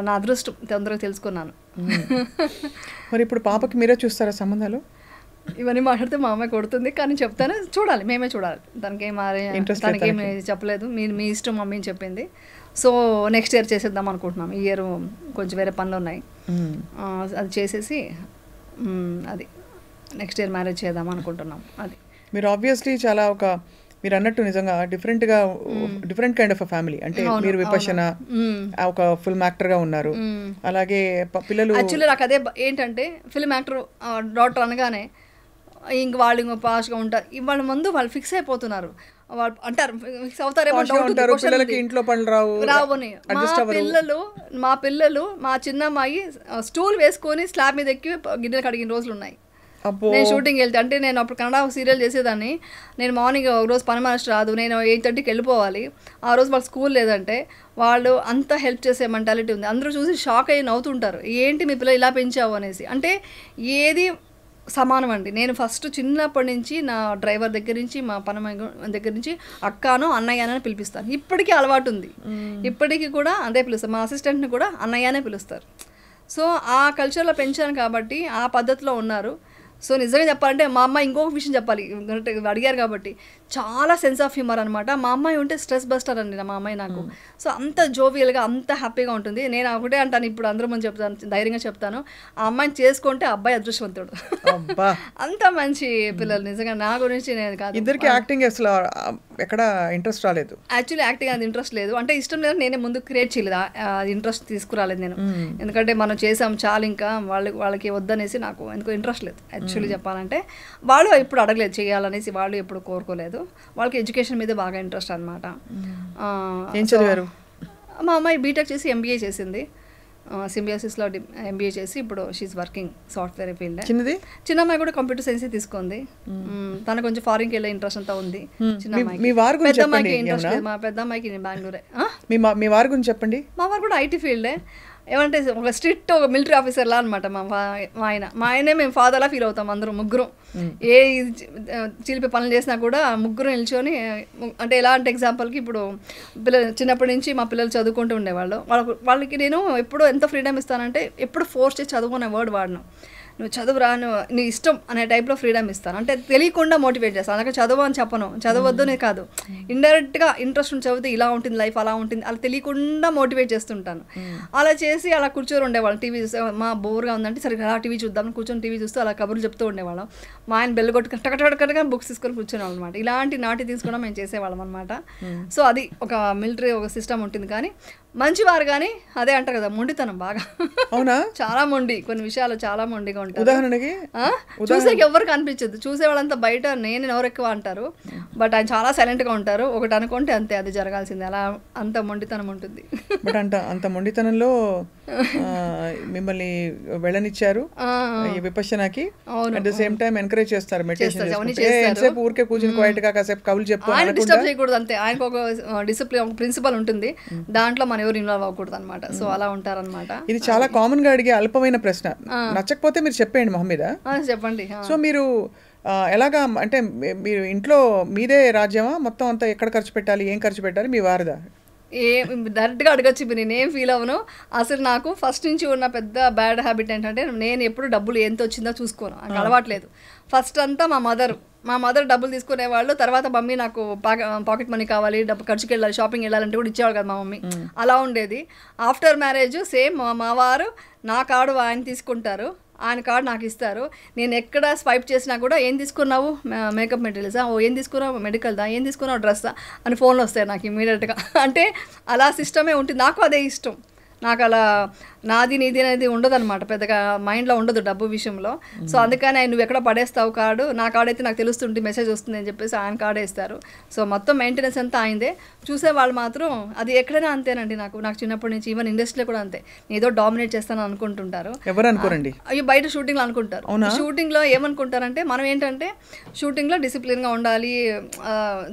నా అదృష్టం తొందరగా తెలుసుకున్నాను. మరి ఇప్పుడు పాపకి మీరే చూస్తారా సంబంధాలు? ఇవన్నీ మాట్లాడితే మా అమ్మాయి కొడుతుంది, కానీ చెప్తాను, చూడాలి, మేమే చూడాలి. తనకేమి చెప్పలేదు, మీ ఇష్టం మమ్మీ అని చెప్పింది. సో నెక్స్ట్ ఇయర్ చేసేద్దాం అనుకుంటున్నాం. ఈ ఇయర్ కొంచెం వేరే పనులు ఉన్నాయి, అది చేసేసి అది నెక్స్ట్ ఇయర్ మ్యారేజ్ చేద్దాం అనుకుంటున్నాం. అది మీరు ఆబ్వియస్లీ చాలా మీరు అన్నట్టు నిజంగా different kind of a family. అంటే మీరు విపశన ఒక ఫిల్మ్ యాక్టర్ గా ఉన్నారు, అలాగే పిల్లలు. యాక్చువల్లీ నాకు అదే ఏంటంటే ఫిల్మ్ యాక్టర్ డాక్టర్ అనగానే ఇంక వాళ్ళు ఇంకో పాష్గా ఉంటారు. వాళ్ళ ముందు వాళ్ళు ఫిక్స్ అయిపోతున్నారు, వాళ్ళు అంటారు ఫిక్స్ అవుతారేమో, ఇంట్లో పనులు రావుని. మా పిల్లలు మా చిన్నమ్మాయి స్టూల్ వేసుకొని స్లాబ్ మీద ఎక్కి గిన్నెలు కడిగిన రోజులు ఉన్నాయి. నేను షూటింగ్ వెళ్తే, అంటే నేను అప్పుడు కన్నడ సీరియల్ చేసేదాన్ని. నేను మార్నింగ్ ఒక రోజు పని మనిషి రాదు, నేను 8:30కి వెళ్ళిపోవాలి. ఆ రోజు వాళ్ళకి స్కూల్ లేదంటే వాళ్ళు అంత హెల్ప్ చేసే మెంటాలిటీ ఉంది. అందరూ చూసి షాక్ అయ్యి నవ్వుతుంటారు, ఏంటి మీ పిల్లలు ఇలా పెంచావు అనేసి. అంటే ఏది సమానం అండి. నేను ఫస్ట్ చిన్నప్పటి నుంచి నా డ్రైవర్ దగ్గర నుంచి మా పని దగ్గర నుంచి అక్కనో అన్నయ్య అని పిలిపిస్తాను. ఇప్పటికీ అలవాటు ఉంది, ఇప్పటికీ కూడా అదే పిలుస్తారు. మా అసిస్టెంట్ని కూడా అన్నయ్యనే పిలుస్తారు. సో ఆ కల్చర్లో పెంచాను కాబట్టి ఆ పద్ధతిలో ఉన్నారు. సో నిజంగా చెప్పాలంటే మా అమ్మాయి ఇంకొక విషయం చెప్పాలి, అడిగారు కాబట్టి, చాలా సెన్స్ ఆఫ్ హ్యూమర్ అనమాట. మా అమ్మాయి ఉంటే స్ట్రెస్ బస్టర్ అండి మా అమ్మాయి నాకు. సో అంత జోవియల్గా అంత హ్యాపీగా ఉంటుంది. నేను ఒకటే అంటాను, ఇప్పుడు అందరూ ముందు చెప్తాను, ధైర్యంగా చెప్తాను, ఆ అమ్మాయిని చేసుకుంటే అబ్బాయి అదృష్టవంతుడు. అంత మంచి పిల్లలు నిజంగా. నా గురించి నేను కాదు, ఇద్దరికి యాక్టింగ్ అసలు ఎక్కడ ఇంట్రెస్ట్ రాలేదు. యాక్చువల్లీ యాక్టింగ్ అది ఇంట్రెస్ట్ లేదు, అంటే ఇష్టం లేదు, నేనే ముందు క్రియేట్ చేయలేదు, అది ఇంట్రెస్ట్ తీసుకురాలేదు నేను. ఎందుకంటే మనం చేసాం చాలా, ఇంకా వాళ్ళకి వద్దనేసి నాకు ఎందుకో ఇంట్రెస్ట్ లేదు యాక్చువల్లీ చెప్పాలంటే. వాళ్ళు ఇప్పుడు అడగలేదు చేయాలనేసి, వాళ్ళు ఎప్పుడు కోరుకోలేదు. వాళ్ళకి ఎడ్యుకేషన్ మీద బాగా ఇంట్రెస్ట్ అనమాట. ఏం చదివారు? మా అమ్మాయి బీటెక్ చేసి ఎంబీఏ చేసింది, సింబియోసిస్లో ఎంబీఏ చేసి ఇప్పుడు షీఈ్ వర్కింగ్ సాఫ్ట్వేర్ ఫీల్డ్. చిన్న అమ్మాయి కూడా కంప్యూటర్ సైన్స్ తీసుకుంది. తన కొంచెం ఫారిన్కి వెళ్ళే ఇంట్రెస్ట్ అంతా ఉంది. చిన్న అమ్మాయికి, పెద్ద అమ్మాయికి ఇంట్రెస్ట్ లేదు. మా పెద్ద అమ్మాయికి బెంగళూరే. మీ వారి గురించి చెప్పండి. మా వారు కూడా ఐటీ ఫీల్డే. ఏమంటే ఒక స్ట్రిక్ట్ ఒక మిలిటరీ ఆఫీసర్లా అనమాట మా ఆయనే. మేము ఫాదర్లా ఫీల్ అవుతాం అందరం ముగ్గురం. ఏ చిలిపి పనులు చేసినా కూడా ముగ్గురు నిల్చొని, అంటే ఎలా అంటే ఎగ్జాంపుల్కి ఇప్పుడు చిన్నప్పటి నుంచి మా పిల్లలు చదువుకుంటూ ఉండేవాళ్ళు. వాళ్ళకి నేను ఎప్పుడు ఎంత ఫ్రీడమ్ ఇస్తానంటే, ఎప్పుడు ఫోర్స్ చేసి చదువుకునే వర్డ్ వాడను. నువ్వు చదువురా, నీ ఇష్టం అనే టైప్లో ఫ్రీడమ్ ఇస్తాను. అంటే తెలియకుండా మోటివేట్ చేస్తాను. అలాగే చదువు అని చెప్పను, చదవద్దునే కాదు, ఇండైరెక్ట్గా ఇంట్రెస్ట్ నుంచి చదివితే ఇలా ఉంటుంది లైఫ్, అలా ఉంటుంది, అలా తెలియకుండా మోటివేట్ చేస్తుంటాను. అలా చేసి అలా కూర్చొని ఉండేవాళ్ళం. టీవీ చూస్తే మా బోర్గా ఉందంటే సరే అలా టీవీ చూద్దాం కూర్చొని టీవీ చూస్తూ అలా కబుర్లు చెప్తూ ఉండేవాళ్ళం. మా ఆయన బెల్ కొట్టు కట్టకట్టగా బుక్స్ తీసుకొని కూర్చొని అనమాట. ఇలాంటి నాటి తీసుకోవడం మేము చేసేవాళ్ళం అనమాట. సో అది ఒక మిలిటరీ ఒక సిస్టమ్ ఉంటుంది. కానీ మంచివారు, కానీ అదే అంటారు కదా మొండితనం బాగా. అవునా? చాలా మొండి, కొన్ని విషయాలు చాలా మొండిగా ఉంటారు. ఉదాహరణకి చూసేకి ఎవరికి అనిపించదు, చూసే వాళ్ళంతా బయట నేను ఎవరు ఎక్కువ అంటారు, బట్ ఆయన చాలా సైలెంట్గా ఉంటారు. ఒకటి అనుకుంటే అంతే, అది జరగాల్సిందే. అలా అంత మొండితనం ఉంటుంది. బట్ అంత మొండితనంలో మిమ్మల్ని వెళ్ళనిచ్చారు విపశనకి. At the same time encourage చేస్తారు, మెడిటేషన్ ఊరికే కూర్చుని క్వైట్ గా కాసేపు కబుర్లు చెప్పు, ఆయన డిస్టర్బ్ చేయకూడదు అంతే. ఆయనకు ఒక డిసిప్లిన్, ఒక ప్రిన్సిపల్ ఉంటుంది, దాంట్లో మనం ఎవరు ఇన్వాల్వ్ అవ్వకూడదు అనమాట. సో అలా ఉంటారనమాట. ఇది చాలా కామన్ గా అడిగే అల్పమైన ప్రశ్న, నచ్చకపోతే మీరు చెప్పండి మొహమ్మీద. చెప్పండి. సో మీరు ఎలాగా, అంటే మీరు ఇంట్లో మీదే రాజ్యమా మొత్తం అంతా, ఎక్కడ ఖర్చు పెట్టాలి, ఏం ఖర్చు పెట్టాలి, మీ వారిదా? డైరెక్ట్గా అడగచ్చు, నేనేం ఫీల్ అవ్వను. అసలు నాకు ఫస్ట్ నుంచి ఉన్న పెద్ద బ్యాడ్ హ్యాబిట్ ఏంటంటే, నేను ఎప్పుడు డబ్బులు ఎంత వచ్చిందో చూసుకోను, నాకు అలవాట్లేదు. ఫస్ట్ అంతా మా మదర్ డబ్బులు తీసుకునేవాళ్ళు. తర్వాత మమ్మీ నాకు పాకెట్ మనీ కావాలి, డబ్బు ఖర్చుకి వెళ్ళాలి, షాపింగ్ వెళ్ళాలంటే కూడా ఇచ్చేవాళ్ళు కదా మా మమ్మీ. అలా ఉండేది. ఆఫ్టర్ మ్యారేజ్ సేమ్, మా వారు నా కార్డు ఆయన తీసుకుంటారు, ఆయన కార్డు నాకు ఇస్తారు. నేను ఎక్కడ స్వైప్ చేసినా కూడా ఏం తీసుకున్నావు, మేకప్ మెటీరియల్సా, ఏం తీసుకున్నావు, మెడికల్దా, ఏం తీసుకున్నావు, డ్రెస్సా అని ఫోన్లో వస్తాయి నాకు ఇమీడియట్గా. అంటే అలా సిస్టమే ఉంటుంది, నాకు అదే ఇష్టం. నాకు అలా నాది నీది అనేది ఉండదు అనమాట, పెద్దగా మైండ్లో ఉండదు డబ్బు విషయంలో. సో అందుకని ఆయన నువ్వు ఎక్కడ పడేస్తావు కార్డు, నా కార్డు అయితే నాకు తెలుస్తుంటే మెసేజ్ వస్తుంది అని చెప్పేసి ఆయన కార్డు వేస్తారు. సో మొత్తం మెయింటెనెన్స్ అంతా ఆయనదే. చూసేవాళ్ళు మాత్రం అది ఎక్కడైనా అంతేనండి. నాకు చిన్నప్పటి నుంచి ఈవెన్ ఇండస్ట్రీలో కూడా అంతే, ఏదో డామినేట్ చేస్తాను అనుకుంటుంటారు. ఎవరు అనుకోరండి, అయ్యో బయట షూటింగ్లో అనుకుంటారు. షూటింగ్లో ఏమనుకుంటారంటే మనం ఏంటంటే షూటింగ్లో డిసిప్లిన్గా ఉండాలి,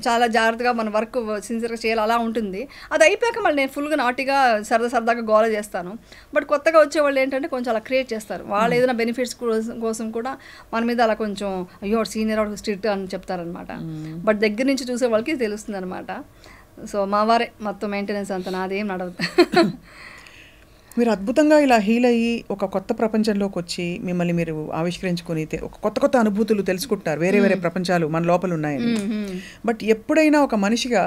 చాలా జాగ్రత్తగా మన వర్క్ సిన్సియర్గా చేయాలి, అలా ఉంటుంది. అది అయిపోయాక మళ్ళీ నేను ఫుల్గా నాటిగా సరదాగా గోల చేస్తాను. బట్ కొత్తగా వచ్చేవాళ్ళు ఏంటంటే కొంచెం అలా క్రియేట్ చేస్తారు, వాళ్ళు ఏదైనా బెనిఫిట్స్ కోసం కూడా మన మీద అలా కొంచెం అయ్యో సీనియర్ స్ట్రిక్ట్ అని చెప్తారనమాట. బట్ దగ్గర నుంచి చూసే వాళ్ళకి తెలుస్తుంది అనమాట. సో మా వారే మొత్తం మెయింటెనెన్స్ అంతా, నాదేం నడవదు. మీరు అద్భుతంగా ఇలా హీల్ అయ్యి ఒక కొత్త ప్రపంచంలోకి వచ్చి మిమ్మల్ని మీరు ఆవిష్కరించుకొని ఒక కొత్త అనుభూతులు తెలుసుకుంటున్నారు, వేరే ప్రపంచాలు మన లోపల ఉన్నాయని. బట్ ఎప్పుడైనా ఒక మనిషిగా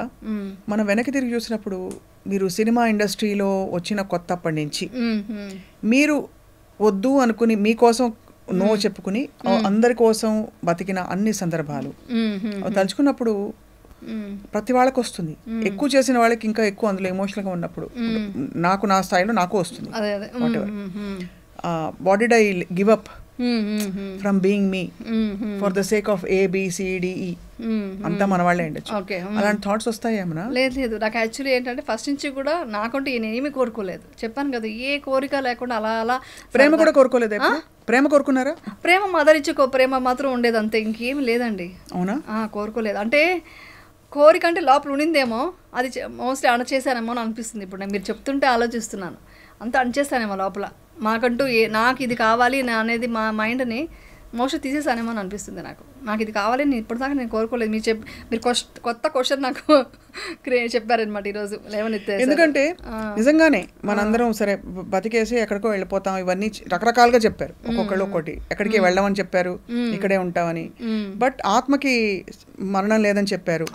మనం వెనక్కి తిరిగి చూసినప్పుడు మీరు సినిమా ఇండస్ట్రీలో వచ్చిన కొత్తప్పటి నుంచి మీరు వద్దు అనుకుని మీకోసం నో చెప్పుకుని అందరి కోసం బతికిన అన్ని సందర్భాలు తలుచుకున్నప్పుడు ప్రతి వాళ్ళకి వస్తుంది. ఎక్కువ చేసిన వాళ్ళకి ఇంకా ఎక్కువ అందులో ఎమోషనల్గా ఉన్నప్పుడు నా స్థాయిలో నాకు వస్తుంది. What did I give up from being me for the sake of ABCDE అంతా మన వాళ్ళే ఉండొచ్చు. అలాంటి థాట్స్ వస్తాయి ఏమన్నా? లేదు, నాకు యాక్చువల్లీ ఏంటంటే ఫస్ట్ నుంచి కూడా నాకంటే నేనేమి కోరుకోలేదు, చెప్పాను కదా, ఏ కోరిక లేకుండా అలా. ప్రేమ కూడా కోరుకోలేదు? ప్రేమ కోరుకున్నారా? ప్రేమ మదర్ ఇచ్చే ప్రేమ మాత్రం ఉండేది అంతే, ఇంకేమి లేదండి. అవునా? కోరుకోలేదు. అంటే కోరిక అంటే లోపల ఉండిందేమో, అది మోస్ట్లీ అణచేసానేమో అని అనిపిస్తుంది. ఇప్పుడు నేను మీరు చెప్తుంటే ఆలోచిస్తున్నాను, అంతా అణచేస్తానేమో లోపల. మాకంటూ నాకు ఇది కావాలి అనేది మా మైండ్ని మోస్ట్లీ తీసేసానేమో అని అనిపిస్తుంది. నాకు ఇది కావాలి నేను ఇప్పటిదాకా నేను కోరుకోలేదు. మీరు కొత్త క్వశ్చన్ నాకు చెప్పారనమాట ఈరోజు లేవనెత్తే. ఎందుకంటే నిజంగానే మనందరం సరే బతికేసి ఎక్కడికో వెళ్ళిపోతాం, ఇవన్నీ రకరకాలుగా చెప్పారు, ఒక్కొక్కళ్ళు ఒక్కొక్కటి. ఎక్కడికి వెళ్ళమని చెప్పారు, ఇక్కడే ఉంటామని. బట్ ఆత్మకి మరణం లేదని చెప్పారు.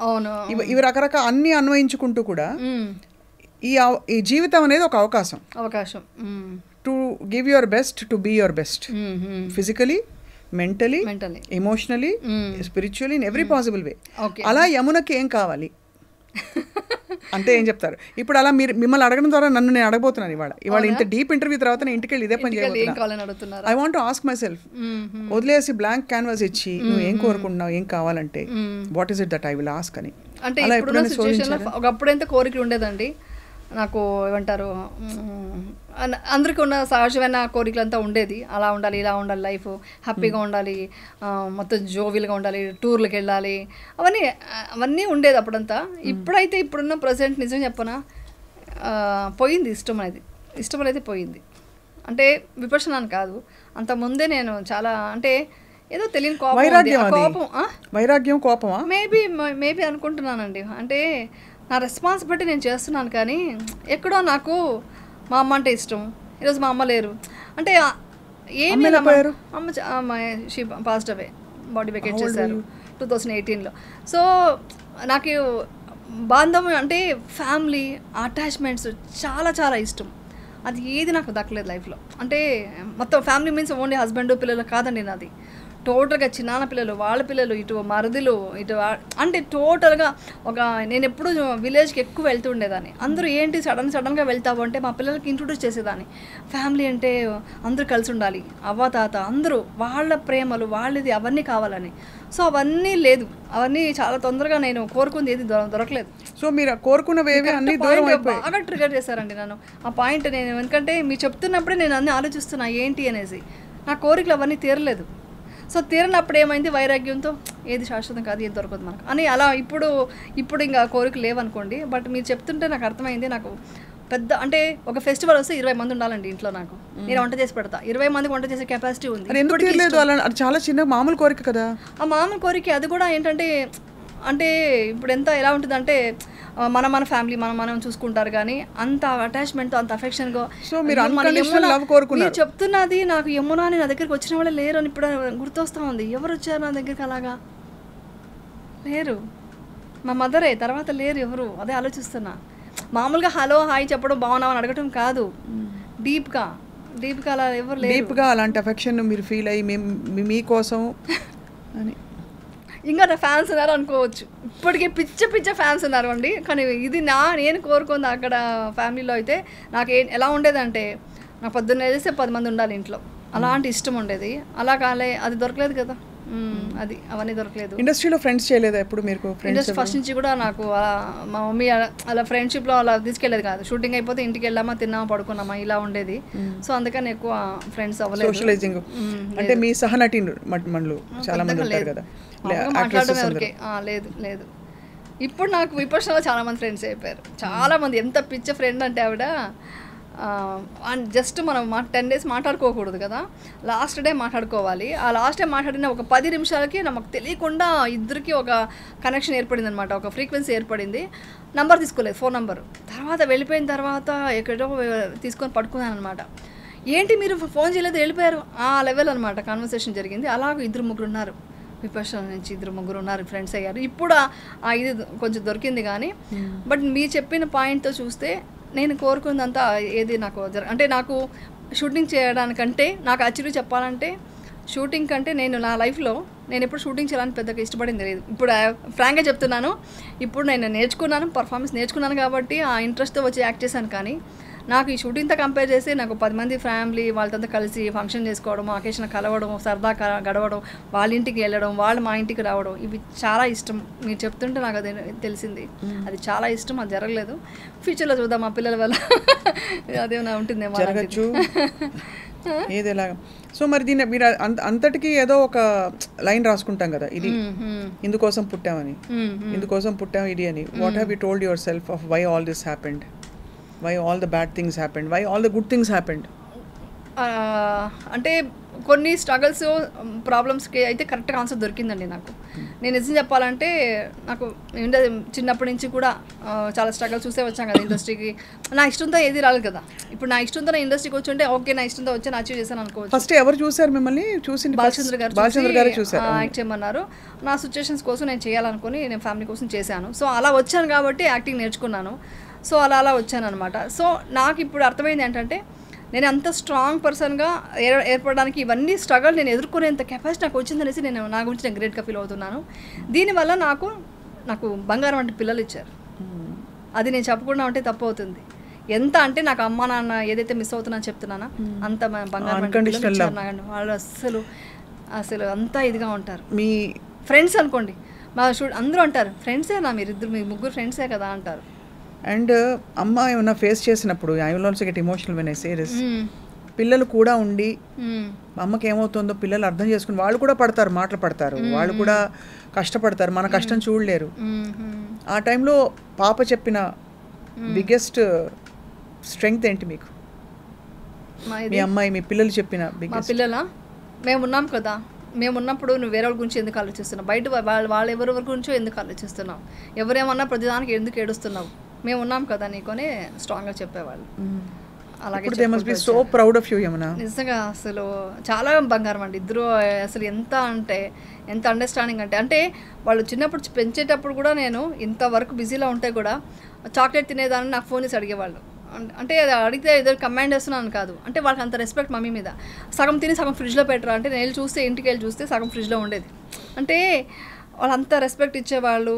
ఇవి రకరకాల అన్ని అన్వయించుకుంటూ కూడా ఈ జీవితం అనేది ఒక అవకాశం to give your best, to be your best, physically, mentally, emotionally, spiritually, in every possible way. అలా యమునకి ఏం కావాలి అంటే ఏం చెప్తారు? ఇప్పుడు అలా మిమ్మల్ని అడగడం ద్వారా నన్ను నేను అడగబోతున్నాను ఇవాళ ఇంత డీప్ ఇంటర్వ్యూ తర్వాత నేను ఇంటికి వెళ్ళి ఇదే పని చేయబోతున్నాను. I want to ask my self, వదిలేసి బ్లాంక్ క్యాన్వాస్ ఇచ్చి నువ్వు ఏం కోరుకుంటున్నావు, ఏం కావాలంటే what is it that I will ask అని. అంటే ఒకప్పుడు ఎంత కోరికలు ఉండేదండి నాకు, ఏమంటారు, అందరికీ ఉన్న సహజమైన కోరికలంతా ఉండేది. అలా ఉండాలి, ఇలా ఉండాలి, లైఫ్ హ్యాపీగా ఉండాలి, మొత్తం జోవిల్గా ఉండాలి, టూర్లకు వెళ్ళాలి, అవన్నీ ఉండేది అప్పుడంతా. ఇప్పుడైతే ఇప్పుడున్న ప్రజెంట్ నిజం చెప్పనా, పోయింది ఇష్టం అనేది పోయింది. అంటే విపర్శన అని కాదు, అంత ముందే నేను చాలా అంటే ఏదో తెలియని వైరాగ్యం కోపం మేబీ అనుకుంటున్నానండి. అంటే నా రెస్పాన్సిబిలిటీ నేను చేస్తున్నాను, కానీ ఎక్కడో నాకు మా అమ్మ అంటే ఇష్టం. ఈరోజు మా అమ్మ లేరు, అంటే ఏమి అమ్మ she passed away, body vacate చేశారు 2018లో. సో నాకు బాంధవ్యం అంటే ఫ్యామిలీ అటాచ్మెంట్స్ చాలా చాలా ఇష్టం. అది ఏది నాకు దక్కలేదు లైఫ్లో. అంటే మొత్తం ఫ్యామిలీ మీన్స్ ఓన్లీ హస్బెండ్ పిల్లలు కాదండి, నాది టోటల్గా చిన్న పిల్లలు, వాళ్ళ పిల్లలు, ఇటు మరుదులు, ఇటు అంటే టోటల్గా నేను ఎప్పుడు విలేజ్కి ఎక్కువ వెళ్తూ ఉండేదాన్ని. అందరూ ఏంటి సడన్గా వెళ్తావు అంటే మా పిల్లలకి ఇంట్రొడ్యూస్ చేసేదాన్ని. ఫ్యామిలీ అంటే అందరూ కలిసి ఉండాలి, అవ్వ తాత అందరూ, వాళ్ళ ప్రేమలు వాళ్ళది అవన్నీ కావాలని. సో అవన్నీ లేదు, అవన్నీ చాలా తొందరగా నేను కోరుకుంది ఏది దొరకలేదు. సో మీరు కోరుకున్నవి బాగా ట్రిగర్ చేశారండి నన్ను ఆ పాయింట్. నేను ఎందుకంటే మీరు చెప్తున్నప్పుడే నేను అన్నీ ఆలోచిస్తున్నా ఏంటి అనేసి. నా కోరికలు అవన్నీ తీరలేదు. సో తీరినప్పుడు ఏమైంది, వైరాగ్యంతో ఏది శాశ్వతం కాదు, ఏది దొరకదు మనకు అని అలా. ఇప్పుడు ఇంకా కోరికలు లేవనుకోండి. బట్ మీరు చెప్తుంటే నాకు అర్థమైంది. నాకు పెద్ద అంటే ఒక ఫెస్టివల్ వస్తే 20 మంది ఉండాలండి ఇంట్లో. నాకు నేను వంట చేసి పెడతా, 20 మందికి వంట చేసే కెపాసిటీ ఉంది. చాలా చిన్న మామూలు కోరిక కదా. ఆ మామూలు కోరిక అది కూడా ఏంటంటే, అంటే ఇప్పుడు ఎలా ఉంటుందంటే మన ఫ్యామిలీ మనం చూసుకుంటారు, కానీ అంత అటాచ్మెంట్తో అంత అఫెక్షన్గా. సో మీరు చెప్తున్నది నాకు యమునా నా దగ్గరికి వచ్చిన వాళ్ళే లేరు అని ఇప్పుడు గుర్తొస్తూ ఉంది. ఎవరు వచ్చారు నా దగ్గరికి? అలాగా లేరు, మా మదరే, తర్వాత లేరు ఎవరు. అదే ఆలోచిస్తున్నా. మామూలుగా హలో హాయ్ చెప్పడం, బాగున్నావు అని అడగటం కాదు, డీప్గా అలా ఎవరు లేరు. డీప్గా అలాంటి అఫెక్షన్ మీరు ఫీల్ అయ్యి మీకోసం అని ఇంకా నా ఫ్యాన్స్ ఉన్నారు అనుకోవచ్చు, ఇప్పటికీ పిచ్చ ఫ్యాన్స్ ఉన్నారు అండి. కానీ ఇది నేను కోరుకుంది అక్కడ ఫ్యామిలీలో అయితే నాకు ఎలా ఉండేదంటే, నాకు పొద్దున్న వేస్తే 10 మంది ఉండాలి ఇంట్లో, అలాంటి ఇష్టం ఉండేది. అలా కాలే, అది దొరకలేదు కదా, అది అవన్నీ దొరకలేదు. ఇండస్ట్రీలో ఫ్రెండ్స్ చేయలేదా ఎప్పుడు మీరు? ఇండస్ట్రీ ఫస్ట్ నుంచి కూడా నాకు మా మమ్మీ అలా ఫ్రెండ్షిప్లో అలా తీసుకెళ్ళేది కాదు. షూటింగ్ అయిపోతే ఇంటికి వెళ్ళామా, తిన్నామా, పడుకున్నామా, ఇలా ఉండేది. సో అందుకని ఎక్కువ ఫ్రెండ్స్ అవ్వలేదు. సోషలైజింగ్ అంటే మీ సహనటి మనలో చాలా మంది ఉంటారు కదా, మాట్లాడడం ఎవరికి లేదు. ఇప్పుడు నాకు విపక్షలో చాలా మంది ఫ్రెండ్స్ అయిపోయారు, చాలా మంది. ఎంత పిచ్చ ఫ్రెండ్ అంటే ఆవిడ, జస్ట్ మనం 10 days మాట్లాడుకోకూడదు కదా, లాస్ట్ డే మాట్లాడుకోవాలి. ఆ లాస్ట్ డే మాట్లాడిన ఒక 10 నిమిషాలకి నాకు తెలియకుండా ఇద్దరికి ఒక కనెక్షన్ ఏర్పడింది అనమాట, ఒక ఫ్రీక్వెన్సీ ఏర్పడింది. నంబర్ తీసుకోలేదు, ఫోన్ నంబర్. తర్వాత వెళ్ళిపోయిన తర్వాత ఎక్కడో తీసుకొని పడుకున్నాను అనమాట. ఏంటి మీరు ఫోన్ చేయలేదు, వెళ్ళిపోయారు, ఆ లెవెల్ అనమాట కాన్వర్సేషన్ జరిగింది. అలాగ 2-3 ఉన్నారు, విపక్ష నుంచి 2-3 ఉన్నారు, ఫ్రెండ్స్ అయ్యారు. ఇప్పుడు ఇది కొంచెం దొరికింది. కానీ బట్ మీరు చెప్పిన పాయింట్తో చూస్తే నేను కోరుకుందంతా ఏది నాకు అంటే నాకు షూటింగ్ చేయడానికంటే, నాకు యాక్చువల్లీ చెప్పాలంటే షూటింగ్ కంటే నేను నా లైఫ్లో నేను ఎప్పుడు షూటింగ్ చేయాలని పెద్దగా ఇష్టపడింది లేదు. ఇప్పుడు ఫ్రాంక్గా చెప్తున్నాను, ఇప్పుడు నేను నేర్చుకున్నాను, పర్ఫార్మెన్స్ నేర్చుకున్నాను కాబట్టి ఆ ఇంట్రెస్ట్తో వచ్చి యాక్ట్ చేశాను. కానీ నాకు ఈ షూటింగ్తో కంపేర్ చేసి నాకు 10 మంది ఫ్యామిలీ వాళ్ళతో కలిసి ఫంక్షన్ చేసుకోవడం, అకేషన్ కలవడం, సరదా గడవడం, వాళ్ళ ఇంటికి వెళ్ళడం, వాళ్ళు మా ఇంటికి రావడం, ఇవి చాలా ఇష్టం. మీరు చెప్తుంటే నాకు అది తెలిసింది, అది చాలా ఇష్టం. అది జరగలేదు, ఫ్యూచర్లో చూద్దాం మా పిల్లల వల్ల అదేమైనా ఉంటుందేమో, జరగచ్చు ఏదేలాగా. సో మరి దీన్ని మీరు అంతటికీ ఏదో ఒక లైన్ రాసుకుంటాం కదా, ఇది ఇందుకోసం పుట్టామని, ఇందుకోసం పుట్టాం ఇది అని. What have you told yourself of why all this happened, why all the bad things happened, why all the good things happened? అంటే కొన్ని స్ట్రగల్స్ ప్రాబ్లమ్స్కి అయితే కరెక్ట్గా ఆన్సర్ దొరికిందండి నాకు. నేను నిజం చెప్పాలంటే నాకు చిన్నప్పటి నుంచి కూడా చాలా స్ట్రగల్స్ చూసే వచ్చాను కదా ఇండస్ట్రీకి. నా ఇష్టంతో ఏది రాలేదు కదా, ఇప్పుడు నా ఇష్టంతో నా ఇండస్ట్రీకి వచ్చి ఉంటే ఓకే, నా ఇష్టంతో వచ్చి అచీవ్ చేశాను అనుకోవచ్చు. ఫస్ట్ ఎవరు చూసారు మిమ్మల్ని? చూసి బాలచంద్ర గారు చూసారు, యాక్ట్ చేయమన్నారు. నా సిచ్యువేషన్స్ కోసం నేను చేయాలనుకుని నేను ఫ్యామిలీ కోసం చేశాను. సో అలా వచ్చాను కాబట్టి యాక్టింగ్ నేర్చుకున్నాను. సో అలా వచ్చాను అనమాట. సో నాకు ఇప్పుడు అర్థమైంది ఏంటంటే, నేను అంత స్ట్రాంగ్ పర్సన్గా ఏర్పడడానికి ఇవన్నీ స్ట్రగల్ నేను ఎదుర్కొనేంత కెపాసిటీ నాకు వచ్చిందనేసి నేను నా గురించి నేను గ్రేట్గా ఫీల్ అవుతున్నాను. దీనివల్ల నాకు బంగారం అంటే పిల్లలు ఇచ్చారు. అది నేను చెప్పకుండా ఉంటే తప్పు అవుతుంది. ఎంత అంటే నాకు అమ్మ నాన్న ఏదైతే మిస్ అవుతున్నాను చెప్తున్నానా, అంత బంగారం ఇచ్చారు. వాళ్ళు అసలు అంతా ఇదిగా ఉంటారు. మీ ఫ్రెండ్స్ అనుకోండి, మా అందరూ అంటారు ఫ్రెండ్సేనా మీ ముగ్గురు ఫ్రెండ్సే కదా అంటారు. అండ్ అమ్మ ఏమన్నా ఫేస్ చేసినప్పుడు I will also get emotional when I say this. పిల్లలు కూడా ఉండి అమ్మకి ఏమవుతుందో పిల్లలు అర్థం చేసుకుని వాళ్ళు కూడా పడతారు, మాటలు పడతారు, వాళ్ళు కూడా కష్టపడతారు, మన కష్టం చూడలేరు. ఆ టైంలో పాప చెప్పిన బిగ్గెస్ట్ స్ట్రెంగ్త్ ఏంటి మీకు? మీ అమ్మాయి మీ పిల్లలు చెప్పిన పిల్లల మేమున్నాం కదా, మేమున్నప్పుడు నువ్వు వేరే వాళ్ళ గురించి ఎందుకు ఆలోచిస్తున్నావు, బయట వాళ్ళు ఎవరెవరి గురించో ఎందుకు ఆలోచిస్తున్నావు, ఎవరేమన్నా ప్రతిదానికి ఎందుకు ఏడుస్తున్నావు, మేము ఉన్నాం కదా నీకొని స్ట్రాంగ్గా చెప్పేవాళ్ళు. అలాగే so proud of you Yamuna. నిజంగా అసలు చాలా బంగారం అండి ఇద్దరు. అసలు ఎంత అండర్స్టాండింగ్ అంటే వాళ్ళు చిన్నప్పుడు పెంచేటప్పుడు కూడా నేను ఇంతవరకు బిజీలో ఉంటే కూడా చాక్లెట్ తినేదాన్ని నాకు ఫోన్ చేసి అడిగేవాళ్ళు. అంటే అది అడిగితే ఏదో కమాండ్ చేస్తున్నాను కాదు, అంటే వాళ్ళకి అంత రెస్పెక్ట్ మమ్మీ మీద. సగం తిని సగం ఫ్రిడ్జ్లో పెట్టరా అంటే నేను చూస్తే ఇంటికి వెళ్ళి చూస్తే సగం ఫ్రిడ్జ్లో ఉండేది. అంటే వాళ్ళంతా రెస్పెక్ట్ ఇచ్చేవాళ్ళు.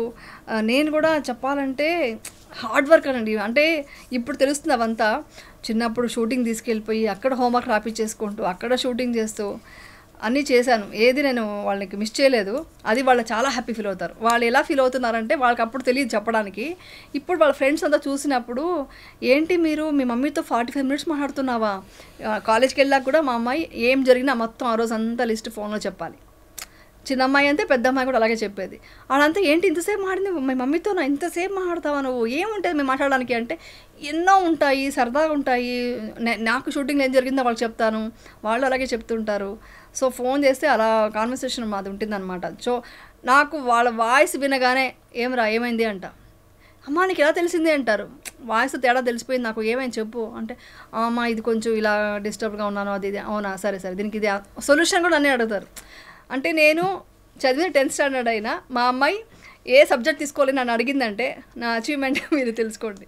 నేను కూడా చెప్పాలంటే హార్డ్ వర్క్ అనండి. అంటే ఇప్పుడు తెలుస్తుంది అవంతా. చిన్నప్పుడు షూటింగ్ తీసుకెళ్ళిపోయి అక్కడ హోంవర్క్ రాపిచ్చేసుకుంటూ అక్కడ షూటింగ్ చేస్తూ అన్నీ చేశాను. ఏది నేను వాళ్ళకి మిస్ చేయలేదు. అది వాళ్ళు చాలా హ్యాపీ ఫీల్ అవుతారు. వాళ్ళు ఎలా ఫీల్ అవుతున్నారంటే వాళ్ళకి అప్పుడు తెలియదు చెప్పడానికి. ఇప్పుడు వాళ్ళ ఫ్రెండ్స్ అంతా చూసినప్పుడు ఏంటి మీరు మీ మమ్మీతో 45 minutes మాట్లాడుతున్నావా, కాలేజ్కి వెళ్ళాక కూడా మా అమ్మాయి ఏం జరిగినా మొత్తం ఆ రోజు అంతా లిస్ట్ ఫోన్లో చెప్పాలి. చిన్న అమ్మాయి అంతే, పెద్ద అమ్మాయి కూడా అలాగే చెప్పేది. వాళ్ళంతా ఏంటి ఇంతసేపు మాడింది మీ మమ్మీతో, నా ఇంతసేపు మాట్లాడతావా నువ్వు, ఏముంటుంది మేము మాట్లాడడానికి అంటే ఎన్నో ఉంటాయి, సరదాగా ఉంటాయి. నాకు షూటింగ్ ఏం జరిగిందో వాళ్ళకి చెప్తాను, వాళ్ళు అలాగే చెప్తుంటారు. సో ఫోన్ చేస్తే అలా కాన్వర్సేషన్ మాది ఉంటుందన్నమాట. సో నాకు వాళ్ళ వాయిస్ వినగానే ఏమైంది అంట, అమ్మ నీకు ఎలా తెలిసింది అంటారు. వాయిస్ తేడా తెలిసిపోయింది నాకు, ఏమైంది చెప్పు అంటే అమ్మ ఇది కొంచెం ఇలా డిస్టర్బ్గా ఉన్నాను అది ఇది. అవునా సరే దీనికి ఇది సొల్యూషన్ కూడా అన్నీ అడుగుతారు. అంటే నేను చదివిన 10th standard అయినా మా అమ్మాయి ఏ సబ్జెక్ట్ తీసుకోవాలి నన్ను అడిగిందంటే నా అచీవ్మెంట్ మీరు తెలుసుకోండి.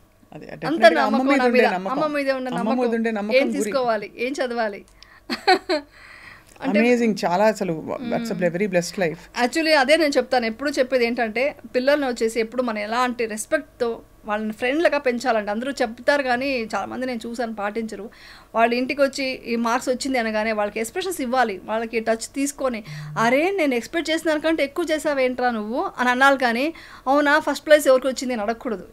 అంత నమ్మకం నా మీద, అమ్మ మీదే ఉన్న నమ్మకం. ఏం తీసుకోవాలి, ఏం చదవాలి. అమేజింగ్, చాలా అసలు that's a very blessed life. Actually అదే నేను చెప్తాను, ఎప్పుడు చెప్పేది ఏంటంటే పిల్లల్ని వచ్చేసి ఎప్పుడు మనం ఎలాంటి రెస్పెక్ట్తో వాళ్ళని ఫ్రెండ్లుగా పెంచాలంటే అందరూ చెప్తారు కానీ చాలామంది నేను చూసాను పాటించరు. వాళ్ళ ఇంటికి వచ్చి ఈ మార్క్స్ వచ్చింది అనగానే వాళ్ళకి ఎక్స్ప్రెషన్స్ ఇవ్వాలి, వాళ్ళకి టచ్ తీసుకొని అరే నేను ఎక్స్పెక్ట్ చేసిన దానికంటే ఎక్కువ చేసావేంట్రా నువ్వు అని అన్నాను. కానీ అవునా ఫస్ట్ ప్లేస్ ఎవరికి వచ్చింది అని అడగకూడదు.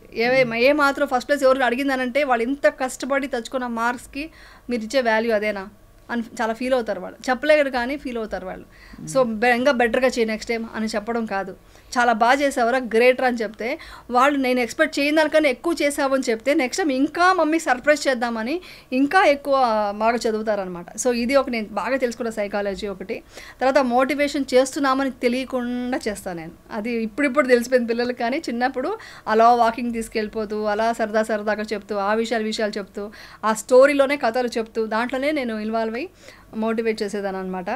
ఏ మాత్రం ఫస్ట్ ప్లేస్ ఎవరికి అడిగిందనంటే వాళ్ళు ఇంత కష్టపడి తెచ్చుకున్న మార్క్స్కి మీరు ఇచ్చే వాల్యూ అదేనా అని చాలా ఫీల్ అవుతారు వాళ్ళు. చెప్పలేరు కానీ ఫీల్ అవుతారు వాళ్ళు. సో ఇంకా బెటర్గా చేయి నెక్స్ట్ టైం అని చెప్పడం కాదు, చాలా బాగా చేసావరా గ్రేటర్ అని చెప్తే వాళ్ళు నేను ఎక్స్పెక్ట్ చేయని దానికన్నా ఎక్కువ చేసావు అని చెప్తే నెక్స్ట్ టైం ఇంకా మమ్మీకి సర్ప్రైజ్ చేద్దామని ఇంకా ఎక్కువ బాగా చదువుతారనమాట. సో ఇది ఒక నేను బాగా తెలుసుకున్న సైకాలజీ ఒకటి. తర్వాత మోటివేషన్ చేస్తున్నామని తెలియకుండా చేస్తాను నేను, అది ఇప్పుడిప్పుడు తెలిసిపోయింది పిల్లలకి. కానీ చిన్నప్పుడు అలా వాకింగ్ తీసుకెళ్ళిపోతూ అలా సరదాగా చెప్తూ ఆ విషయాలు చెప్తూ ఆ స్టోరీలోనే కథలు చెప్తూ దాంట్లోనే నేను ఇన్వాల్వ్ అయ్యి మోటివేట్ చేసేదాన్ని అనమాట.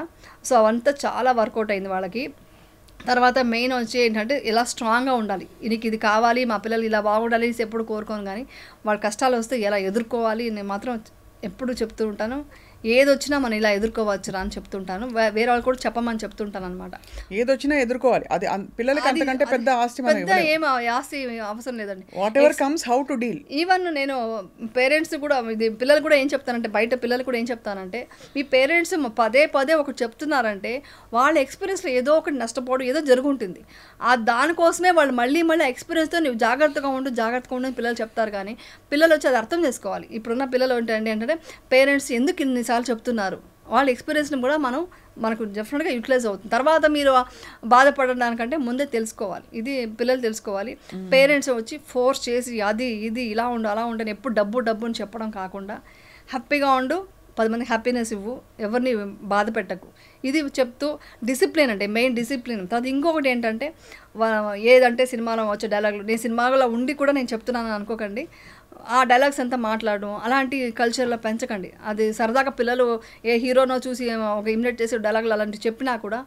సో అవంతా చాలా వర్కౌట్ అయింది వాళ్ళకి. తర్వాత మెయిన్ వచ్చి ఏంటంటే ఇలా స్ట్రాంగ్గా ఉండాలి, నీకు ఇది కావాలి మా పిల్లలు ఇలా బాగుండాలి ఎప్పుడు కోరుకోను, కానీ వాళ్ళ కష్టాలు వస్తే ఎలా ఎదుర్కోవాలి నేను మాత్రం ఎప్పుడు చెప్తూ ఉంటాను. ఏది వచ్చినా మనం ఇలా ఎదుర్కోవచ్చురా అని చెప్తుంటాను, వేరే వాళ్ళు కూడా చెప్పమని చెప్తుంటాను అనమాట. ఏదొచ్చినా ఎదుర్కోవాలి, అది పిల్లలకి అంతకంటే పెద్ద ఆస్తి ఏం ఆస్తి అవసరం లేదండి. Whatever comes how to deal. Even నేను పేరెంట్స్ కూడా ఇది పిల్లలు కూడా ఏం చెప్తానంటే బయట పిల్లలు కూడా ఏం చెప్తానంటే మీ పేరెంట్స్ పదే ఒకటి చెప్తున్నారంటే వాళ్ళ ఎక్స్పీరియన్స్లో ఏదో ఒకటి నష్టపోవడం ఏదో జరుగుంటుంది, ఆ దానికోసమే వాళ్ళు మళ్ళీ ఆ ఎక్స్పీరియన్స్తో నువ్వు జాగ్రత్తగా ఉండు పిల్లలు చెప్తారు. కానీ పిల్లలు వచ్చి అది అర్థం చేసుకోవాలి. ఇప్పుడున్న పిల్లలు ఏంటంటే పేరెంట్స్ ఎందుకు ఇన్నిసార్లు చెప్తున్నారు, వాళ్ళ ఎక్స్పీరియన్స్ని కూడా మనకు డెఫినెట్గా యూటిలైజ్ అవుతుంది. తర్వాత మీరు బాధపడడానికంటే ముందే తెలుసుకోవాలి, ఇది పిల్లలు తెలుసుకోవాలి. పేరెంట్స్ వచ్చి ఫోర్స్ చేసి అది ఇది ఇలా ఉండు అలా ఉండని ఎప్పుడు డబ్బు అని చెప్పడం కాకుండా హ్యాపీగా ఉండు, 10 మందికి హ్యాపీనెస్ ఇవ్వు, ఎవరిని బాధ పెట్టకు, ఇది చెప్తూ డిసిప్లిన్ అంటే మెయిన్ డిసిప్లిన్. తర్వాత ఇంకొకటి ఏంటంటే ఏదంటే సినిమాలో వచ్చే డైలాగులు నేను సినిమాలో ఉండి కూడా నేను చెప్తున్నాను అనుకోకండి, ఆ డైలాగ్స్ అంతా మాట్లాడడం అలాంటి కల్చర్లో పెంచకండి. అది సరదాగా పిల్లలు ఏ హీరోనో చూసి ఒక ఇమిటేట్ చేసే డైలాగులు అలాంటివి చెప్పినా కూడా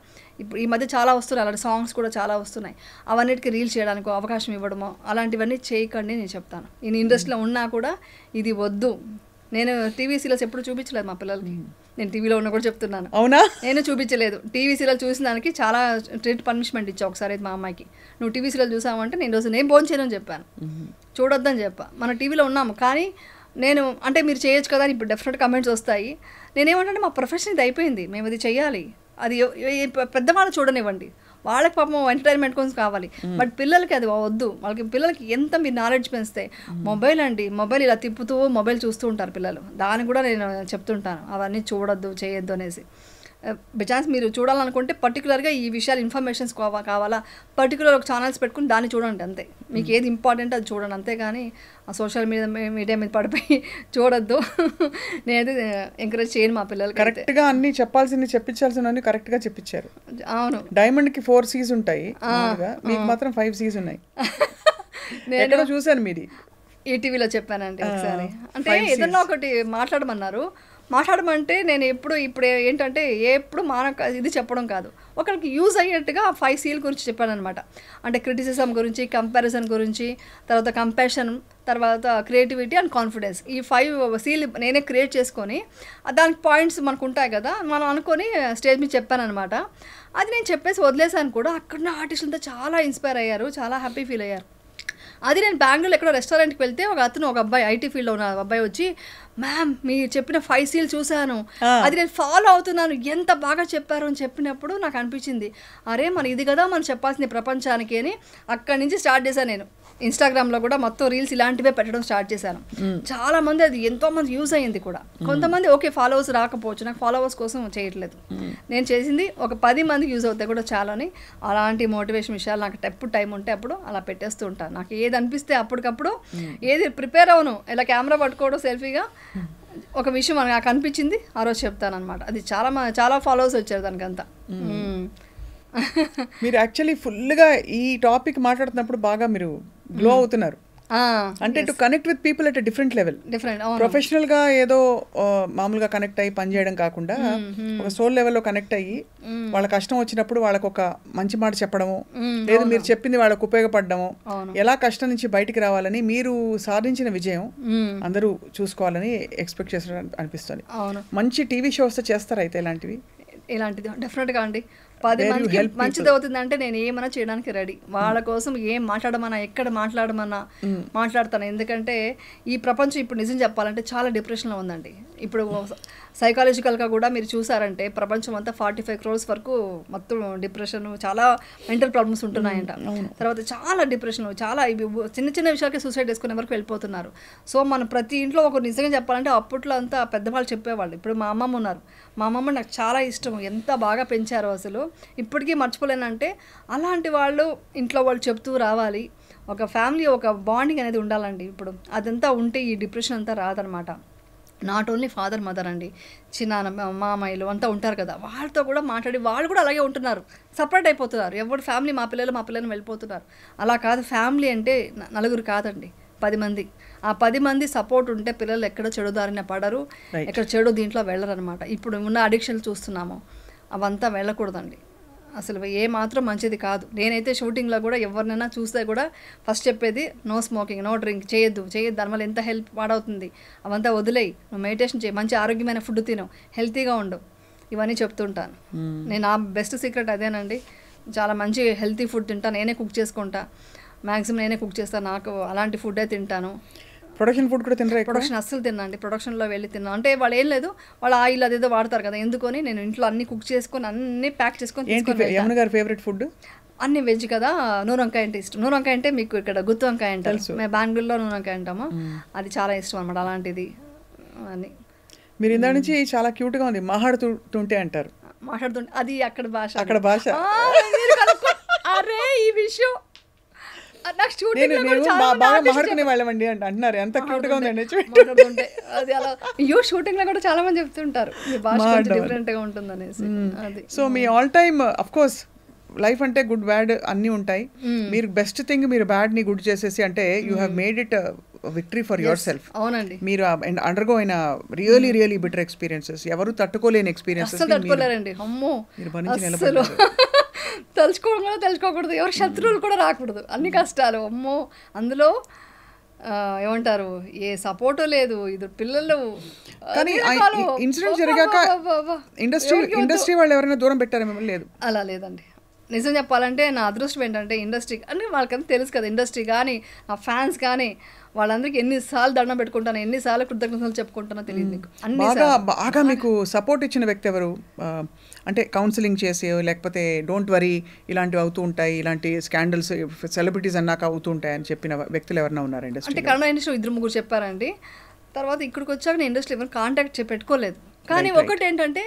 ఇప్పుడు ఈ మధ్య చాలా వస్తున్నాయి, అలాంటి సాంగ్స్ కూడా చాలా వస్తున్నాయి, అవన్నిటికీ రీల్ చేయడానికి అవకాశం ఇవ్వడమో అలాంటివన్నీ చేయకండి నేను చెప్తాను. నేను ఇండస్ట్రీలో ఉన్నా కూడా ఇది వద్దు. నేను టీవీ సీరియల్స్ ఎప్పుడు చూపించలేదు మా పిల్లలకి, నేను టీవీలో ఉన్న కూడా చెప్తున్నాను. అవునా? నేను చూపించలేదు. టీవీ సీరియల్ చూసిన దానికి చాలా స్ట్రిక్ట్ పనిష్మెంట్ ఇచ్చా ఒకసారి అయితే మా అమ్మాయికి. నువ్వు టీవీ సీరియల్ చూసావంటే నేను రోజు నేను భోజనం చేయను చెప్పాను, చూడొద్దని చెప్పా. మన టీవీలో ఉన్నాము కానీ నేను అంటే మీరు చేయొచ్చు కదా అని ఇప్పుడు డెఫినెట్ కమెంట్స్ వస్తాయి. నేనేమంటే మా ప్రొఫెషన్ ఇది అయిపోయింది, మేము ఇది చెయ్యాలి, అది పెద్దవాళ్ళు చూడనివ్వండి, వాళ్ళకి పాపం ఎంటర్టైన్మెంట్ కోసం కావాలి. బట్ పిల్లలకి అది వద్దు. పిల్లలకి ఎంత మీరు నాలెడ్జ్ పెంచితే మొబైల్ ఇలా తిప్పుతూ మొబైల్ చూస్తూ ఉంటారు పిల్లలు, దాన్ని కూడా నేను చెప్తుంటాను అవన్నీ చూడొద్దు చేయొద్దు అనేసి. బైచాన్స్ మీరు చూడాలనుకుంటే పర్టికులర్గా ఈ విషయాలు ఇన్ఫర్మేషన్స్ కావాలా పర్టికులర్ ఒక ఛానల్స్ పెట్టుకుని దాన్ని చూడండి అంతే, మీకు ఏది ఇంపార్టెంట్ అది చూడండి అంతేగాని ఆ సోషల్ మీడియా మీద పడిపోయి చూడొద్దు. నేనైతే ఎంకరేజ్ చేయను మా పిల్లలు. కరెక్ట్గా అన్ని చెప్పాల్సింది చెప్పించాల్సినవన్నీ కరెక్ట్గా చెప్పించారు. అవును, డైమండ్కి 4 C's ఉంటాయి, మీకు మాత్రం 5 C's ఉన్నాయి. నేను చూశాను మీది ఈటీవీలో చెప్పానండి ఒకసారి. అంటే ఏదన్నా ఒకటి మాట్లాడమంటే నేను ఇప్పుడు ఏంటంటే ఎప్పుడు ఇది చెప్పడం కాదు, ఒకరికి యూజ్ అయ్యేట్టుగా 5 C's గురించి చెప్పాను అనమాట. అంటే క్రిటిసిజం గురించి, కంపారిజన్ గురించి, తర్వాత కంపాషన్, తర్వాత క్రియేటివిటీ అండ్ కాన్ఫిడెన్స్, ఈ 5 C's నేనే క్రియేట్ చేసుకొని దానికి పాయింట్స్ మనకు ఉంటాయి కదా మనం అనుకొని స్టేజ్ మీద చెప్పాను అనమాట. అది నేను చెప్పేసి వదిలేసాను కూడా. అక్కడ ఆర్టిస్టులంతా చాలా ఇన్స్పైర్ అయ్యారు, చాలా హ్యాపీ ఫీల్ అయ్యారు. అది నేను బెంగళూరులో ఎక్కడో రెస్టారెంట్కి వెళ్తే ఒక అబ్బాయి ఐటీ ఫీల్డ్లో ఉన్న అబ్బాయి వచ్చి మ్యామ్ మీరు చెప్పిన 5 C's చూశాను, అది నేను ఫాలో అవుతున్నాను, ఎంత బాగా చెప్పారు అని చెప్పినప్పుడు నాకు అనిపించింది అరే ఇది కదా మనం చెప్పాల్సింది ప్రపంచానికి అని. అక్కడి నుంచి స్టార్ట్ చేశాను నేను. ఇన్స్టాగ్రామ్లో కూడా మొత్తం రీల్స్ ఇలాంటివే పెట్టడం స్టార్ట్ చేశాను. చాలా మంది అది ఎంతోమంది యూజ్ అయ్యింది కూడా. కొంతమంది ఓకే ఫాలోవర్స్ రాకపోవచ్చు, నాకు ఫాలోవర్స్ కోసం చేయట్లేదు, నేను చేసింది ఒక 10 మందికి యూజ్ అవుతాయి కూడా చాలని. అలాంటి మోటివేషన్ విషయాలు నాకు ఎప్పుడు టైం ఉంటే అప్పుడు అలా పెట్టేస్తూ ఉంటాను. నాకు ఏది అనిపిస్తే అప్పటికప్పుడు ఏది ప్రిపేర్ అవును, ఇలా కెమెరా పట్టుకోవడం సెల్ఫీగా ఒక విషయం నాకు అనిపించింది ఆ రోజు చెప్తాను అనమాట. అది చాలా ఫాలోవర్స్ వచ్చారు దానికంతా. మీరు యాక్చువల్లీ ఫుల్గా ఈ టాపిక్ మాట్లాడుతున్నప్పుడు బాగా మీరు గ్లో అవుతున్నారు. అంటే to connect with people at different level, professional గా ఏదో మామూలుగా కనెక్ట్ అయ్యి పనిచేయడం కాకుండా ఒక సోల్ లెవెల్లో కనెక్ట్ అయ్యి వాళ్ళ కష్టం వచ్చినప్పుడు వాళ్ళకు ఒక మంచి మాట చెప్పడము, లేదు మీరు చెప్పింది వాళ్ళకు ఉపయోగపడము, ఎలా కష్టం నుంచి బయటికి రావాలని మీరు సాధించిన విజయం అందరూ చూసుకోవాలని ఎక్స్పెక్ట్ చేస్తున్నారు అనిపిస్తుంది. మంచి టీవీ షోస్ చేస్తారా అయితే ఇలాంటివి? ఇలాంటిది డెఫినెట్గా అండి 10 మందికి మంచిది అవుతుందంటే నేను ఏమైనా చేయడానికి రెడీ. వాళ్ళ కోసం ఏం మాట్లాడమన్నా, ఎక్కడ మాట్లాడమన్నా మాట్లాడతాను. ఎందుకంటే ఈ ప్రపంచం ఇప్పుడు నిజం చెప్పాలంటే చాలా డిప్రెషన్లో ఉందండి. ఇప్పుడు సైకాలజికల్గా కూడా మీరు చూసారంటే ప్రపంచం అంతా 45 crores వరకు మొత్తం డిప్రెషన్, చాలా మెంటల్ ప్రాబ్లమ్స్ ఉంటున్నాయంట. తర్వాత చాలా డిప్రెషన్, చాలా ఇవి చిన్న చిన్న విషయాలకి సూసైడ్ చేసుకునే వరకు వెళ్ళిపోతున్నారు. సో మనం ప్రతి ఇంట్లో ఒక నిజంగా చెప్పాలంటే అప్పట్లో అంతా పెద్దవాళ్ళు చెప్పేవాళ్ళు. ఇప్పుడు మా అమ్మమ్మ ఉన్నారు, మా అమ్మమ్మ నాకు చాలా ఇష్టం, ఎంత బాగా పెంచారో అసలు ఇప్పటికీ మర్చిపోలేనంటే. అలాంటి వాళ్ళు ఇంట్లో వాళ్ళు చెప్తూ రావాలి. ఒక ఫ్యామిలీ, ఒక బాండింగ్ అనేది ఉండాలండి. ఇప్పుడు అదంతా ఉంటే ఈ డిప్రెషన్ అంతా రాదనమాట. నాట్ ఓన్లీ ఫాదర్ మదర్ అండి, చిన్న మామయ్యలు అంతా ఉంటారు కదా, వాళ్ళతో కూడా మాట్లాడి వాళ్ళు కూడా అలాగే ఉంటున్నారు, సపరేట్ అయిపోతున్నారు. ఎవరు ఫ్యామిలీ మా పిల్లలు వెళ్ళిపోతున్నారు. అలా కాదు, ఫ్యామిలీ అంటే నలుగురు కాదండి, 10 మంది. ఆ 10 మంది సపోర్ట్ ఉంటే పిల్లలు ఎక్కడ చెడు దారిన పడరు, ఎక్కడ చెడు దీంట్లో వెళ్ళరు అనమాట. ఇప్పుడు ఉన్న అడిక్షన్లు చూస్తున్నాము, అవంతా వెళ్ళకూడదండి అసలు, ఏ మాత్రం మంచిది కాదు. నేనైతే షూటింగ్లో కూడా ఎవరినైనా చూస్తే కూడా ఫస్ట్ చెప్పేది నో స్మోకింగ్, నో డ్రింక్, చేయొద్దు, దానివల్ల ఎంత హెల్త్ పాడవుతుంది, అవంతా వదిలేయి, నువ్వు మెడిటేషన్ చేయి, మంచి ఆరోగ్యమైన ఫుడ్ తిను, హెల్తీగా ఉండు, ఇవన్నీ చెప్తుంటాను నేను. ఆ బెస్ట్ సీక్రెట్ అదేనండి. చాలా మంచి హెల్తీ ఫుడ్ తింటాను, నేనే కుక్ చేసుకుంటా, మ్యాక్సిమం నేనే కుక్ చేస్తాను, నాకు అలాంటి ఫుడ్డే తింటాను. ప్రొడక్షన్ ఫుడ్ కూడా తినరా? ప్రొడక్షన్ అస్సలు తిన్నాండి, ప్రొడక్షన్లో వెళ్ళి తిన్నాను అంటే వాళ్ళు ఏం లేదు, వాళ్ళ ఆయిల్ అదేదో వాడతారు కదా, ఎందుకొని నేను ఇంట్లో అన్ని కుక్ చేసుకొని అన్ని ప్యాక్ చేసుకొని. యమున గారి ఫేవరెట్ ఫుడ్ అన్ని వెజ్ కదా, నూనె వంకాయ అంటే ఇష్టం. నూనె వంకాయ అంటే మీకు ఇక్కడ గుత్తి వంకాయ అంటారు, మేము బెంగళూరులో నూనె వంకాయ అంటాము, అది చాలా ఇష్టం అనమాట. అలాంటిది అని మీరు ఇందా నుంచి చాలా క్యూట్గా ఉంది, మాట్లాడుతుంటే అంటారు. మాట్లాడుతుంటే అది అక్కడ భాష, అక్కడ భాష. అరే ఈ విషయం నాకు బాగా మాట్లాడుకునే వాళ్ళమండి అంటున్నారు, ఎంత క్యూట్ గా ఉందండి మాట్లాడుతుంటే. అది అలా షూటింగ్ లో కూడా చాలా మంది చెప్తుంటారు మీ భాష డిఫరెంట్ గా ఉంటుంది అనేసి. అది so me all time of course life అంటే గుడ్ బ్యాడ్ అన్నీ ఉంటాయి. మీరు బెస్ట్ థింగ్ మీరు బ్యాడ్ ని గుడ్ చేసేసి అంటే you have made it victory for your self. అవునండి, మీరు అండర్గో అయిన రియలీ బిటర్ ఎక్స్పీరియన్సెస్, ఎవరు తట్టుకోలేని ఎక్స్పీరియన్సెస్ తట్టుకోలేరండి. అమ్మో మీరు భరించి నిలబడ్డారు. తెలుసుకోకూడదు, ఎవరు శత్రువులు కూడా రాకూడదు, అన్ని కష్టాలు. అమ్మో, అందులో ఏమంటారు, ఏ సపోర్టు లేదు, ఇద్దరు పిల్లలు. కానీ ఇన్సిడెంట్ జరిగాక ఇండస్ట్రీ వాళ్ళు ఎవరైనా దూరం పెట్టారా మిమ్మల్ని? లేదు, అలా లేదండి. నిజం చెప్పాలంటే నా అదృష్టం ఏంటంటే ఇండస్ట్రీ అంటే వాళ్ళకంతా తెలుసు కదా, ఇండస్ట్రీ కానీ ఆ ఫ్యాన్స్ కానీ వాళ్ళందరికీ ఎన్నిసార్లు దండం పెట్టుకుంటాను, ఎన్నిసార్లు కృతజ్ఞతలు చెప్పుకుంటానో తెలియదు మీకు. బాగా మీకు సపోర్ట్ ఇచ్చిన వ్యక్తి ఎవరు? అంటే కౌన్సిలింగ్ చేసి, లేకపోతే డోంట్ వరీ ఇలాంటివి అవుతూ ఉంటాయి, ఇలాంటి స్కాండల్స్ సెలబ్రిటీస్ అన్నాక అవుతూ ఉంటాయి అని చెప్పిన వ్యక్తులు ఎవరైనా ఉన్నారు ఇండస్ట్రీ? అంటే కన్నడ ఇండస్ట్రీ 2-3 చెప్పారండి. తర్వాత ఇక్కడికి వచ్చాక నేను ఇండస్ట్రీ ఎవరు కాంటాక్ట్ పెట్టుకోలేదు. కానీ ఒకటి ఏంటంటే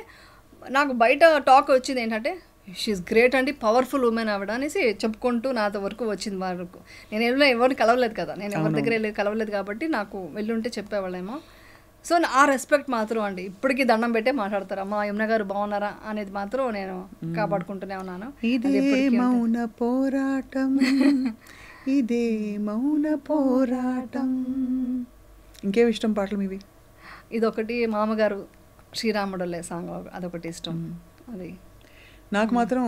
నాకు బయట టాక్ వచ్చింది ఏంటంటే షీఈస్ గ్రేట్ అండి, పవర్ఫుల్ ఉమెన్ ఆవిడ అనేసి చెప్పుకుంటూ నాతో వరకు వచ్చింది. వరకు నేను ఎవరిని కలవలేదు కదా, నేను ఎవరి దగ్గర వెళ్ళి కలవలేదు కాబట్టి నాకు వెళ్ళుంటే చెప్పేవాళ్ళేమో. సో ఆ రెస్పెక్ట్ మాత్రం అండి ఇప్పటికీ దండం పెట్టే మాట్లాడతారు. అమ్మా యమున గారు బాగున్నారా అనేది మాత్రం నేను కాపాడుకుంటూనే ఉన్నాను. ఇదే మౌన పోరాటం, ఇదే మౌన పోరాటం. ఇంకేం ఇష్టం పాటలు మీవి? ఇదొకటి, మామగారు శ్రీరాముడులే సాంగ్ అదొకటి ఇష్టం. అది నాకు మాత్రం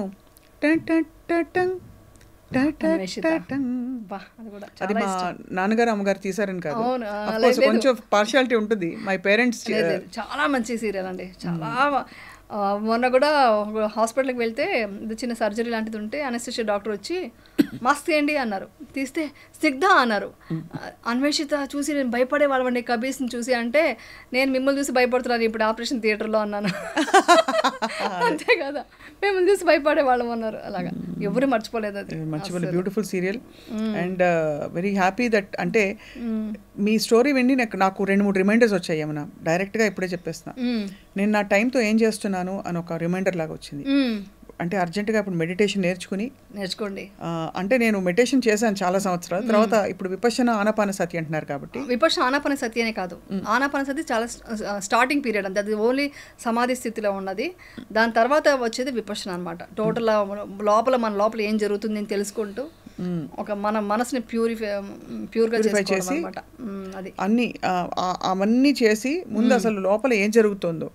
అది మా నాన్నగారు అమ్మగారు తీసారని కాదు, కొంచెం పార్షియాలిటీ ఉంటుంది. మై పేరెంట్స్ చాలా మంచి సీరియల్ అండి, చాలా. మొన్న కూడా హాస్పిటల్కి వెళ్తే ఇది చిన్న సర్జరీ లాంటిది ఉంటే అనెస్థెషియా డాక్టర్ వచ్చి మాస్క్ తీయండి అన్నారు, తీస్తే స్నిగ్ధ అన్నారు. అన్వేషిత చూసి నేను భయపడే వాళ్ళండి కబీర్స్ని చూసి, అంటే నేను మిమ్మల్ని చూసి భయపడుతున్నాను ఇప్పుడు ఆపరేషన్ థియేటర్లో అన్నాను. అంతే కదా, మిమ్మల్ని చూసి భయపడే వాళ్ళం అన్నారు. అలాగా ఎవరు మర్చిపోలేదు, అది మర్చిపోలేదు. Beautiful serial and very happy that. అంటే మీ స్టోరీ విని నాకు 2-3 రిమైండర్స్ వచ్చాయి. ఏమన్నా డైరెక్ట్గా ఇప్పుడే చెప్పేస్తున్నా, నేను నా టైంతో ఏం చేస్తున్నాను అని ఒక రిమైండర్ లాగా వచ్చింది. అంటే అర్జెంటుగా ఇప్పుడు మెడిటేషన్ నేర్చుకోండి. అంటే నేను మెడిటేషన్ చేశాను చాలా సంవత్సరాల తర్వాత. ఇప్పుడు విపశ్యన ఆనాపాన సతి అంటున్నారు కాబట్టి, విపశ్యన ఆనాపాన సతి అనే కాదు, ఆనాపాన సతి చాలా స్టార్టింగ్ పీరియడ్ అంతే, అది ఓన్లీ సమాధి స్థితిలో ఉన్నది. దాని తర్వాత వచ్చేది విపశ్యన అనమాట. టోటల్ మన లోపల ఏం జరుగుతుంది అని తెలుసుకుంటూ ఒక మన మనసుని ప్యూర్గా చేసి అది అన్ని అవన్నీ చేసి ముందు అసలు లోపల ఏం జరుగుతుందో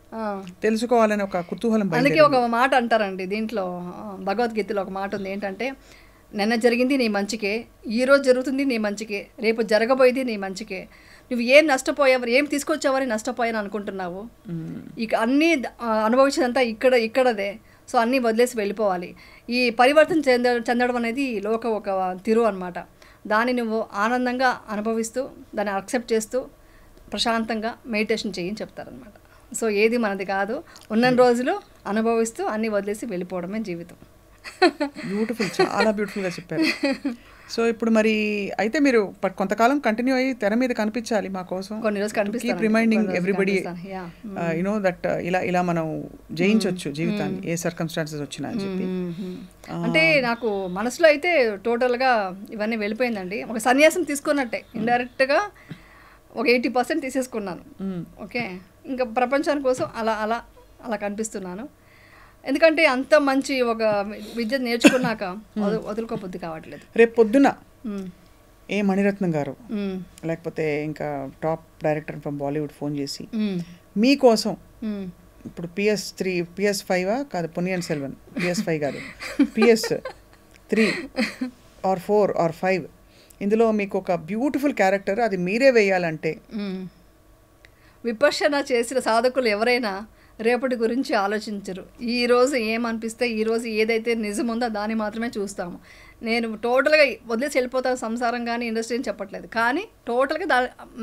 తెలుసుకోవాలని ఒక కుతూహలం. అందుకే ఒక మాట అంటారండి దీంట్లో, భగవద్గీతలో ఒక మాట ఉంది ఏంటంటే, నిన్న జరిగింది నీ మంచికే, ఈరోజు జరుగుతుంది నీ మంచికే, రేపు జరగబోయేది నీ మంచికే, నువ్వు ఏం నష్టపోయావు, ఏం తీసుకొచ్చావని నష్టపోయాను అనుకుంటున్నావు. ఇక అన్నీ అనుభవించినంతా ఇక్కడదే. సో అన్నీ వదిలేసి వెళ్ళిపోవాలి. ఈ పరివర్తన చెందడం అనేది లోక ఒక తిరు అనమాట. దాన్ని నువ్వు ఆనందంగా అనుభవిస్తూ దాన్ని యాక్సెప్ట్ చేస్తూ ప్రశాంతంగా మెడిటేషన్ చేయని చెప్తారనమాట. సో ఏది మనది కాదు, ఉన్న రోజులు అనుభవిస్తూ అన్నీ వదిలేసి వెళ్ళిపోవడమే జీవితం. బ్యూటిఫుల్, చాలా బ్యూటిఫుల్గా చెప్పారు. సో ఇప్పుడు మరి అయితే మీరు కొంతకాలం కంటిన్యూ అయ్యి తెర మీద కనిపించాలి మా కోసం. కొన్ని రోజులు కనిపిస్తాను. Keep reminding everybody you know that ఇలా మనం జయించవచ్చు జీవితాన్ని ఏ సర్కమ్స్టాన్సెస్ వచ్చినా అని చెప్పి. అంటే నాకు మనసులో అయితే టోటల్గా ఇవన్నీ వెళ్ళిపోయిందండి. ఒక సన్యాసం తీసుకున్నట్టే, ఇండైరెక్ట్గా ఒక 80% తీసేసుకున్నాను. ఓకే, ఇంకా ప్రపంచాని కోసం అలా అలా అలా కనిపిస్తున్నాను. ఎందుకంటే అంత మంచి ఒక విద్య నేర్చుకున్నాక వదులుకోబుద్ధి కావట్లేదు. రేపు పొద్దున ఏ మణిరత్నం గారు లేకపోతే ఇంకా top director from Bollywood phone చేసి మీకోసం ఇప్పుడు PS5 కాదు, పొన్నియిన్ సెల్వన్ PS5 కాదు, PS3 ఆర్ 4 ఆర్ 5 ఇందులో మీకు ఒక బ్యూటిఫుల్ క్యారెక్టర్ అది మీరే వేయాలంటే విపశ్యన చేసిన సాధకులు ఎవరైనా రేపటి గురించి ఆలోచించరు. ఈరోజు ఏమనిపిస్తే, ఈరోజు ఏదైతే నిజముందో దాన్ని మాత్రమే చూస్తాము. నేను టోటల్గా వదిలేసి వెళ్ళిపోతాను సంసారం కానీ ఇండస్ట్రీ అని చెప్పట్లేదు, కానీ టోటల్గా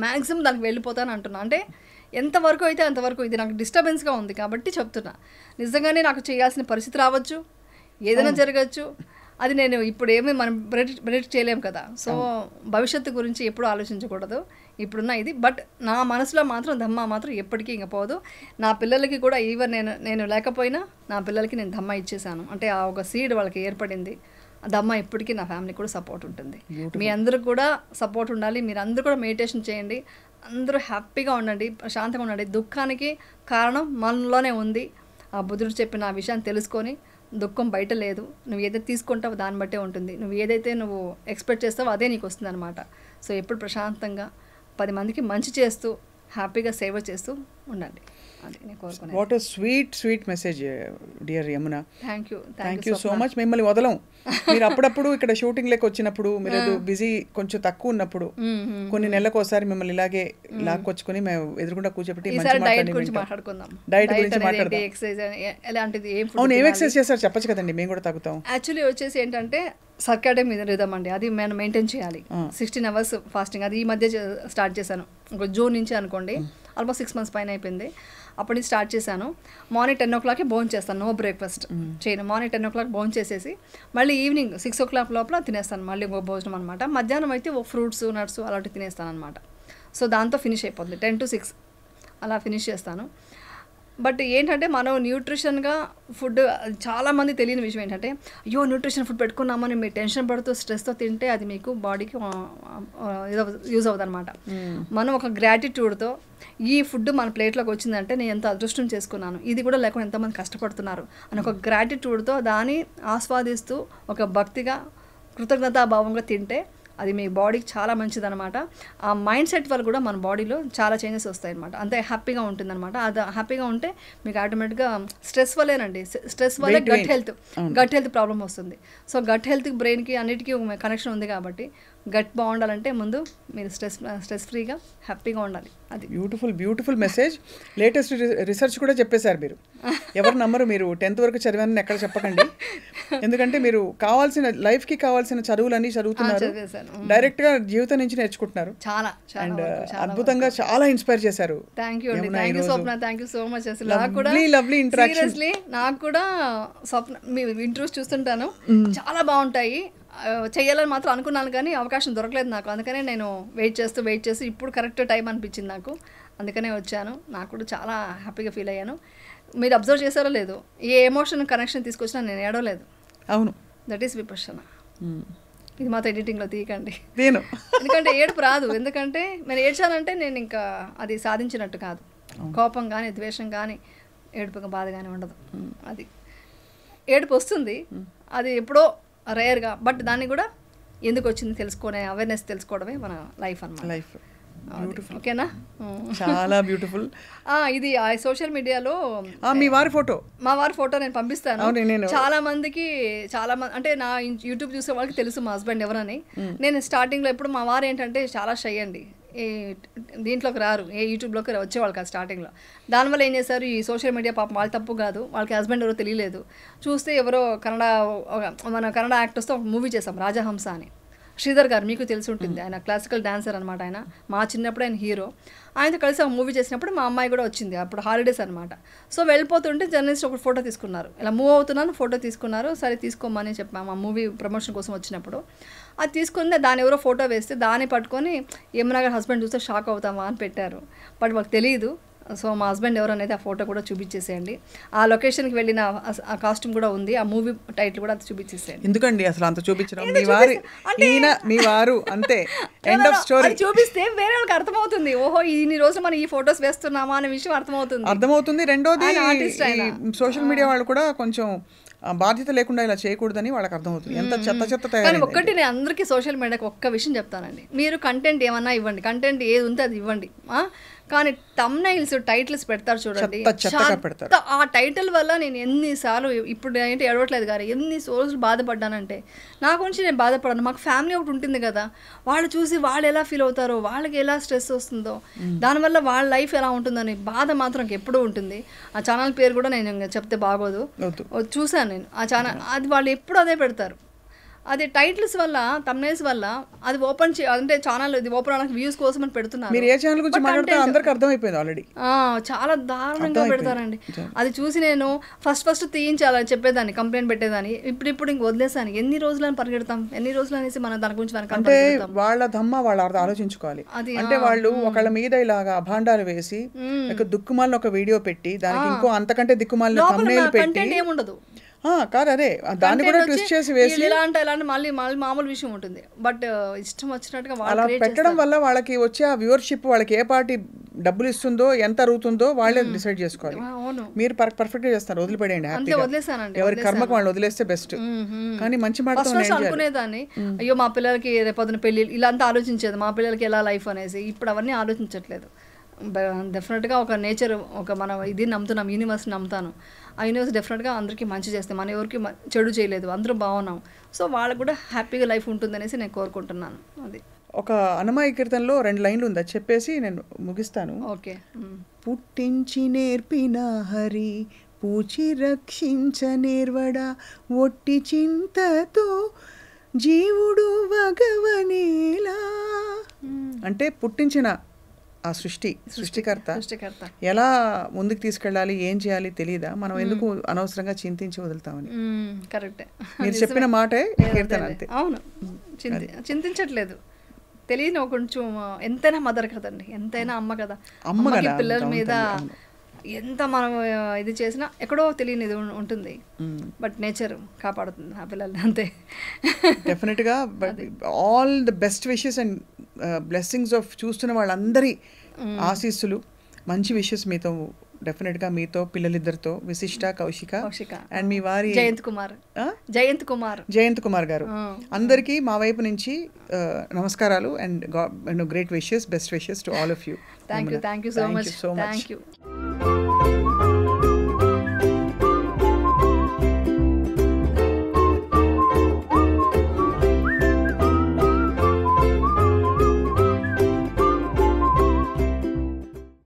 మ్యాక్సిమం దానికి వెళ్ళిపోతాను అంటున్నా. అంటే ఎంతవరకు అయితే అంతవరకు ఇది నాకు డిస్టర్బెన్స్గా ఉంది కాబట్టి చెప్తున్నా. నిజంగానే నాకు చేయాల్సిన పరిస్థితి రావచ్చు, ఏదైనా జరగచ్చు. అది నేను ఇప్పుడు ఏమీ మనం ప్రెడిక్ట్ చేయలేము కదా. సో భవిష్యత్తు గురించి ఎప్పుడు ఆలోచించకూడదు ఇప్పుడున్న ఇది. బట్ నా మనసులో మాత్రం ధమ్మ మాత్రం ఎప్పటికీ ఇంక పోదు. నా పిల్లలకి కూడా ఈవెన్ నేను లేకపోయినా నా పిల్లలకి నేను ధమ్మ ఇచ్చేసాను. అంటే ఆ ఒక సీడ్ వాళ్ళకి ఏర్పడింది. ధమ్మ ఎప్పటికీ నా ఫ్యామిలీకి కూడా సపోర్ట్ ఉంటుంది. మీ అందరికి కూడా సపోర్ట్ ఉండాలి. మీరు అందరూ కూడా మెడిటేషన్ చేయండి, అందరూ హ్యాపీగా ఉండండి, ప్రశాంతంగా ఉండండి. దుఃఖానికి కారణం మనలోనే ఉంది. ఆ బుద్ధుడు చెప్పిన ఆ విషయాన్ని తెలుసుకొని దుఃఖం బయట లేదు. నువ్వు ఏదైతే తీసుకుంటావో దాన్ని బట్టే ఉంటుంది. నువ్వు ఏదైతే నువ్వు ఎక్స్పెక్ట్ చేస్తావో అదే నీకు వస్తుంది అనమాట. సో ఎప్పుడు ప్రశాంతంగా 10 మందికి మంచి చేస్తూ హ్యాపీగా సేవ చేస్తూ ఉండండి. అది నేను కోరుకున్నాను. What a sweet message dear Yamuna. Thank you so much. మిమ్మల్ని వదలం. మీరు అప్పుడప్పుడు ఇక్కడ షూటింగ్ లెక్క వచ్చినప్పుడు, మీరు బిజీ కొంచెం తక్కువ ఉన్నప్పుడు కొన్ని నెలలకు ఒకసారి మిమ్మల్ని ఇలాగే లాక్కొచ్చుకొని మేము ఎదురుకుండా కూర్చోబెట్టి డైట్ గురించి మాట్లాడుకుందాం. ఎలాంటిది ఏం ఎక్సర్సైజ్ చేస్తారు చెప్పచ్చు కదండి, మేము కూడా తగ్గుతాం. యాక్చువల్లీ వచ్చేసి ఏంటంటే సర్కాడియం రిథమ్ అండి, అది మనం మెయింటైన్ చేయాలి. 16 hours ఫాస్టింగ్, అది ఈ మధ్య స్టార్ట్ చేశాను. ఒక జూన్ నుంచి అనుకోండి, ఆల్మోస్ట్ 6 months పైన అయిపోయింది. అప్పటి నుంచి స్టార్ట్ చేశాను. మార్నింగ్ 10 o'clock భోజనం చేస్తాను, నో బ్రేక్ఫాస్ట్ చేయను. మార్నింగ్ 10 o'clock భోజనం చేసేసి మళ్ళీ ఈవినింగ్ 6 o'clock లోపల తినేస్తాను మళ్ళీ ఇంకో భోజనం అనమాట. మధ్యాహ్నం అయితే ఫ్రూట్స్ నట్స్ అలాంటివి తినేస్తాను అనమాట. సో దాంతో ఫినిష్ అయిపోతుంది. 10 to 6 అలా ఫినిష్ చేస్తాను. బట్ ఏంటంటే మనం న్యూట్రిషన్గా ఫుడ్, చాలామంది తెలియని విషయం ఏంటంటే, అయ్యో న్యూట్రిషన్ ఫుడ్ పెట్టుకున్నామని మీరు టెన్షన్ పడుతూ స్ట్రెస్తో తింటే అది మీకు బాడీకి యూజ్ అవుతుంది అనమాట. మనం ఒక గ్రాటిట్యూడ్తో ఈ ఫుడ్ మన ప్లేట్లోకి వచ్చిందంటే నేను ఎంత అదృష్టం చేసుకున్నాను, ఇది కూడా లేకుండా ఎంతమంది కష్టపడుతున్నారు అని ఒక గ్రాటిట్యూడ్తో దాన్ని ఆస్వాదిస్తూ ఒక భక్తిగా కృతజ్ఞతాభావంగా తింటే అది మీ బాడీకి చాలా మంచిదన్నమాట. ఆ మైండ్ సెట్ వల్ల కూడా మన బాడీలో చాలా చేంజెస్ వస్తాయి అనమాట. అంతే హ్యాపీగా ఉంటుందన్నమాట. అది హ్యాపీగా ఉంటే మీకు ఆటోమేటిక్గా స్ట్రెస్ వల్లేనండి, స్ట్రెస్ వల్లే గట్ హెల్త్ ప్రాబ్లం వస్తుంది. సో గట్ హెల్త్కి బ్రెయిన్కి అన్నిటికీ కనెక్షన్ ఉంది కాబట్టి గట్ బాగుండాలంటే ముందు మీరు స్ట్రెస్ ఫ్రీగా హ్యాపీగా ఉండాలి. అది బ్యూటిఫుల్ మెసేజ్. లేటెస్ట్ రిసర్చ్ కూడా చెప్పేశారు మీరు. ఎవరు నమ్మరు, మీరు 10th వరకు చదివానని ఎక్కడ చెప్పకండి. ఎందుకంటే మీరు కావాల్సిన లైఫ్కి కావాల్సిన చదువులన్నీ చదువుతున్నారు, డైరెక్ట్గా జీవితం నుంచి నేర్చుకుంటున్నారు. చాలా అండ్ అద్భుతంగా చాలా ఇన్స్పైర్ చేశారు. థ్యాంక్ యూ అండి, thank you Swapna, thank you so much. అసలు నాకు కూడా లవ్లీ ఇంటరాక్షన్. సీరియస్లీ నాకు కూడా స్వప్న మీ ఇంటర్వ్యూస్ చూస్తుంటాను, చాలా బాగుంటాయి. చేయాలని మాత్రం అనుకున్నాను కానీ అవకాశం దొరకలేదు నాకు. అందుకనే నేను వెయిట్ చేస్తూ ఇప్పుడు కరెక్ట్ టైం అనిపించింది నాకు, అందుకనే వచ్చాను. నాకు కూడా చాలా హ్యాపీగా ఫీల్ అయ్యాను. మీరు అబ్జర్వ్ చేశారో లేదు, ఏ ఎమోషన్ కనెక్షన్ తీసుకొచ్చినా నేను ఏడవలేదు. అవును, దట్ ఈస్ విపశ్యన. ఇది మాత్రం ఎడిటింగ్లో తీయకండి, నేను ఎందుకంటే ఏడుపు రాదు. ఎందుకంటే నేను ఏడ్చానంటే నేను ఇంకా అది సాధించినట్టు కాదు. కోపం కానీ ద్వేషం కానీ ఏడుపుగా బాధ కానీ ఉండదు. అది ఏడుపు వస్తుంది, అది ఎప్పుడో రేర్గా. బట్ దాన్ని కూడా ఎందుకు వచ్చింది తెలుసుకునే అవేర్నెస్ తెలుసుకోవడమే మన లైఫ్ అన్నమాట. లైఫ్ ఓకేనా, చాలా బ్యూటిఫుల్. ఇది సోషల్ మీడియాలో మీ వారి ఫోటో, మా వారి ఫోటో నేను పంపిస్తాను. చాలా మంది అంటే నా యూట్యూబ్ చూసే వాళ్ళకి తెలుసు మా హస్బెండ్ ఎవరని. నేను స్టార్టింగ్లో ఎప్పుడు మా వారు ఏంటంటే చాలా షై అండి, ఏ దీంట్లోకి రారు, ఏ యూట్యూబ్లోకి వచ్చేవాళ్ళు కాదు స్టార్టింగ్లో. దానివల్ల ఏం చేశారు, ఈ సోషల్ మీడియా పాపం వాళ్ళ తప్పు కాదు, వాళ్ళకి హస్బెండ్ ఎవరో తెలియలేదు. చూస్తే ఎవరో మన కన్నడ యాక్టర్స్తో ఒక మూవీ చేసాం రాజహంస అని. శ్రీధర్ గారు మీకు తెలిసి ఉంటుంది, ఆయన క్లాసికల్ డాన్సర్ అనమాట. ఆయన మా చిన్నప్పుడు ఆయన హీరో. ఆయనతో కలిసి ఒక మూవీ చేసినప్పుడు మా అమ్మాయి కూడా వచ్చింది, అప్పుడు హాలిడేస్ అనమాట. సో వెళ్ళిపోతుంటే జర్నలిస్ట్ ఒక ఫోటో తీసుకున్నారు, ఇలా మూవ్ అవుతున్నాను ఫోటో తీసుకున్నారు. సరే తీసుకోమని చెప్పాము, ఆ మూవీ ప్రమోషన్ కోసం వచ్చినప్పుడు. అది తీసుకుంది, దాని ఎవరో ఫోటో వేస్తే దాన్ని పట్టుకొని యమునా గారి హస్బెండ్ చూస్తే షాక్ అవుతామా అని పెట్టారు. బట్ వాళ్ళకి తెలియదు. సో మా హస్బెండ్ ఎవరు అనేది ఆ ఫోటో కూడా చూపించేసేయండి. ఆ లొకేషన్కి వెళ్ళిన ఆ కాస్ట్యూమ్ కూడా ఉంది, ఆ మూవీ టైటిల్ కూడా అది చూపించేసేయండి. ఎందుకండి అసలు అంత చూపించడం, మీ వారు అంతే, ఎండ్ ఆఫ్ స్టోరీ. చూపిస్తే వేరే వాళ్ళకి అర్థమవుతుంది, ఓహో ఇన్ని రోజులు మనం ఈ ఫొటోస్ వేస్తున్నామా అనే విషయం అర్థమవుతుంది. రెండోది సోషల్ మీడియా వాళ్ళు కూడా కొంచెం బాధ్యత లేకుండా ఇలా చేయకూడదని వాళ్ళకి అర్థమవుతుంది. ఎంత చెత్త కానీ ఒక్కటి నేను అందరికీ సోషల్ మీడియాకి ఒక్క విషయం చెప్తానండి, మీరు కంటెంట్ ఏమన్నా ఇవ్వండి, కంటెంట్ ఏది ఉంటే అది ఇవ్వండి, కానీ తమ్నైల్స్ టైటిల్స్ పెడతారు చూడండి, ఆ టైటిల్ వల్ల నేను ఎన్నిసార్లు, ఇప్పుడు ఏంటి ఎడవట్లేదు గారు, ఎన్ని రోజులు బాధపడ్డానంటే, నా గురించి నేను బాధపడాను. మాకు ఫ్యామిలీ ఒకటి ఉంటుంది కదా, వాళ్ళు చూసి వాళ్ళు ఎలా ఫీల్ అవుతారో, వాళ్ళకి ఎలా స్ట్రెస్ వస్తుందో, దానివల్ల వాళ్ళ లైఫ్ ఎలా ఉంటుందని బాధ మాత్రం ఎప్పుడూ ఉంటుంది. ఆ ఛానల్ పేరు కూడా నేను చెప్తే బాగోదు, చూశాను నేను ఆ ఛానల్, అది వాళ్ళు ఎప్పుడు అదే పెడతారు. అది టైటిల్స్ వల్ల, తమ్నైల్స్ వల్ల అది ఓపెన్ అంటే ఛానల్ ఇది ఓపెన్ అవడానికి వ్యూస్ కోసం అని పెడుతున్నారు. మీరు ఏ ఛానల్ గురించి మాట్లాడుతారో అందరికీ అర్థమైపోయింది ఆల్రెడీ. చాలా దారుణంగా పెడతారండి. అది చూసి నేను ఫస్ట్ తీయించాలని చెప్పేదాన్ని, కంప్లైంట్ పెట్టేదాన్ని. ఇప్పుడు ఇంక వదిలేసాను. ఎన్ని రోజులని పరిగెడతాం, ఎన్ని రోజులు అనేసి మనం దాని గురించి అంటే వాళ్ళ దమ్మ వాళ్ళు ఆలోచించుకోవాలి. అంటే వాళ్ళు ఒకళ్ళ మీద ఇలాగా అభాండాలు వేసి దిక్కుమాలిన ఒక వీడియో పెట్టి దానికి ఇంకో అంతకంటే దిక్కుమాలిన thumbnail పెట్టి ఏముండదు కాదు, అదే దాన్ని కూడా ట్విస్ట్ చేసి వేసి ఇలాంటి మళ్ళీ మామూలు విషయం ఉంటుంది. బట్ ఇష్టం వచ్చినట్టుగా అలా పెట్టడం వల్ల వాళ్ళకి వచ్చే ఆ వ్యూవర్షిప్ వాళ్ళకి ఏ పార్టీ డబ్బులు ఇస్తుందో, ఎంత అరుగుతుందో వాళ్ళే డిసైడ్ చేసుకోవాలి. మీరు పర్ఫెక్ట్ గా చేస్తారు, వదిలిపడేయండి, ఎవరి కర్మకు వాళ్ళు వదిలేస్తే బెస్ట్. కానీ మంచి మాట అనుకునేదాన్ని, అయ్యో మా పిల్లలకి రేపొద్దున పెళ్లి ఇలా అంతా ఆలోచించేది, మా పిల్లలకి ఎలా లైఫ్ అనేసి. ఇప్పుడు అవన్నీ ఆలోచించట్లేదు. డెఫినెట్గా ఒక నేచర్, ఒక మనం ఇది నమ్ముతున్నాం, యూనివర్స్ నమ్ముతాను. ఆ యూనివర్స్ డెఫినెట్గా అందరికీ మంచి చేస్తే, మన ఎవరికి చెడు చేయలేదు, అందరూ బాగున్నాం. సో వాళ్ళకు కూడా హ్యాపీగా లైఫ్ ఉంటుందనేసి నేను కోరుకుంటున్నాను. అది ఒక అన్నమయ్య కీర్తనలో 2 లైన్లు ఉంది, అది చెప్పేసి నేను ముగిస్తాను. ఓకే. పుట్టించి నేర్పిన హరి పూచి రక్షించ నేర్వడా, ఒట్టి చింతతో జీవుడు వగవనేలా. అంటే పుట్టించిన ఆ సృష్టికర్త ఎలా ముందుకు తీసుకెళ్ళాలి, ఏం చేయాలి తెలియదా, మనం ఎందుకు అనవసరంగా చింతించి వదులుతామని. కరెక్ట్, మీరు చెప్పిన మాటే కీర్తన అంతే. అవును, చింతించట్లేదు. తెలియని కొంచెం ఎంతైనా మదర్ కదండి, ఎంతైనా అమ్మ కదా. అమ్మకి పిల్లల మీద ఎంత మనం ఇది చేసినా ఎక్కడో తెలియని ఇది ఉంటుంది. బట్ నేచర్ కాపాడుతుంది ఆ పిల్లల్ని, అంతే. డెఫినెట్గా all the best wishes and blessings of చూస్తున్న వాళ్ళందరి ఆశీస్సులు, మంచి విషెస్ మీతో, డెఫినెట్గా మీతో, పిల్లలిద్దరితో, విశిష్ట, కౌశిక అండ్ మీ వారి జయంత్ కుమార్ గారు, అందరికీ మా వైపు నుంచి నమస్కారాలు and great wishes, best wishes to all of you. Thank you so much.